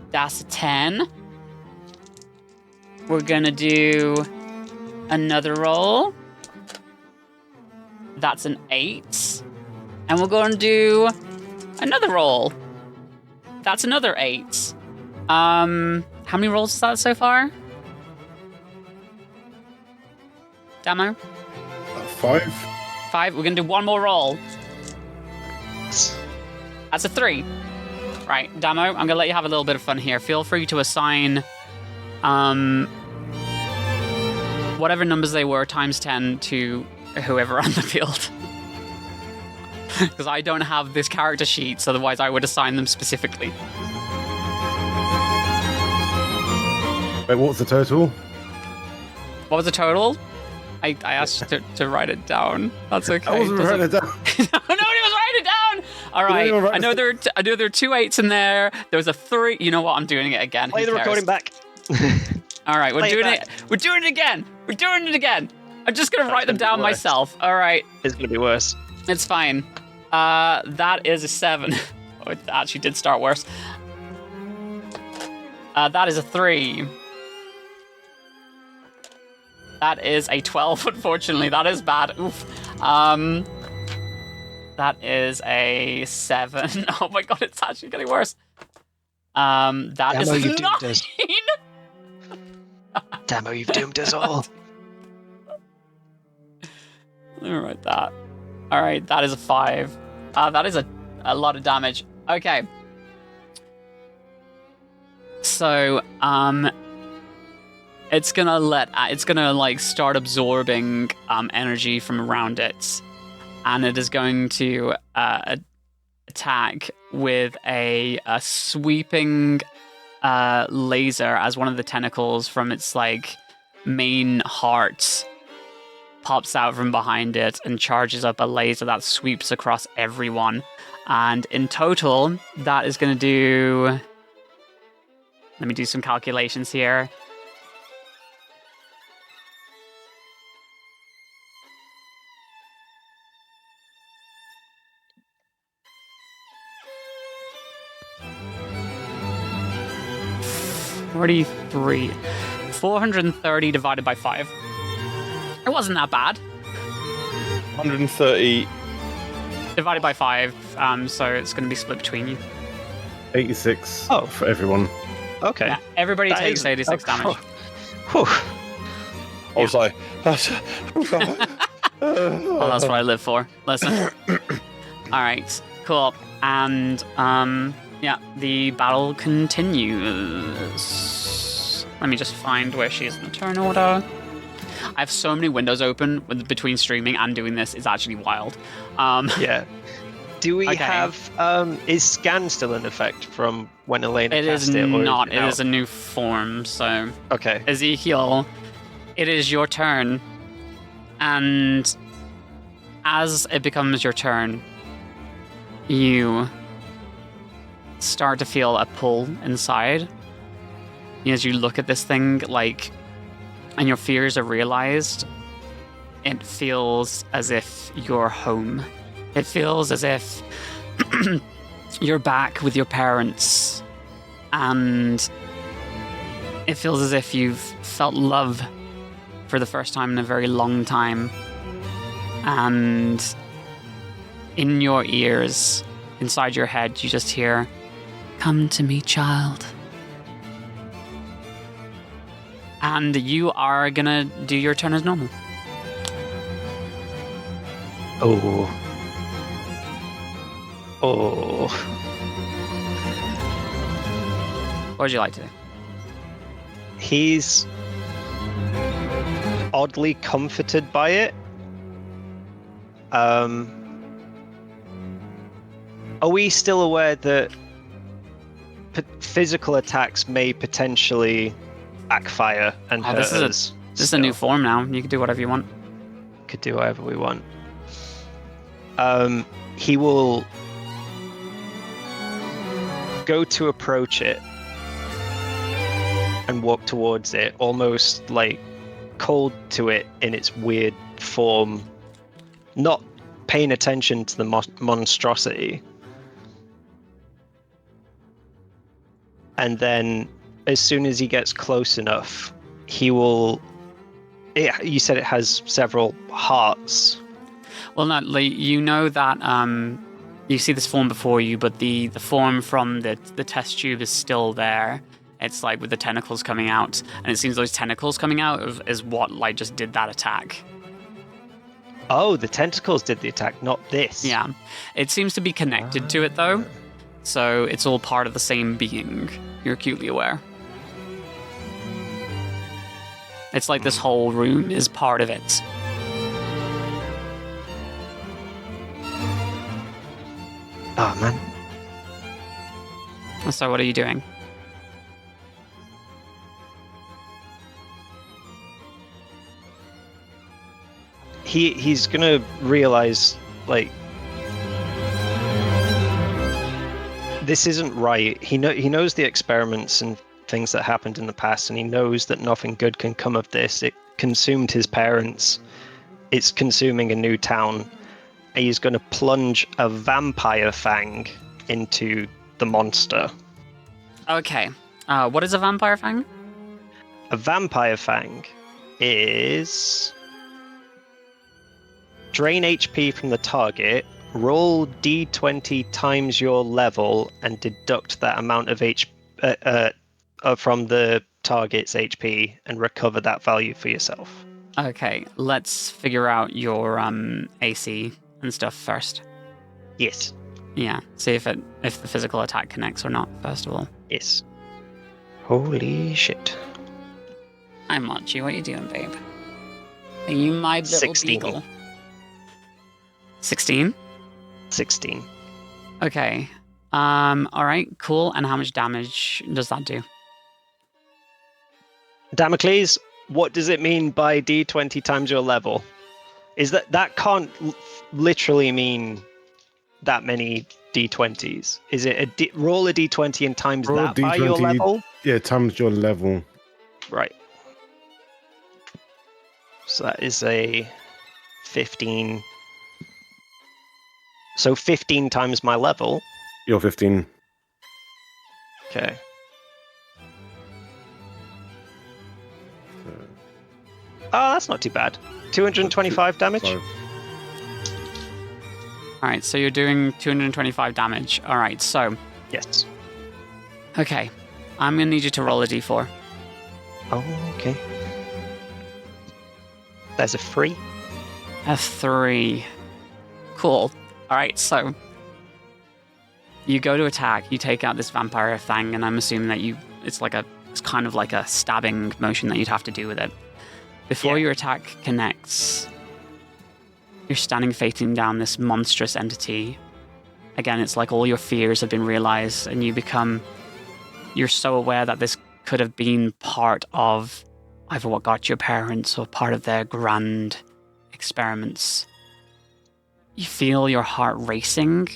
That's a 10. We're gonna do another roll. That's an 8. And we're going to do another roll. That's another 8. How many rolls is that so far? Damo? 5. 5. We're going to do one more roll. That's a 3. Right, Damo, I'm going to let you have a little bit of fun here. Feel free to assign whatever numbers they were times 10 to whoever on the field. Because I don't have this character sheet, so otherwise I would assign them specifically. Wait, what's the total? What was the total? I asked you to write it down. That's okay. I wasn't writing it down. Nobody was writing it down. All right. I know there are 2 8s in there. There was a 3. You know what? I'm doing it again. Play the recording back. All right, we're Play it doing back. it. We're doing it again. We're doing it again. I'm just gonna write them down myself. All right, It's gonna be worse. it's fine. That is a 7. Oh, it actually did start worse. That is a 3. That is a 12, unfortunately. That is bad. Oof. That is a 7. Oh my god, it's actually getting worse. That is a 9. Damo, you've doomed us all. Let me write that. Alright, that is a 5. That is a lot of damage. Okay. So, it's gonna like start absorbing energy from around it, and it is going to attack with a sweeping laser as one of the tentacles from its like main heart pops out from behind it and charges up a laser that sweeps across everyone. And in total, that is going to do... Let me do some calculations here. $43. 430 divided by 5. It wasn't that bad. 130. Divided by 5, so it's going to be split between you. 86 Oh. for everyone. Okay. Yeah, everybody That takes is- 86 damage. Whew. I was like, that's... Well, that's what I live for. Listen. Alright, cool. And, yeah, the battle continues. Let me just find where she is in the turn order. I have so many windows open between streaming and doing this. It's actually wild. Yeah. Do we Okay. have is scan still in effect from when Elena It is cast it? or not. It out? is a new form, so... Okay. Ezekiel, it is your turn. And as it becomes your turn, you start to feel a pull inside. As you look at this thing, like, and your fears are realized, it feels as if you're home. It feels as if you're back with your parents, and it feels as if you've felt love for the first time in a very long time. And in your ears, inside your head, you just hear, "Come to me, child." And you are gonna do your turn as normal. Oh. Oh. What would you like to do? He's oddly comforted by it. Are we still aware that physical attacks may potentially backfire and hurt us? This is a new form now. You can do whatever you want. Could do whatever we want. He will go to approach it and walk towards it, almost like cold to it in its weird form, not paying attention to the monstrosity. And then, as soon as he gets close enough, he will... you said it has several hearts. Well, no, like, you know that you see this form before you, but the form from the test tube is still there. It's like with the tentacles coming out, and it seems those tentacles coming out is what like just did that attack. Oh, the tentacles did the attack, not this. Yeah, it seems to be connected to it though, so it's all part of the same being. You're acutely aware. It's like this whole room is part of it. Oh man. So what are you doing? He's gonna realize, like, this isn't right. He knows the experiments and things that happened in the past, and he knows that nothing good can come of this. It consumed his parents. It's consuming a new town. And he's gonna plunge a vampire fang into the monster. Okay. What is a vampire fang? A vampire fang is... drain HP from the target, roll d20 times your level, and deduct that amount of from the target's HP and recover that value for yourself. Okay, let's figure out your AC and stuff first. Yes. Yeah, see if the physical attack connects or not, first of all. Yes. Holy shit. I'm Archie, what are you doing, babe? Are you my little 16. beagle? 16? 16. Okay. Alright, cool. And how much damage does that do? Damocles, what does it mean by d20 times your level? Is that can't literally mean that many d20s? Is it roll a d20 and times Roll that by your level? Yeah, times your level. Right. So that is a 15. So 15 times my level. You're 15. Okay. Oh, that's not too bad. 225 damage? So, Alright, so you're doing 225 damage. Alright, so... Yes. Okay. I'm gonna need you to roll a d4. Oh, okay. There's a 3. A 3. Cool. Alright, so... You go to attack, you take out this vampire thing, and I'm assuming that it's kind of like a stabbing motion that you'd have to do with it. Before your attack connects, you're standing facing down this monstrous entity. Again, it's like all your fears have been realized, and you're so aware that this could have been part of either what got your parents or part of their grand experiments. You feel your heart racing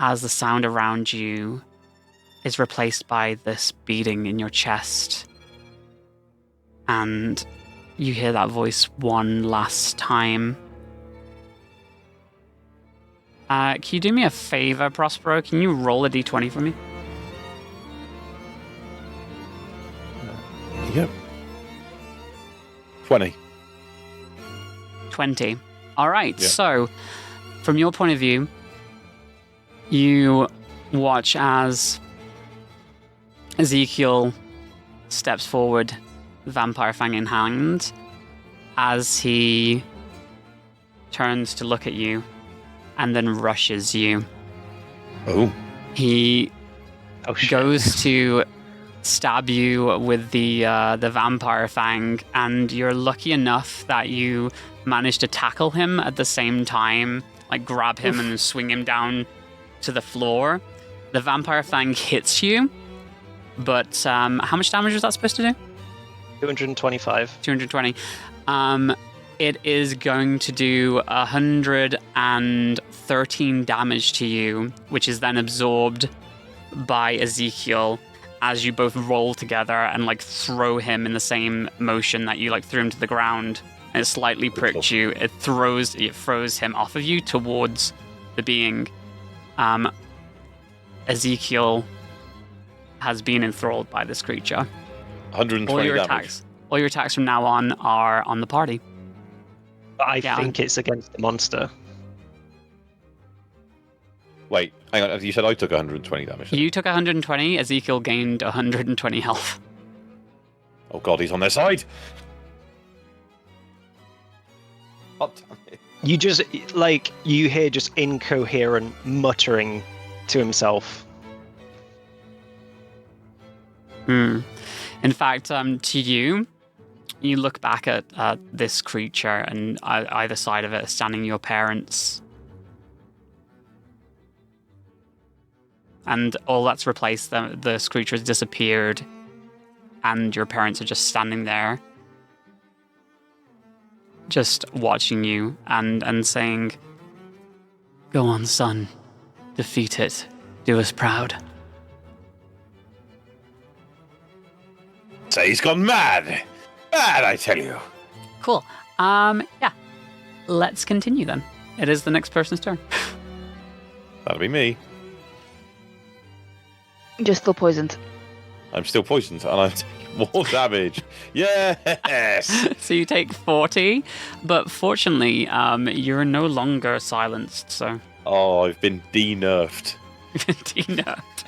as the sound around you is replaced by this beating in your chest. And you hear that voice one last time. Can you do me a favor, Prospero? Can you roll a d20 for me? Yep. 20. 20. All right. Yeah. So, from your point of view, you watch as Ezekiel steps forward, vampire fang in hand, as he turns to look at you and then rushes you. Oh. He Oh shit. goes to stab you with the vampire fang, and you're lucky enough that you manage to tackle him at the same time, like grab him and swing him down to the floor. The vampire fang hits you, but how much damage was that supposed to do? 225. 220. It is going to do 113 damage to you, which is then absorbed by Ezekiel as you both roll together and like throw him in the same motion that you like threw him to the ground. And it slightly pricked you. It throws him off of you towards the being. Ezekiel has been enthralled by this creature. 120 All your damage. attacks from now on are on the party. But I Yeah. think it's against the monster. Wait, hang on. You said I took 120 damage. You took 120. Ezekiel gained 120 health. Oh god, he's on their side. God damn it. You just, like, you hear just incoherent muttering to himself. In fact, to you look back at this creature, and either side of it are standing your parents. And all that's replaced, this creature has disappeared, and your parents are just standing there, just watching you and saying, "Go on, son. Defeat it. Do us proud." Say he's gone mad. Mad, I tell you. Cool. Yeah. Let's continue then. It is the next person's turn. That'll be me. You're still poisoned. I'm still poisoned and I'm taking more damage. Yes! So you take 40, but fortunately, you're no longer silenced, so Oh, I've been de-nerfed. de-nerfed.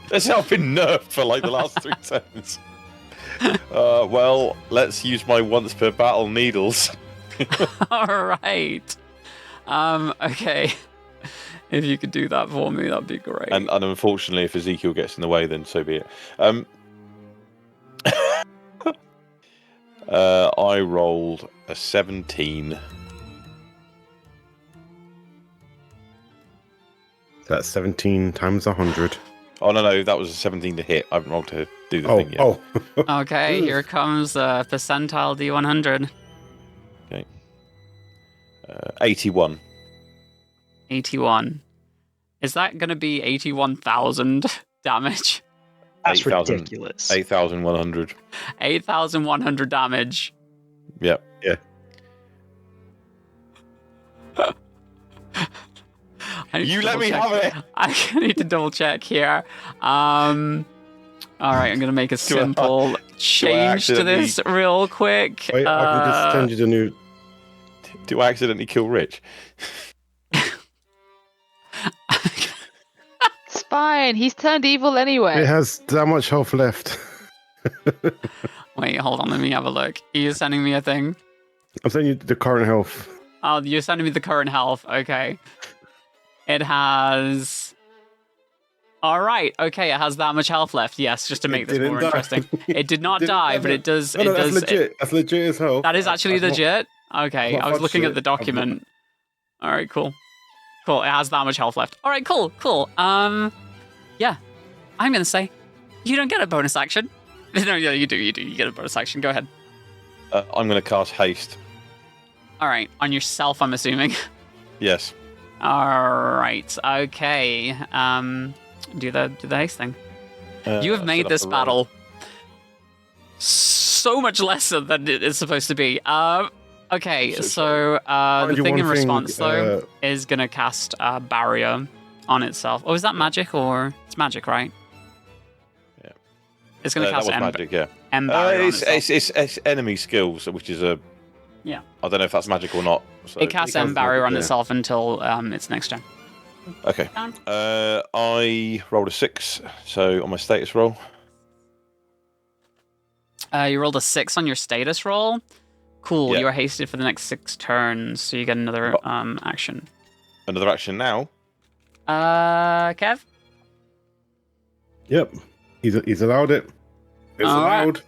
That's how I've been nerfed for like the last 3 turns. Well, let's use my once per battle needles. All right. Okay. If you could do that for me, that'd be great. And unfortunately, if Ezekiel gets in the way, then so be it. I rolled a 17. That's 17 times 100. Oh, no, that was a 17 to hit. I haven't rolled to do the thing yet. Oh. Okay, here comes percentile D100. 81. 81. Is that going to be 81,000 damage? That's 8,000 ridiculous. 8,100. 8,100 damage. Yep. Yeah. You let me have it. I need to double check here. All right, I'm going to make a simple change to this real quick. Wait, I can just send you the new... Do I accidentally kill Rich? It's fine. He's turned evil anyway. It has that much health left. Wait, hold on. Let me have a look. Are you sending me a thing? I'm sending you the current health. Oh, you're sending me the current health. Okay. It has... All right. Okay, it has that much health left. Yes, just to make this didn't more die. interesting. It did not die, but it does... No, it that's does. legit. That's legit as hell. That is actually That's not- legit? Okay, not I was fudge looking at shit. the document. All right, cool. Cool, it has that much health left. All right, cool. Yeah. I'm going to say, you don't get a bonus action. No, yeah, you do. You get a bonus action. Go ahead. I'm going to cast haste. All right, on yourself, I'm assuming. Yes. All right, okay. Do the haste thing. You have I made set this up a roll. battle so much lesser than it is supposed to be. Okay, So so the you thing one in thing, response though is gonna cast a barrier on itself. Oh, is that magic or it's magic, right? Yeah. It's gonna That cast was magic, yeah. M barrier on itself. It's enemy skills, which is a. Yeah. I don't know if that's magic or not. So. It casts It M casts barrier magic, on yeah. itself until its next turn. Okay. Down. I rolled a 6, so on my status roll. You rolled a 6 on your status roll. Cool. Yeah. You are hasted for the next 6 turns, so you get another action. Another action now. Kev. Yep. He's allowed it. It's All right. allowed.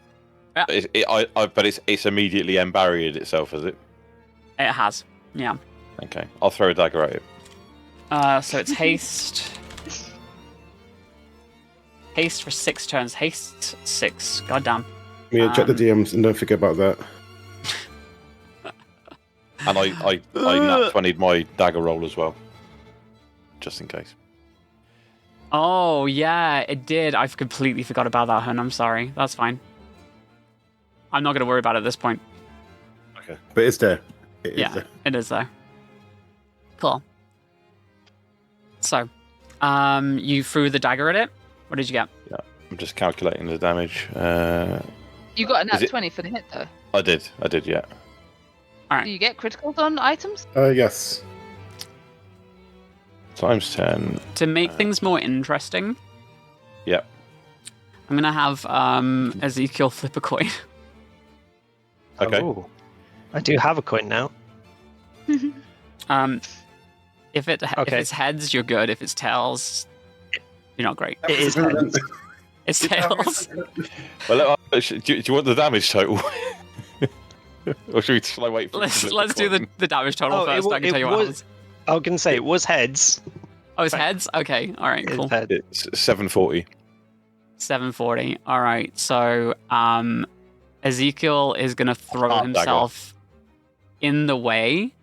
But it's immediately embarriered itself, is it? It has. Yeah. Okay. I'll throw a dagger at it. So it's haste. Haste for 6 turns. Haste 6. Goddamn. Mia, check the DMs and don't forget about that. And I nat 20'd my dagger roll as well. Just in case. Oh, yeah, it did. I've completely forgot about that, hun. I'm sorry. That's fine. I'm not going to worry about it at this point. Okay. But it's there. It is Yeah, there. it is there. Cool. So, you threw the dagger at it? What did you get? Yeah. I'm just calculating the damage. You got a Is nat it- 20 for the hit, though. I did, yeah. Alright. Do you get criticals on items? Yes. Times 10. To make things more interesting, Yep. I'm going to have Ezekiel flip a coin. Okay. Oh, I do have a coin now. If it's heads, you're good. If it's tails, you're not great. It is heads. It's tails. Well, do you want the damage total? Or shall I wait for Let's do the damage total Oh, first. I can tell you what happens. I was going to say, it was heads. Oh, it's heads? Okay, alright, It cool. is heads. It's 740. 740. Alright, so Ezekiel is going to throw Dagger. himself in the way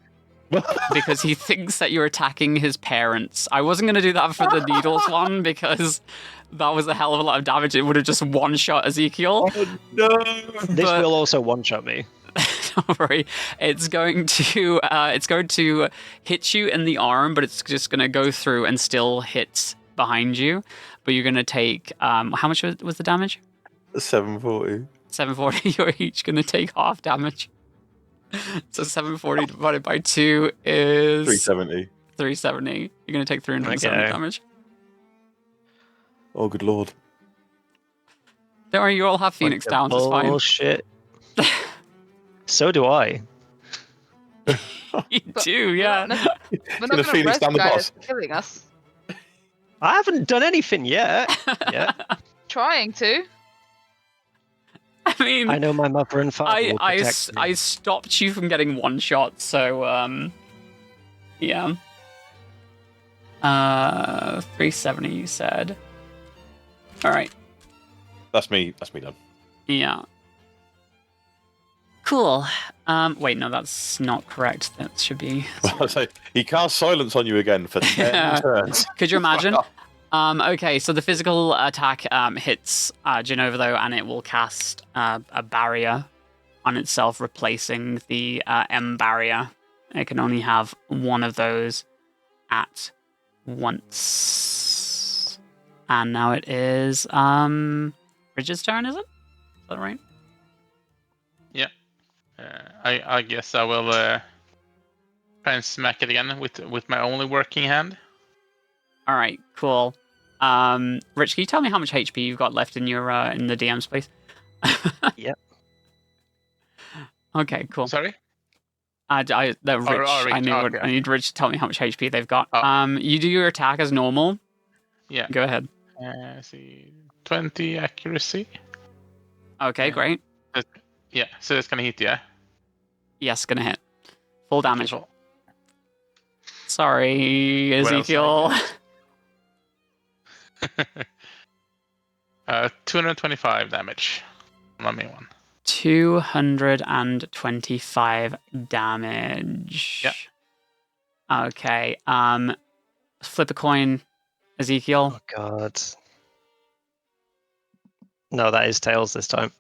because he thinks that you're attacking his parents. I wasn't going to do that for the needles one because that was a hell of a lot of damage. It would have just one-shot Ezekiel. Oh, no! This But- will also one-shot me. Don't worry. It's going to hit you in the arm, but it's just going to go through and still hit behind you. But you're going to take how much was the damage? 740. 740. You're each going to take half damage. So 740 divided by 2 is 370. 370. You're going to take 370 Okay. damage. Oh, good lord. Don't worry, you all have Phoenix Downs. It's fine. Bullshit. So do I. You do, yeah. We're not Gonna going to Phoenix arrest down the guys boss. for killing us. I haven't done anything yet. Yeah. Trying to. I mean, I know my mother and father will I protect me. stopped you from getting one shot, so yeah. 370 you said. Alright. That's me done. Yeah. Cool. Wait, no, that's not correct. That should be. So he casts silence on you again for 10 turns. Could you imagine? Okay, so the physical attack hits Genova though, and it will cast a barrier on itself, replacing the M barrier. It can only have one of those at once. And now it is Bridget's turn, is it? Is that right? I guess I will try and smack it again with my only working hand. All right, cool. Rich, can you tell me how much HP you've got left in your in the DM space? Yep. Okay, cool. Sorry? Rich, Rich, okay. I need Rich to tell me how much HP they've got. Oh. You do your attack as normal. Yeah. Go ahead. See, 20 accuracy. Okay, Yeah. great. Yeah, so that's gonna hit, yeah. Yes, gonna hit. Full damage. Cool. Sorry, What else Ezekiel. I 225 damage on my main one. 225 damage. Yeah. Okay. Flip a coin, Ezekiel. Oh, God. No, that is tails this time.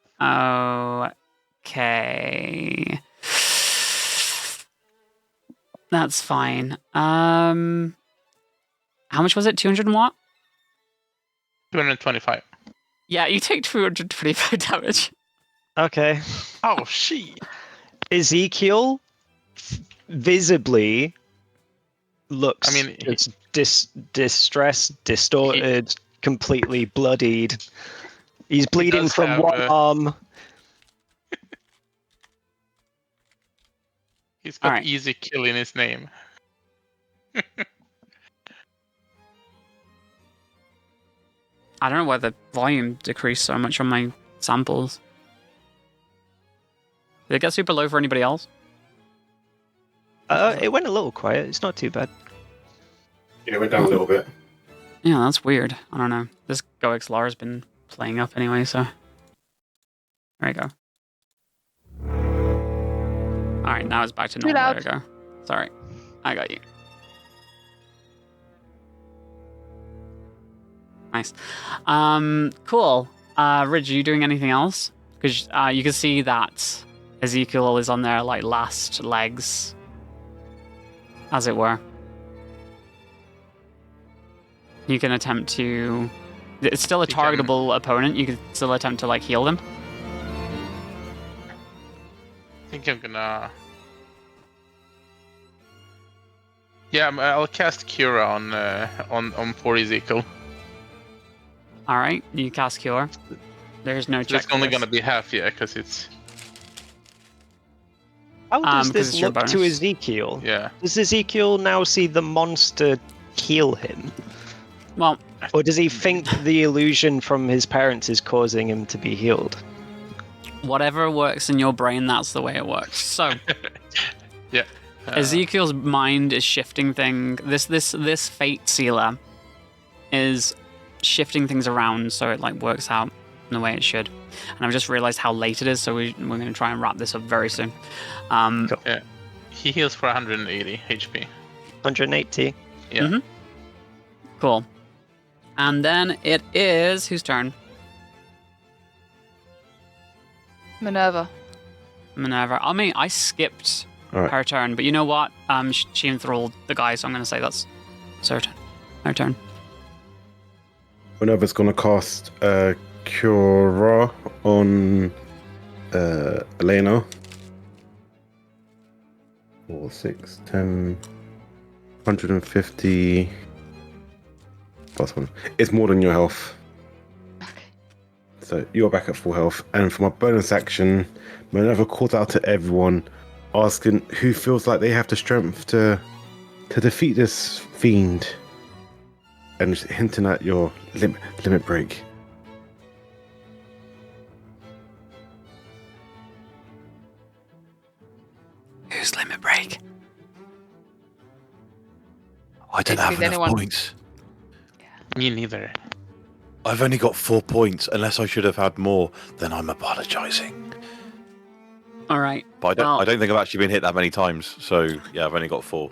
Okay. That's fine. How much was it? 200 and what? 225. Yeah, you take 225 damage. Okay. Oh, shit. Ezekiel visibly looks I mean, just distressed, distorted, completely bloodied. He's bleeding does from have, one arm. He's got Alright. easy kill in his name. I don't know why the volume decreased so much on my samples. Did it get super low for anybody else? It went a little quiet. It's not too bad. Yeah, it went down a little bit. Yeah, that's weird. I don't know. This GoXLR has been playing up anyway, so... There you go. Alright, now it's back to normal. loud. There you go. Sorry. I got you. Nice. Cool. Ridge, are you doing anything else? Because you can see that Ezekiel is on their like last legs, as it were. You can attempt to... It's still a You can- targetable opponent. You can still attempt to like heal them. I think I'm gonna... Yeah, I'll cast Cura on poor Ezekiel. All right, you cast Cure. There's no So check. it's only for this. gonna be half, yeah, because it's... How does because this it's your look to bonus. Ezekiel? Yeah. Does Ezekiel now see the monster heal him? Well, Or does he think the illusion from his parents is causing him to be healed? whatever works in your brain, that's the way it works. So Yeah. Ezekiel's mind is shifting this fate sealer is shifting things around so it like works out in the way it should. And I've just realized how late it is, so we're going to try and wrap this up very soon. Yeah. He heals for 180 HP. 180. Yeah. Mhm. Cool. And then it is whose turn? Minerva. Minerva. I mean, I skipped All right. her turn, but you know what? She enthralled the guy, so I'm going to say that's her turn. Her turn. Minerva's gonna cast Cura on Elena. 4, 6, 10, 150 plus 1. It's more than your health. So you're back at full health. And for my bonus action, Minerva calls out to everyone, asking who feels like they have the strength to defeat this fiend. And just hinting at your limit break. Who's limit break? I don't have Basically, enough anyone- points. Me neither. I've only got 4 points. Unless I should have had more, then I'm apologising. All right. But Well- I don't think I've actually been hit that many times. So yeah, I've only got 4.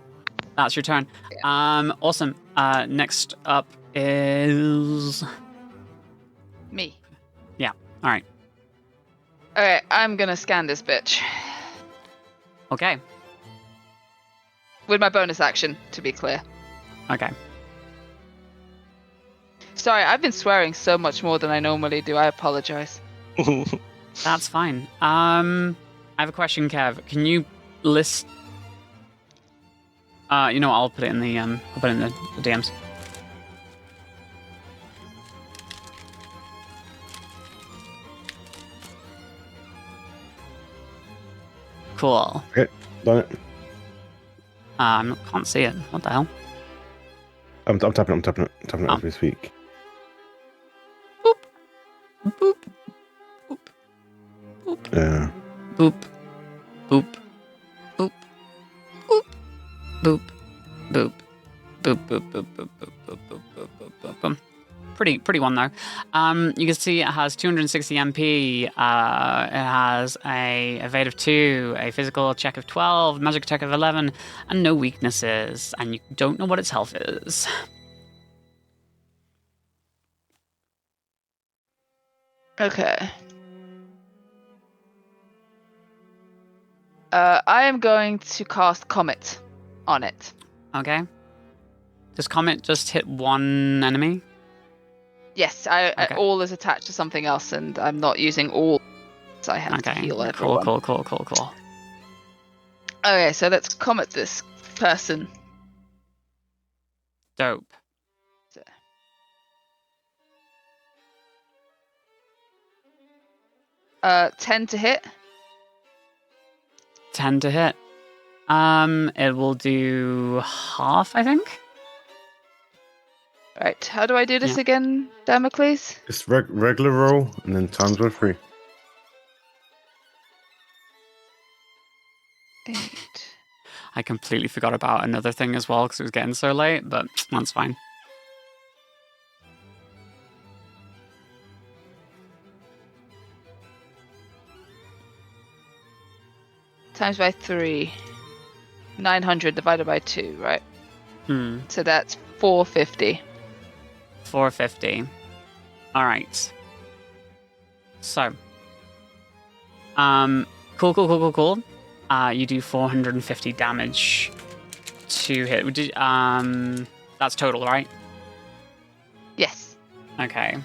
That's your turn. Awesome. Next up is... Me. All right. Alright, I'm gonna scan this bitch. Okay. With my bonus action, to be clear. Okay. Sorry, I've been swearing so much more than I normally do. I apologize. That's fine. I have a question, Kev. Can you list... you know what? I'll put it in the the DMs. Cool. Okay, done it. Can't see it. What the hell? I'm tapping it Oh. as we speak. Boop. Boop. Boop. Boop. Yeah. Boop. Boop. Boop. Boop. Boop. Boop. Boop. Boop. Boop. Boop. Boop. Boop. Boop. Boop. Boop. Boop. Pretty one though. You can see it has 260 MP. It has a evade of 2, a physical check of 12, magic attack of 11, and no weaknesses. And you don't know what its health is. Okay. I am going to cast Comet on it. Okay. Does Comet just hit one enemy? Yes, Okay. all is attached to something else, and I'm not using all, so I have to Okay. heal everyone. Cool. Okay, so let's Comet this person. Dope. 10 to hit. 10 to hit. It will do half, I think. Right, how do I do this Yeah. again, Damocles? Just regular roll and then times by 3. 8. I completely forgot about another thing as well because it was getting so late, but that's fine. Times by 3. 900 divided by 2, right? So that's 450. 450. All right. So, cool. You do 450 damage to hit. That's total, right? Yes. Okay.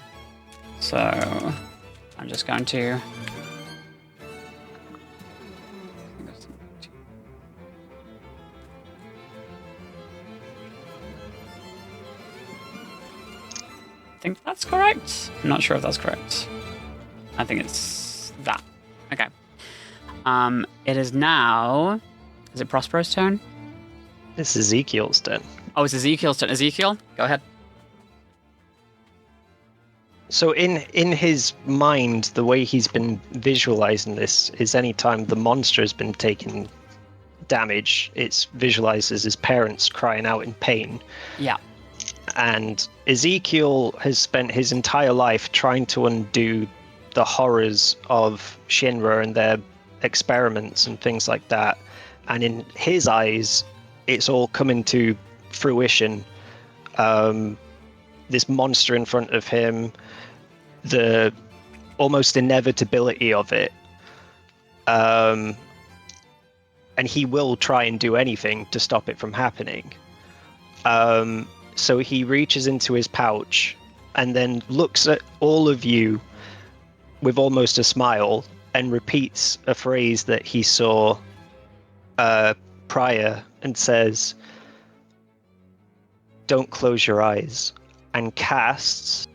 So, I'm just going to. I think that's correct. I'm not sure if that's correct. I think it's that. Okay. It is now. Is it Prospero's turn? It's Ezekiel's turn. Oh, it's Ezekiel's turn. Ezekiel, go ahead. So in his mind, the way he's been visualizing this is anytime the monster has been taking damage, it's visualized as his parents crying out in pain. Yeah. And Ezekiel has spent his entire life trying to undo the horrors of Shinra and their experiments and things like that. And in his eyes, it's all coming to fruition. This monster in front of him, the almost inevitability of it. And he will try and do anything to stop it from happening. So he reaches into his pouch and then looks at all of you with almost a smile and repeats a phrase that he saw prior and says, "Don't close your eyes," and casts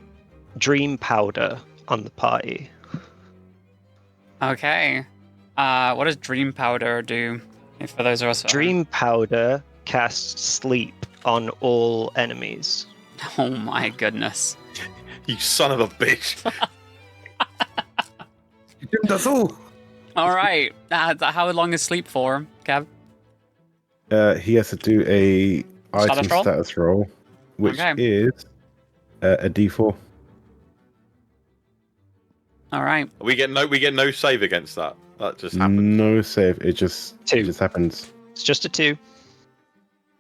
Dream Powder on the party. Okay. What does Dream Powder do? For those of us. Dream Powder casts sleep on all enemies. Oh my goodness. You son of a bitch. That's all. All right. How long is sleep for, Kev? He has to do a item Status roll? status roll, which Okay. is a D4. All right. We get no save against that. That just happens. No save. It just happens. It's just a 2.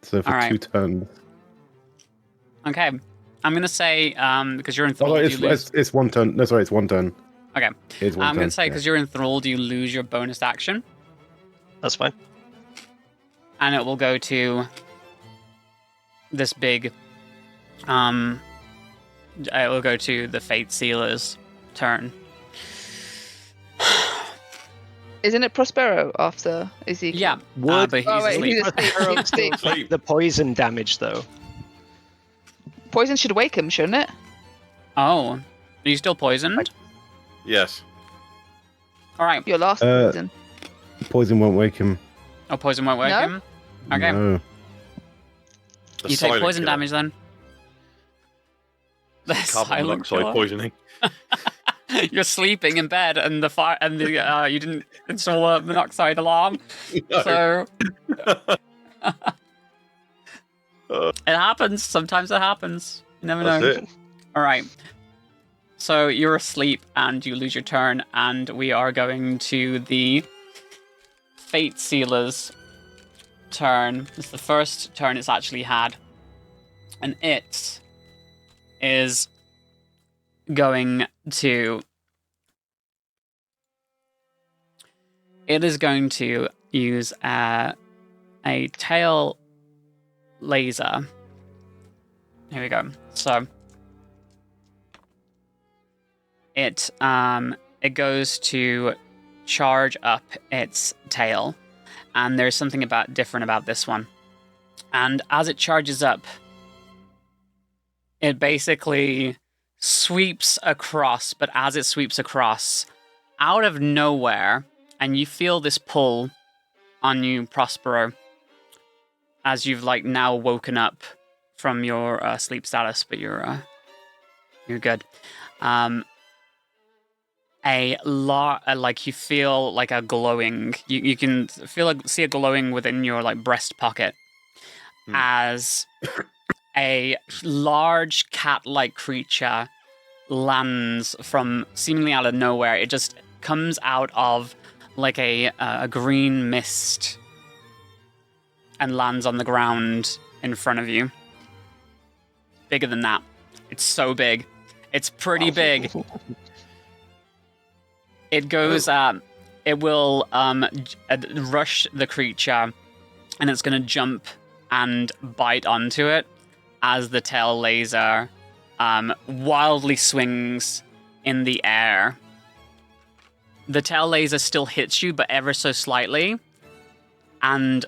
So for All right. 2 turns. Okay. I'm gonna say because you're Oh, enthralled. it's 1 turn. No, sorry, it's 1 turn. Okay. It's 1 I'm turn. gonna say because you're enthralled, you lose your bonus action, That's fine. and it will go to this big. It will go to the Fate Sealer's turn. Isn't it Prospero after Ezekiel? Yeah. Would- but he's Oh, wait, asleep. he's asleep. He's asleep. Sleep. The poison damage, though. Poison should wake him, shouldn't it? Oh, are you still poisoned? Yes. All right. Your last Uh, poison. Poison won't wake him. Oh, poison won't work No? him. Okay. No. The You take silent poison killer. damage then. The Carbon silent monoxide killer. poisoning. You're sleeping in bed, and the fire and the you didn't install a monoxide alarm, No. so it happens. Sometimes it happens. You never know. That's it. All right. So you're asleep, and you lose your turn, and we are going to the Fate Sealer's turn. It's the first turn it's actually had, and it is going to use a tail laser. Here we go. So it goes to charge up its tail, and there's something different about this one. And as it charges up, it basically sweeps across, but as it sweeps across, out of nowhere, and you feel this pull on you, Prospero, as you've now woken up from your sleep status, but you're good. You feel like a glowing. You can see a glowing within your breast pocket, as a large cat-like creature lands from seemingly out of nowhere. It just comes out of a green mist and lands on the ground in front of you. Bigger than that. It's so big. It's pretty big. It goes. It will rush the creature, and it's going to jump and bite onto it as the tail laser wildly swings in the air. The tail laser still hits you, but ever so slightly, and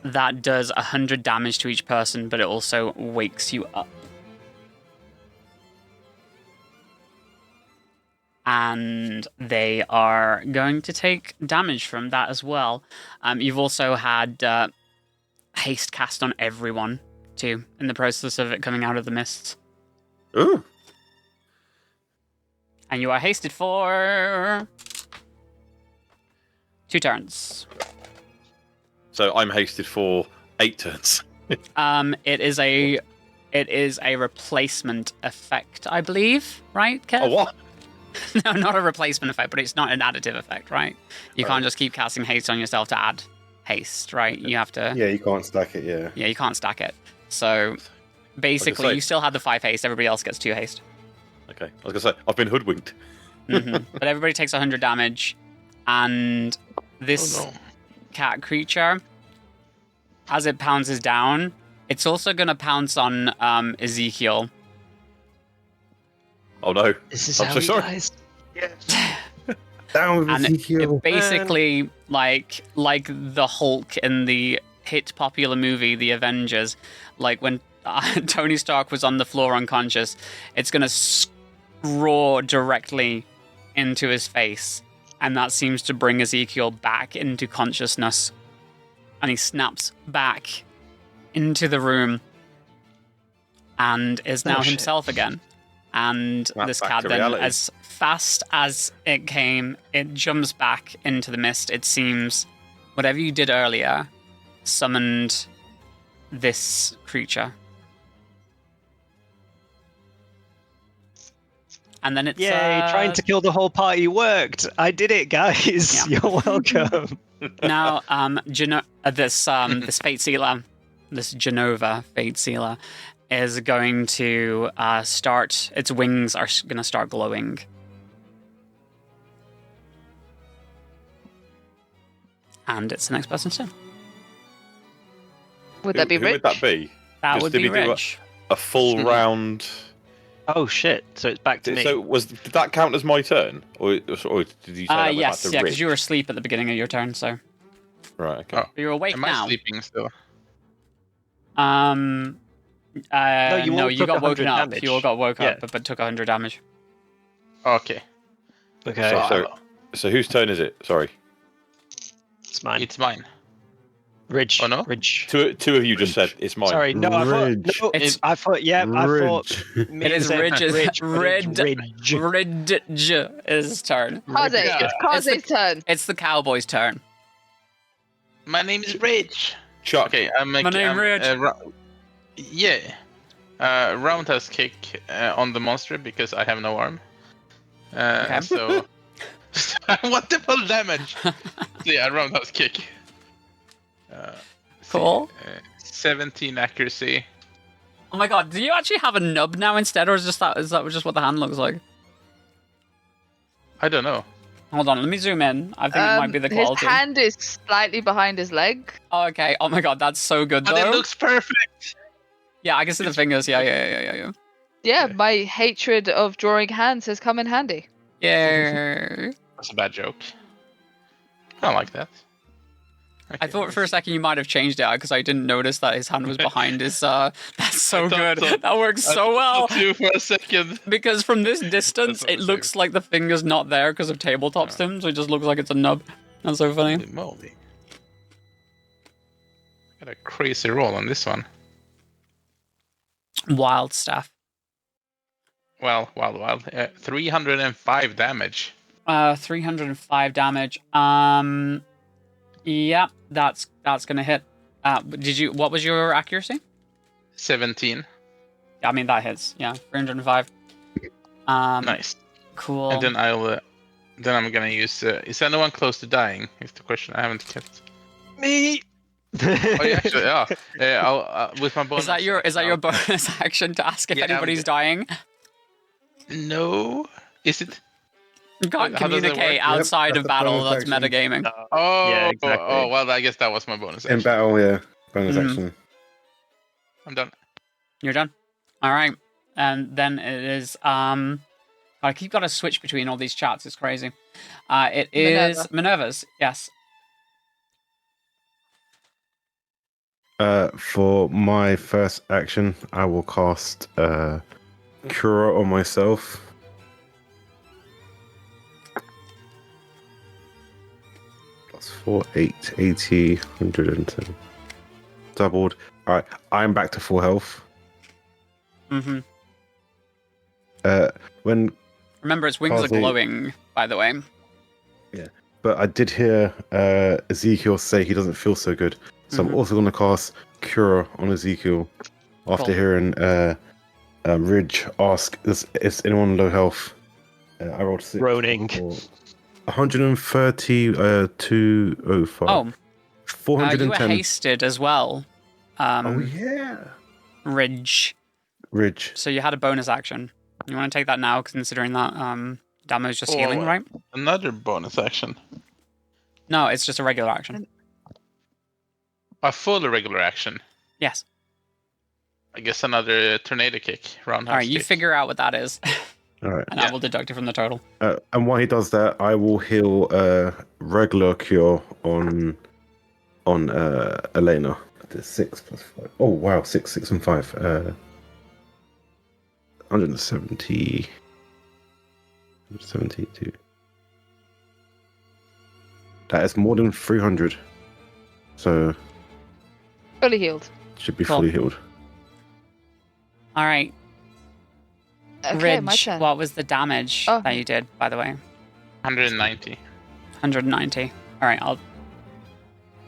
that does 100 damage to each person, but it also wakes you up. And they are going to take damage from that as well. You've also had haste cast on everyone, too, in the process of it coming out of the mists. Ooh. And you are hasted for 2 turns. So I'm hasted for 8 turns. It is a replacement effect, I believe, right, Kev? Oh, what? No, not a replacement effect, but it's not an additive effect, right? You can't just keep casting haste on yourself to add haste, right? You have to... Yeah, you can't stack it, yeah. Yeah, you can't stack it. So, basically, you still have the 5 haste, everybody else gets 2 haste. Okay, I was going to say, I've been hoodwinked. But everybody takes 100 damage, and this cat creature, as it pounces down, it's also going to pounce on Ezekiel. Oh no! This is I'm how so he sorry. dies. Down with And Ezekiel. it basically, like the Hulk in the hit popular movie, The Avengers, when Tony Stark was on the floor unconscious, it's going to roar directly into his face. And that seems to bring Ezekiel back into consciousness. And he snaps back into the room and is now himself again. And this cat then, reality. as fast as it came, it jumps back into the mist. It seems whatever you did earlier summoned this creature. And then it's... Yay, trying to kill the whole party worked. I did it, guys. Yeah. You're welcome. Now, this Fate Sealer, this Genova Fate Sealer, is going to start... Its wings are going to start glowing. And it's the next person's turn. Would that be Who Rich? would that be? That Just would did be we do Rich. A full round. Oh shit! So it's back to me. So did that count as my turn, or did you say that Yes, went back yeah, to because Rich? you were asleep at the beginning of your turn, so... Right. Okay. Oh. You're awake Am now. I sleeping still? No, you all you took got 100 woken up. damage. You all got woke up, Yeah. but took 100 damage. Okay. Okay, So whose turn is it? Sorry. it's mine. It's mine. Ridge. Oh, no? Ridge. Two of you just said it's mine. Sorry, no, Ridge. I thought, yeah, I thought. Ridge. It is Ridge's Ridge. Ridge's turn. Kaze's turn. It's the cowboy's turn. My name is Rich. Chuck. Okay, My name Rich. Roundhouse kick on the monster because I have no arm. Okay. So I want the full damage. So yeah, roundhouse kick. Cool. 17 accuracy. Oh my god, do you actually have a nub now instead, or is that just what the hand looks like? I don't know. Hold on, let me zoom in. I think it might be the His quality. hand is slightly behind his leg. Oh, okay. Oh my god, that's so good But though. it looks perfect. Yeah, I can see the fingers. Yeah. Yeah, my hatred of drawing hands has come in handy. Yeah. That's a bad joke. I don't like that. I thought for a second you might have changed it because I didn't notice that his hand was behind his. That's so I thought good. so. That works so well. Too for a second. Because from this distance, it looks like the finger's not there because of tabletop stim, so it just looks like it's a nub. That's so funny. Holy moly. Got a crazy roll on this one. Wild stuff. Well. 305 damage. 305 damage. Yeah, that's gonna hit. What was your accuracy? 17. I mean, that hits. Yeah, 305. Nice. Cool. And then I'm gonna use. Is anyone close to dying? Is the question. I haven't kept. Me. Oh, yeah, actually, yeah. I'll with my bonus. Is that your bonus action to ask if anybody's dying? No. Is it? You can't How does that communicate work? outside Yep, of that's the battle. bonus That's action. metagaming. Oh, Yeah, exactly. Oh, well, I guess that was my bonus action. In battle, yeah. Bonus Mhm. action. I'm done. You're done. All right, and then it is. I keep got to switch between all these chats. It's crazy. It is Minerva's. Yes. For my first action, I will cast Cura on myself. +4, 8, 80, 110. Doubled. Alright, I'm back to full health. Mm-hmm. When Remember, its wings are Parsley. glowing. By the way. But I did hear Ezekiel say he doesn't feel so good. So I'm also going to cast Cura on Ezekiel after Cool. hearing Ridge ask, is anyone low health? I rolled 6. Groaning. 130, 205. Oh, you were 410. hasted as well. Oh, yeah. Ridge. So you had a bonus action. You want to take that now, considering that Damo is just healing, right? Another bonus action. No, it's just a regular action. A full regular action. Yes. I guess another tornado kick. Roundhouse All right, you kick. figure out what that is, All right. and I will deduct it from the total. And while he does that, I will heal regular cure on Elena. That's 6 + 5. Oh wow, 6 and 5. 170. 172. That is more than 300. So Fully healed. should be Cool. fully healed. All right, Okay, my Ridge. turn. What was the damage Oh. that you did, by the way? 190. 190. All right, I'll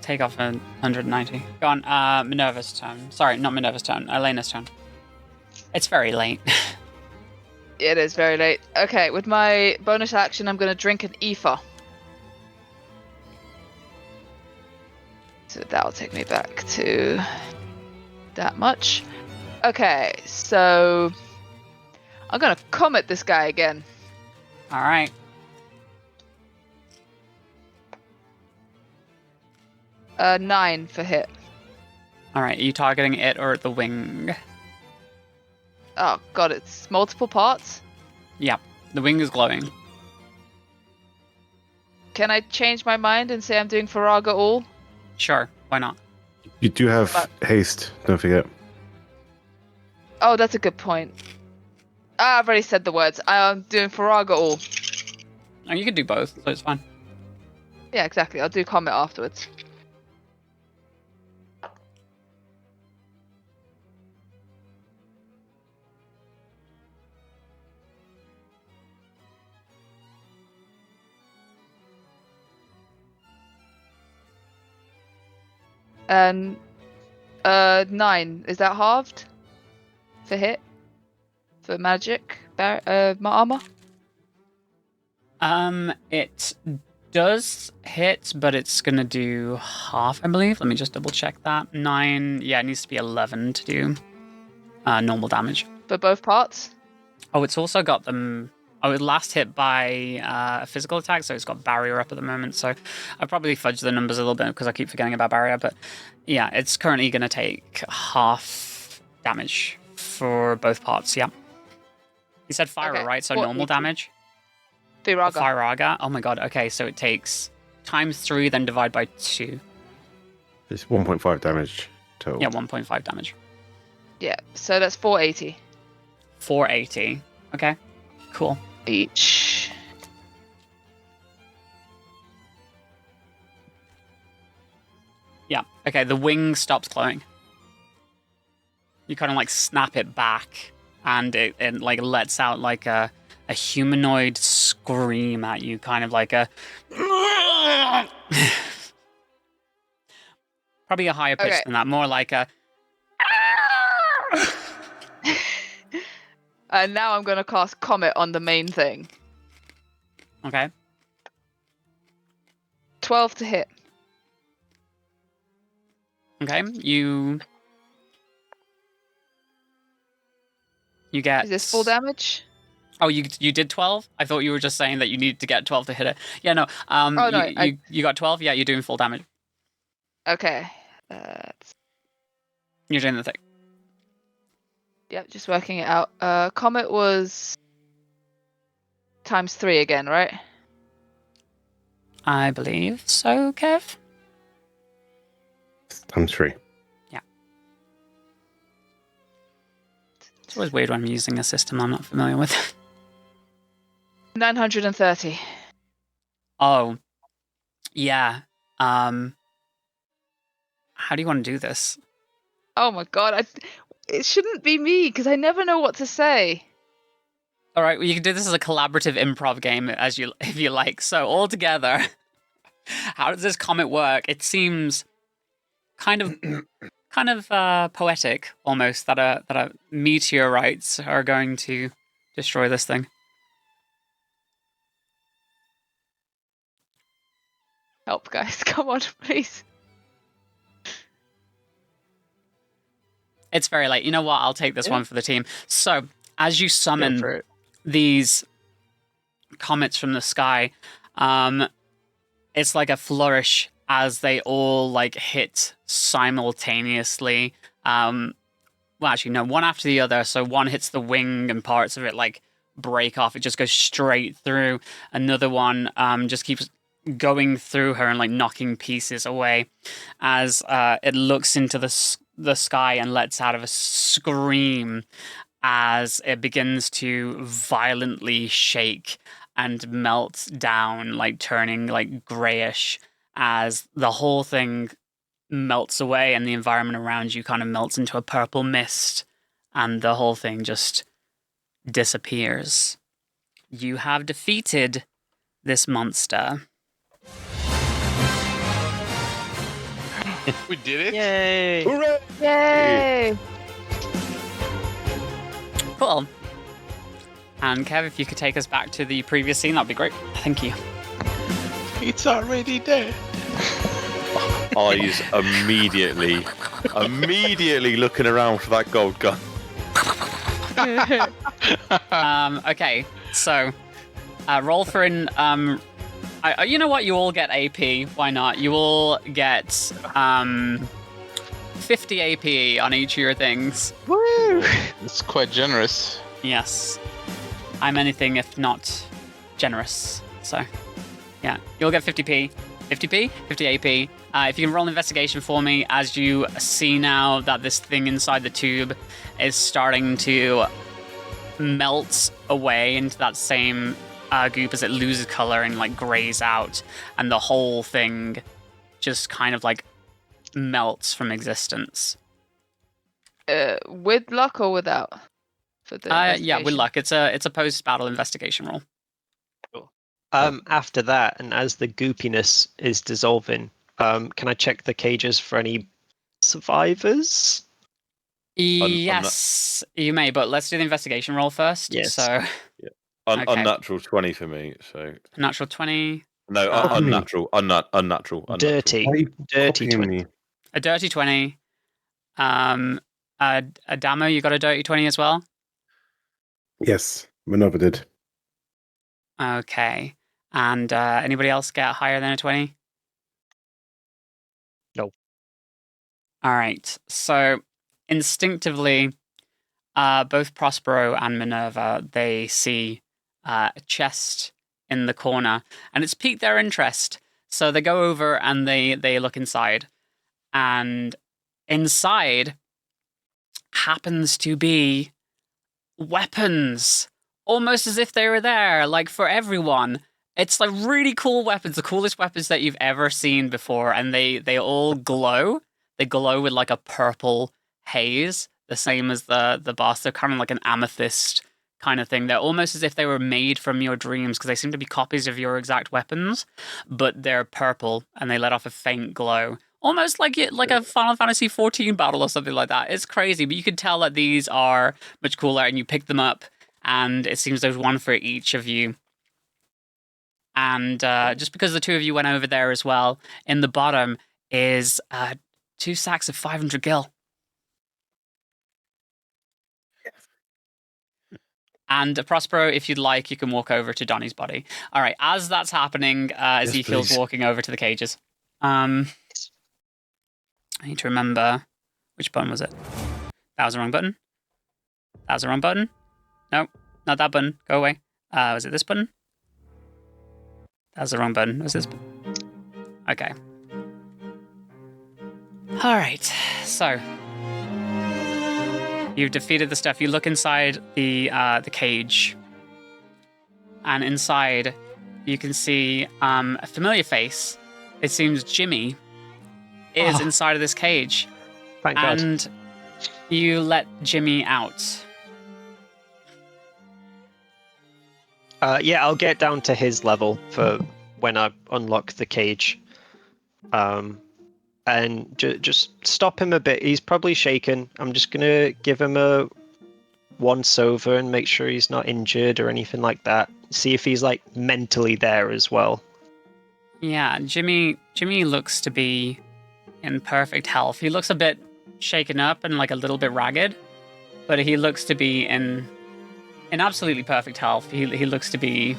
take off 190. Go on, Minerva's turn. Sorry, not Minerva's turn. Elena's turn. It's very late. It is very late. Okay, with my bonus action, I'm going to drink an ether. So that'll take me back to that much. Okay, so I'm going to comet this guy again. All right. Uh, 9 for hit. All right, are you targeting it or the wing? Oh god, it's multiple parts. Yep, the wing is glowing. Can I change my mind and say I'm doing Faraga all? Sure, why not? You do have But- haste, don't forget. Oh, that's a good point. I've already said the words. I'm doing Faraga all. Oh, you can do both, so it's fine. Yeah, exactly. I'll do combat afterwards. And 9. Is that halved? For hit? For magic? My armor? It does hit, but it's gonna do half, I believe. Let me just double check that. 9, yeah, it needs to be 11 to do normal damage. For both parts? Oh, it's also got them. Oh, it was last hit by a physical attack, so it's got barrier up at the moment. So I probably fudged the numbers a little bit because I keep forgetting about barrier. But yeah, it's currently going to take half damage for both parts. Yeah. You said fire, Okay, right? So what normal you do? damage. Viraga. Firaga. Oh my god. Okay, so it takes times 3, then divide by 2. It's 1.5 damage total. Yeah, 1.5 damage. Yeah, so that's 480 480. Okay, cool. each. Yeah. Okay, the wing stops glowing. You kind of like snap it back, and it like lets out like a humanoid scream at you, kind of like a probably a higher pitch Okay. than that, more like a And now I'm going to cast Comet on the main thing. okay. 12 to hit. Okay, you get. Is this full damage? Oh, you did 12? I thought you were just saying that you needed to get 12 to hit it. Yeah, no. Oh, no, You got 12? Yeah, you're doing full damage. Okay. You're doing the thing. Yep, just working it out. Comet was times 3 again, right? I believe so, Kev. Times 3. It's always weird when I'm using a system I'm not familiar with. 930. Oh, yeah. How do you want to do this? Oh my god, it shouldn't be me because I never know what to say. All right, well, you can do this as a collaborative improv game if you like. So all together, how does this comet work? It seems kind of poetic almost that a meteorites are going to destroy this thing. Help, guys. Come on, please. It's very late. You know what? I'll take this one for the team. So, as you Go for summon it. these comets from the sky, it's like a flourish as they all like hit simultaneously. Well, actually, no, one after the other. So one hits the wing and parts of it like break off. It just goes straight through. Another one just keeps going through her and like knocking pieces away as it looks into the sky and lets out of a scream as it begins to violently shake and melt down, like turning like grayish as the whole thing melts away and the environment around you kind of melts into a purple mist and the whole thing just disappears. You have defeated this monster. We did it. Yay! Hooray! Yay! Cool. And Kev, if you could take us back to the previous scene, that'd be great. Thank you. It's already dead. Eyes immediately looking around for that gold gun. Okay, so roll for an. You know what? You all get AP. Why not? You all get 50 AP on each of your things. Woo! It's quite generous. Yes, I'm anything if not generous. So, yeah, you'll get 50p, 50p, 50 AP. If you can roll an investigation for me, as you see now that this thing inside the tube is starting to melt away into that same goop as it loses color and like grays out, and the whole thing just kind of like melts from existence. With luck or without? For the Yeah, with investigation? luck. It's a post-battle investigation roll. After that, and as the goopiness is dissolving, can I check the cages for any survivors? Yes, you may, but let's do the investigation roll first. Yes. So, Okay. Unnatural 20 for me. So natural 20, no, unnatural. Dirty. Why are you Dirty copying 20. me? a dirty 20. Adamo, you got a dirty 20 as well? Yes, Minerva did. Okay. And anybody else get higher than a 20? No. All right. So instinctively, both Prospero and Minerva, they see a chest in the corner, and it's piqued their interest. So they go over and they look inside. And inside happens to be weapons, almost as if they were there, like for everyone. It's like really cool weapons, the coolest weapons that you've ever seen before, and they all glow. They glow with like a purple haze, the same as the boss. They're kind of like an amethyst kind of thing. They're almost as if they were made from your dreams, because they seem to be copies of your exact weapons, but they're purple and they let off a faint glow. Almost like a Final Fantasy XIV battle or something like that. It's crazy, but you can tell that these are much cooler, and you pick them up, and it seems there's one for each of you. And just because the two of you went over there as well, in the bottom is 2 sacks of 500 gil. And Prospero, if you'd like, you can walk over to Donnie's body. All right, as that's happening, Ezekiel's please. walking over to the cages. I need to remember, which button was it? That was the wrong button. That was the wrong button. No, not that button. Go away. Was it this button? That was the wrong button. Was this button? Okay. All right. So you've defeated the stuff. You look inside the cage, and inside you can see a familiar face. It seems Jimmy is inside of this cage. Thank God. And you let Jimmy out. Yeah, I'll get down to his level for when I unlock the cage. And just stop him a bit. He's probably shaken. I'm just going to give him a once over and make sure he's not injured or anything like that. See if he's like mentally there as well. Yeah, Jimmy looks to be in perfect health. He looks a bit shaken up and like a little bit ragged, but he looks to be in absolutely perfect health. He looks to be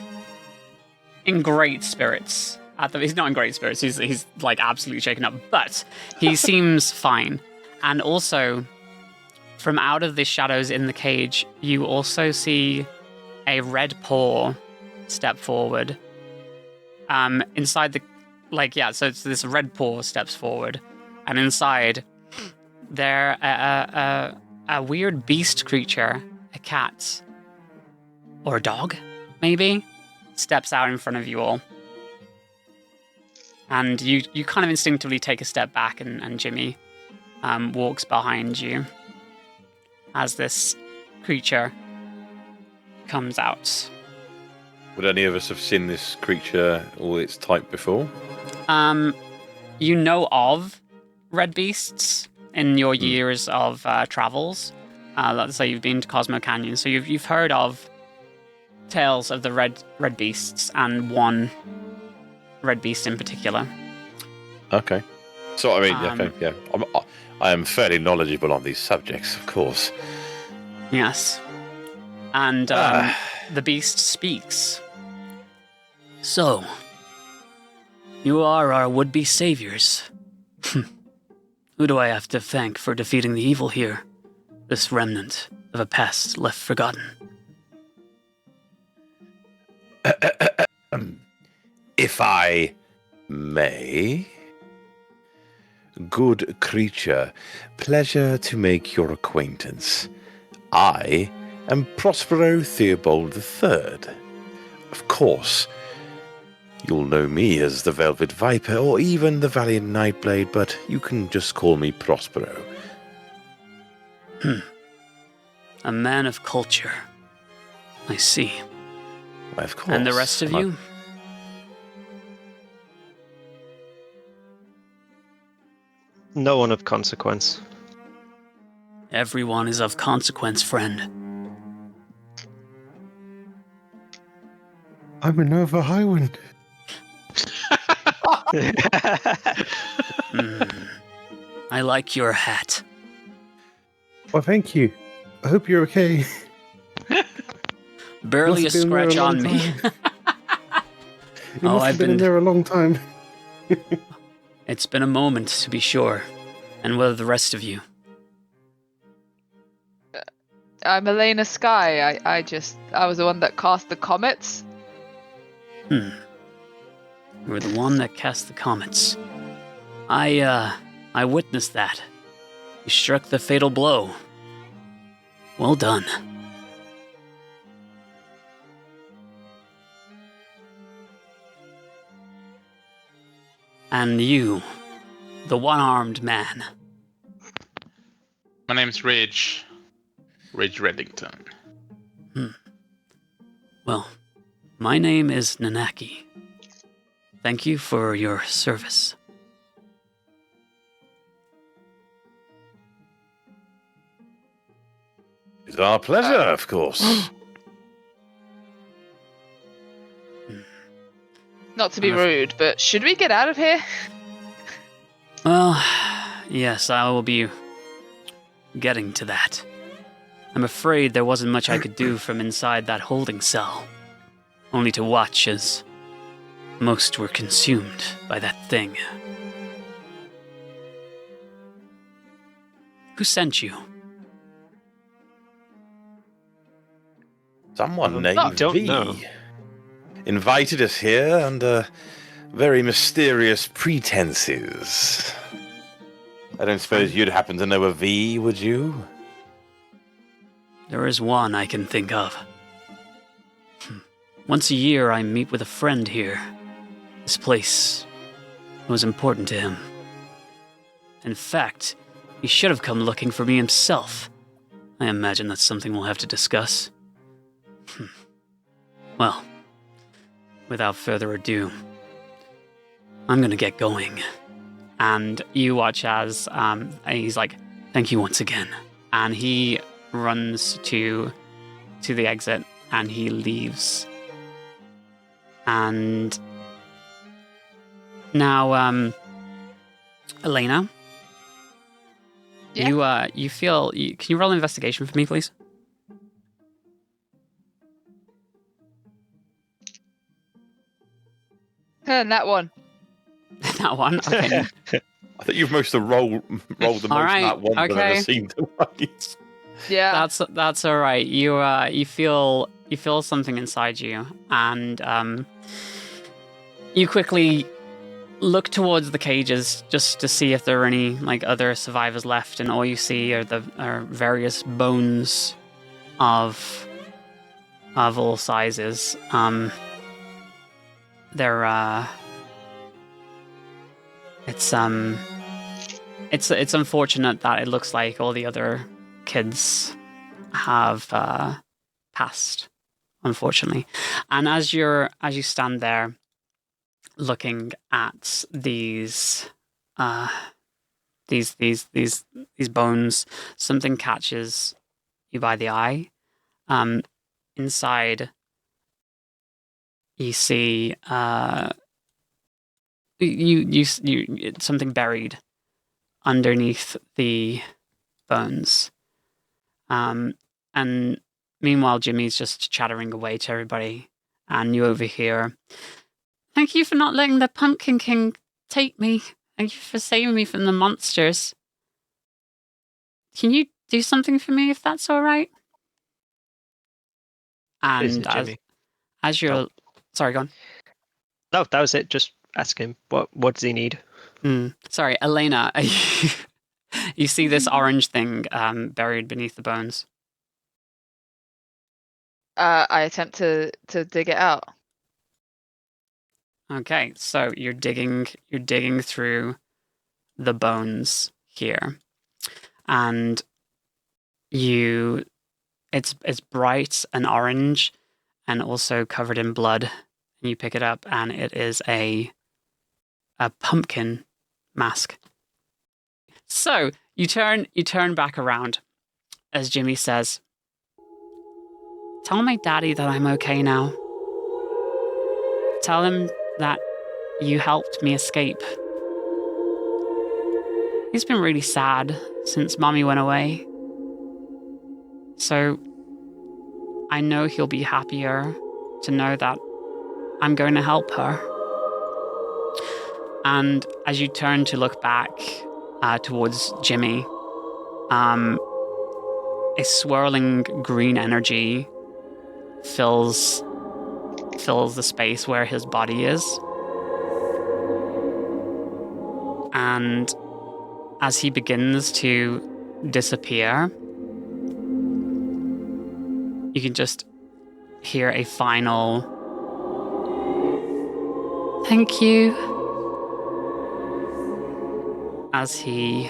in great spirits. He's not in great spirits. He's like absolutely shaken up, but he seems fine. And also, from out of the shadows in the cage, you also see a red paw step forward. Inside the, so it's this red paw steps forward, and inside there a weird beast creature, a cat or a dog, maybe, steps out in front of you all. And you kind of instinctively take a step back, and Jimmy walks behind you as this creature comes out. Would any of us have seen this creature or its type before? You know of red beasts in your years of travels. Let's say you've been to Cosmo Canyon, so you've heard of tales of the red beasts, and one red beast in particular. Okay. So, I mean, okay, yeah. I am fairly knowledgeable on these subjects, of course. Yes. And the beast speaks. So, you are our would-be saviors. Who do I have to thank for defeating the evil here? This remnant of a past left forgotten. If I may. Good creature, pleasure to make your acquaintance. I am Prospero Theobald III. Of course, you'll know me as the Velvet Viper or even the Valiant Nightblade, but you can just call me Prospero. A man of culture. I see. Of course. And the rest of you? No one of consequence. Everyone is of consequence, friend. I'm Minerva Highwind. I like your hat. Well, thank you. I hope you're okay. Barely a Must have been there scratch a long on me. time. He must have been in there a long time. It's been a moment, to be sure. And what are the rest of you? I'm Elena Sky. I was the one that cast the comets. You were the one that cast the comets. I witnessed that. You struck the fatal blow. Well done. And you, the one-armed man. My name's Ridge Reddington. Well, my name is Nanaki. Thank you for your service. It's our pleasure, of course. Not to be rude, but should we get out of here? Well, yes, I will be getting to that. I'm afraid there wasn't much I could do from inside that holding cell. Only to watch as most were consumed by that thing. Who sent you? Someone named I don't V. know. Invited us here under very mysterious pretenses. I don't suppose you'd happen to know a V, would you? There is one I can think of. Once a year I meet with a friend here. This place was important to him. In fact, he should have come looking for me himself. I imagine that's something we'll have to discuss. Well, without further ado, I'm gonna get going. And you watch as he's like, thank you once again. And he runs to the exit and he leaves. And now, Elena, Yeah. you feel, can you roll an investigation for me, please? That one. That one, okay. I think you've most of rolled the most in that one that I've ever seen tonight. Yeah. That's all right. You feel something inside you, and you quickly look towards the cages just to see if there are any like other survivors left, and all you see are various bones of all sizes. It's unfortunate that it looks like all the other kids have passed, unfortunately. And as you stand there looking at these bones, something catches you by the eye. Inside you see it's something buried underneath the bones. And meanwhile, Jimmy's just chattering away to everybody, and you overhear, "Thank you for not letting the Pumpkin King take me. Thank you for saving me from the monsters. Can you do something for me if that's all right?" This And is Jimmy. as you're... Sorry, go on. No, that was it. Just ask him. What does he need? Sorry, Elena, you see this orange thing buried beneath the bones. I attempt to dig it out. Okay, so you're digging through the bones here, and it's bright and orange, and also covered in blood. And you pick it up, and it is a pumpkin mask. So you turn back around as Jimmy says, "Tell my daddy that I'm okay now. Tell him that you helped me escape. He's been really sad since Mommy went away. So I know he'll be happier to know that I'm going to help her. And as you turn to look back towards Jimmy, a swirling green energy fills the space where his body is. And as he begins to disappear, you can just hear a final thank you as he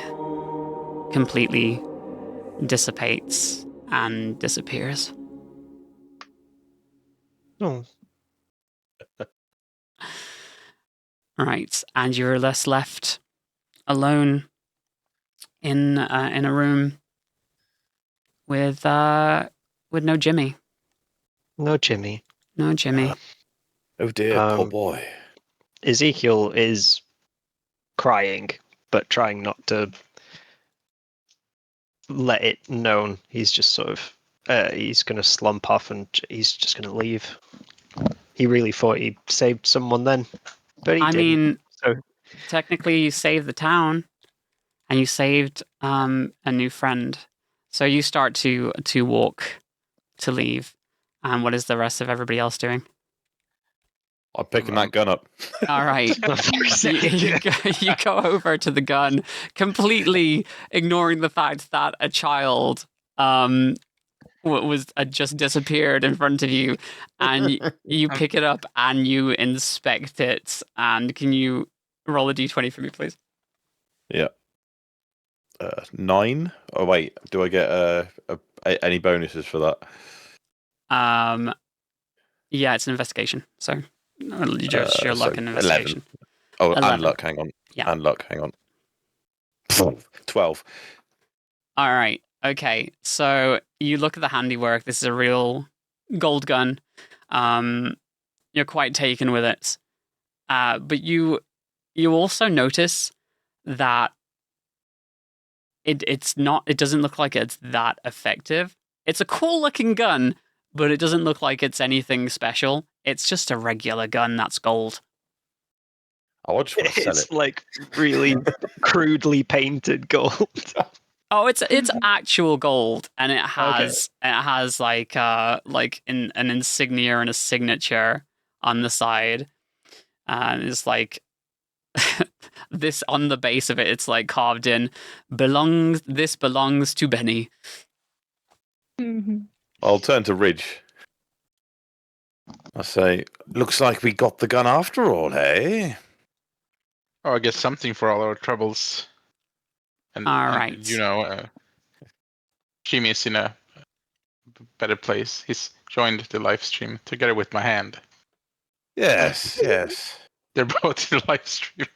completely dissipates and disappears. Oh, Right, and you're left alone in a room with no Jimmy. no, Jimmy. No Jimmy. Oh dear, poor boy. Ezekiel is crying, but trying not to let it known. He's just sort of he's going to slump off and he's just going to leave. He really thought he saved someone then, but he I didn't. mean, So technically you saved the town and you saved a new friend. So you start to walk to leave. And what is the rest of everybody else doing? I'm picking that gun up. All right. You go over to the gun, completely ignoring the fact that a child had just disappeared in front of you, and you pick it up and you inspect it. And can you roll a d20 for me, please? Yeah. 9. Oh wait, do I get any bonuses for that? Yeah, it's an investigation. So just your luck and investigation. 11. Oh, 11. and luck. Hang on. Yeah. And luck. Hang on. 12. All right. Okay. So you look at the handiwork. This is a real gold gun. You're quite taken with it. But you also notice that it doesn't look like it's that effective. It's a cool looking gun, but it doesn't look like it's anything special. It's just a regular gun that's gold. I just want to sell it's it. like really crudely painted gold. Oh, it's actual gold, and it has like an insignia and a signature on the side, and it's like this on the base of it. It's like carved in, This belongs to Benny. I'll turn to Ridge. I say, looks like we got the gun after all, hey? Oh, I guess something for all our troubles. And, All right. Jimmy is in a better place. He's joined the live stream together with my hand. Yes, yes. They're both in the live stream.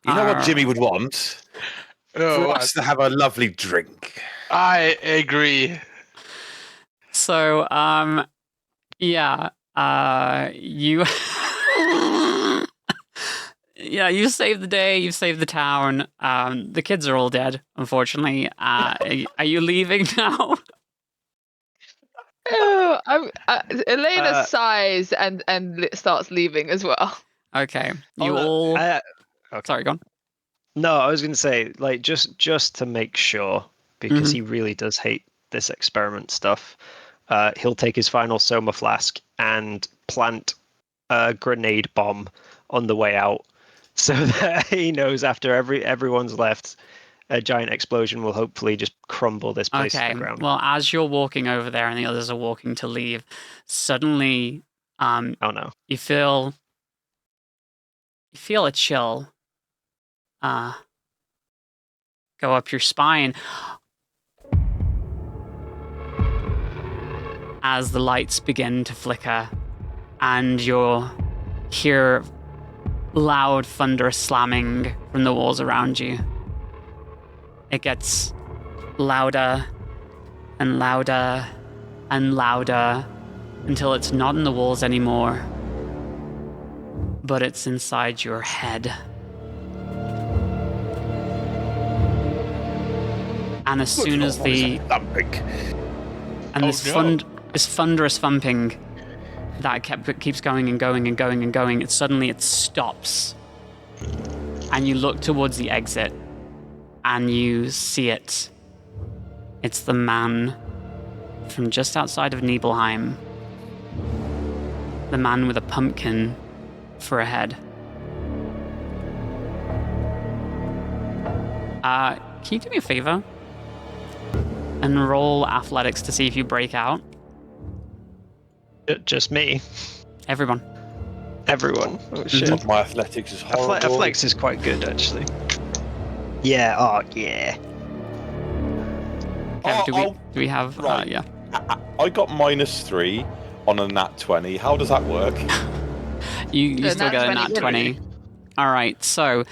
You know what Jimmy would want? Oh, For us to have a lovely drink. I agree. So, yeah, you, yeah, you saved the day. You saved the town. The kids are all dead, unfortunately. Are you leaving now? Oh, Elena sighs and starts leaving as well. Okay, you all. Okay. Sorry, go on. No, I was going to say, like, just to make sure, because he really does hate this experiment stuff, he'll take his final Soma flask and plant a grenade bomb on the way out, so that he knows after everyone's left, a giant explosion will hopefully just crumble this place to the ground. Well, as you're walking over there and the others are walking to leave, suddenly, oh no, you feel a chill go up your spine as the lights begin to flicker and you'll hear loud thunderous slamming from the walls around you. It gets louder and louder and louder until it's not in the walls anymore, but it's inside your head. And as soon as this thunderous thumping that keeps going and going and going and going. Suddenly it stops. And you look towards the exit and you see it. It's the man from just outside of Nibelheim. The man with a pumpkin for a head. Can you do me a favor? And roll athletics to see if you break out. Just me. Everyone. Everyone. Oh shit. My athletics is horrible. Athletics is quite good actually. Yeah. Oh yeah. Okay, do we have? Right. Yeah. I got -3 on a nat 20. How does that work? You The still nat get a 20 nat 20. All right. So,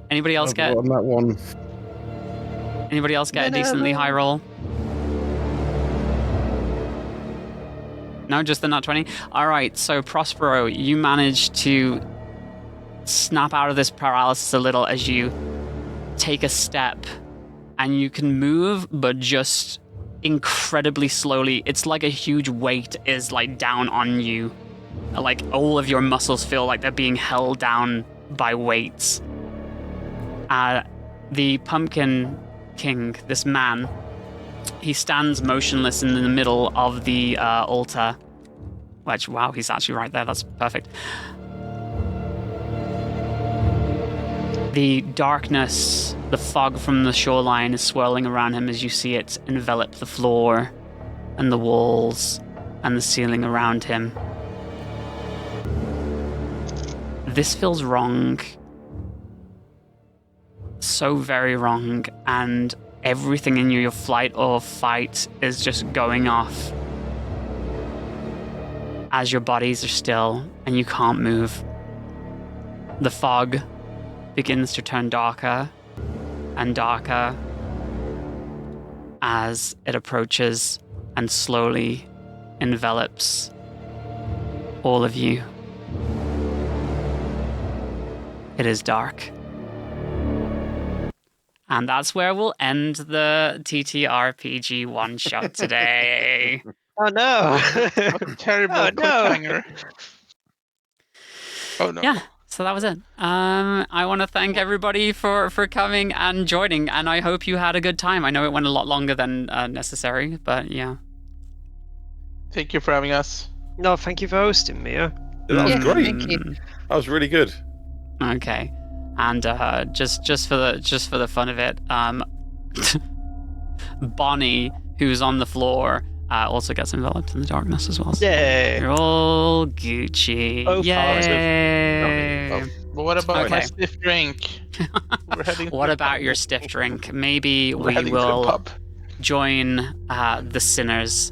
anybody else get? On that one. Anybody else get a decently high roll? No, just the nat 20? All right, so Prospero, you managed to snap out of this paralysis a little as you take a step, and you can move, but just incredibly slowly. It's like a huge weight is like down on you. Like all of your muscles feel like they're being held down by weights. The Pumpkin King, this man, he stands motionless in the middle of the altar. Which, wow, he's actually right there. That's perfect. The darkness, the fog from the shoreline is swirling around him as you see it envelop the floor and the walls and the ceiling around him. This feels wrong. So very wrong, and everything in you, your flight or fight, is just going off as your bodies are still and you can't move. The fog begins to turn darker and darker as it approaches and slowly envelops all of you. It is dark. And that's where we'll end the TTRPG one-shot today. Oh no! What a terrible Oh, no. cliffhanger. Oh no. Yeah, so that was it. I want to thank everybody for coming and joining, and I hope you had a good time. I know it went a lot longer than necessary, but yeah. Thank you for having us. No, thank you for hosting me. That was Yeah, great. thank you. That was really good. Okay, and just for the fun of it, Bonnie, who's on the floor, also gets enveloped in the darkness as well. So Yay! you're all Gucci. Oh, Yay! But what about my Okay. stiff drink? We're heading to What the about pub. your stiff drink? Maybe We're we heading to the will pub. join the sinners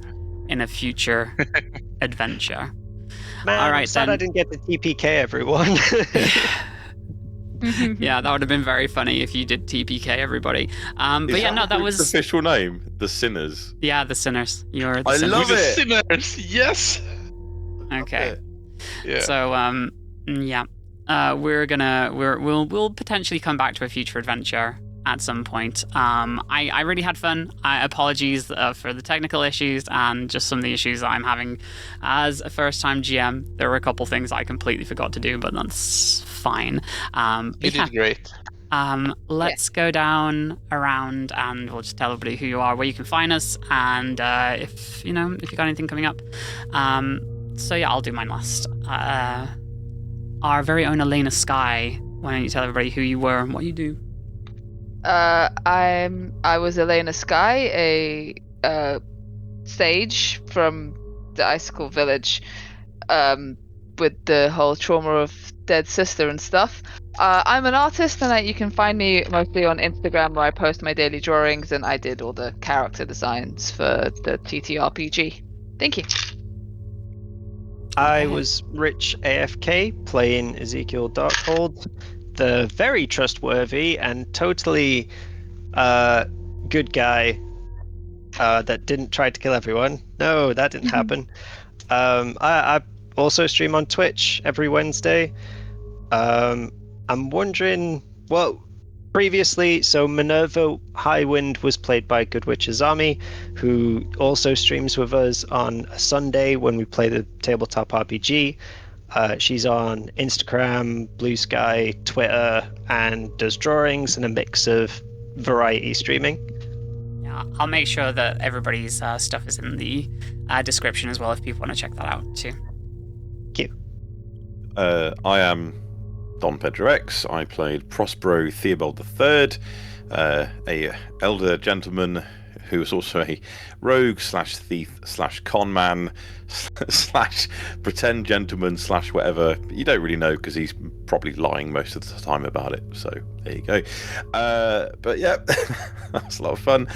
in a future adventure. Man, All right, I'm sad then. I didn't get to TPK everyone. Yeah, that would have been very funny if you did TPK everybody. But Is yeah, no, that the was official name. The Sinners. yeah, the sinners. You're the I sinners. love We're the it. sinners. Yes. Okay. Yeah. So yeah, we'll potentially come back to a future adventure at some point. I really had fun. Apologies for the technical issues and just some of the issues that I'm having as a first-time GM. There were a couple things I completely forgot to do, but that's fine. But You yeah, did great. let's go down around and we'll just tell everybody who you are, where you can find us, and if you got anything coming up. So yeah, I'll do mine last. Our very own Elena Sky, why don't you tell everybody who you were and what you do? I was Elena Sky, a sage from the Icicle Village, with the whole trauma of dead sister and stuff. I'm an artist, and you can find me mostly on Instagram, where I post my daily drawings, and I did all the character designs for the TTRPG. Thank you. I was Rich AFK playing Ezekiel Darkhold, the very trustworthy and totally good guy that didn't try to kill everyone. No, that didn't happen. I also stream on Twitch every Wednesday. I'm wondering, well, Previously, so Minerva Highwind was played by Good Witch's Army, who also streams with us on a Sunday when we play the tabletop RPG. She's on Instagram, Blue Sky, Twitter, and does drawings and a mix of variety streaming. Yeah, I'll make sure that everybody's stuff is in the description as well if people want to check that out too. Thank you. I am Don Pedro X. I played Prospero Theobald III, a elder gentleman who is also a rogue slash thief slash con man slash pretend gentleman slash whatever. You don't really know because he's probably lying most of the time about it. So there you go. But yeah, that's a lot of fun.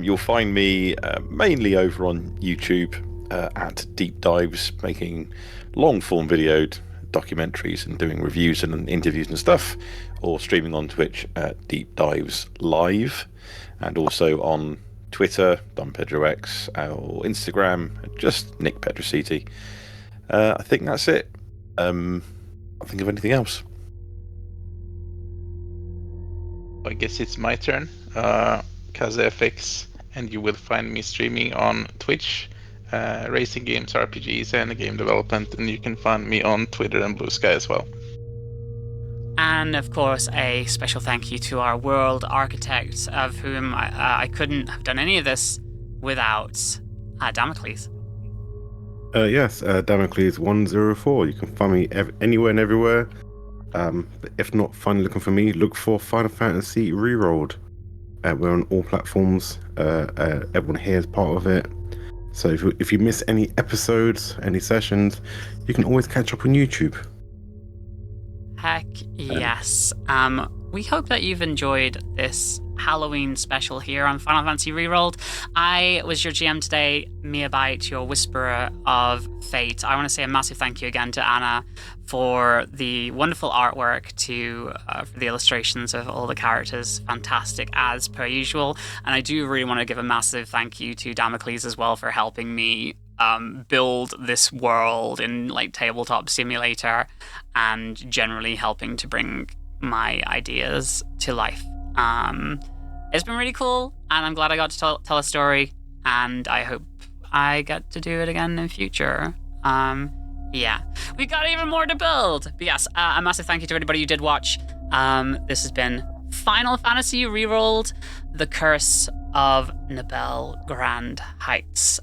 You'll find me mainly over on YouTube at Deep Dives, making long form video documentaries and doing reviews and interviews and stuff, or streaming on Twitch at Deep Dives Live, and also on Twitter, Don Pedro X, or Instagram, just Nick Pedrociti. I think that's it. I can't think of anything else. I guess it's my turn. KazeFX, and you will find me streaming on Twitch, racing games, RPGs, and game development, and you can find me on Twitter and Blue Sky as well. And of course, a special thank you to our world architect, of whom I couldn't have done any of this without Damocles. Yes, Damocles 104. You can find me anywhere and everywhere. But if not finally looking for me, look for Final Fantasy Rerolled. We're on all platforms. Everyone here is part of it. So if you miss any episodes, any sessions, you can always catch up on YouTube. Heck yes. We hope that you've enjoyed this Halloween special here on Final Fantasy Rerolled. I was your GM today, Miabyte, your Whisperer of Fate. I want to say a massive thank you again to Anna for the wonderful artwork, for the illustrations of all the characters. Fantastic as per usual. And I do really want to give a massive thank you to Damocles as well for helping me build this world in like Tabletop Simulator, and generally helping to bring my ideas to life. It's been really cool, and I'm glad I got to tell a story, and I hope I get to do it again in future. Yeah, we got even more to build. But yes, a massive thank you to everybody who did watch. This has been Final Fantasy Rerolled, The Curse of Nibel Grand Heights.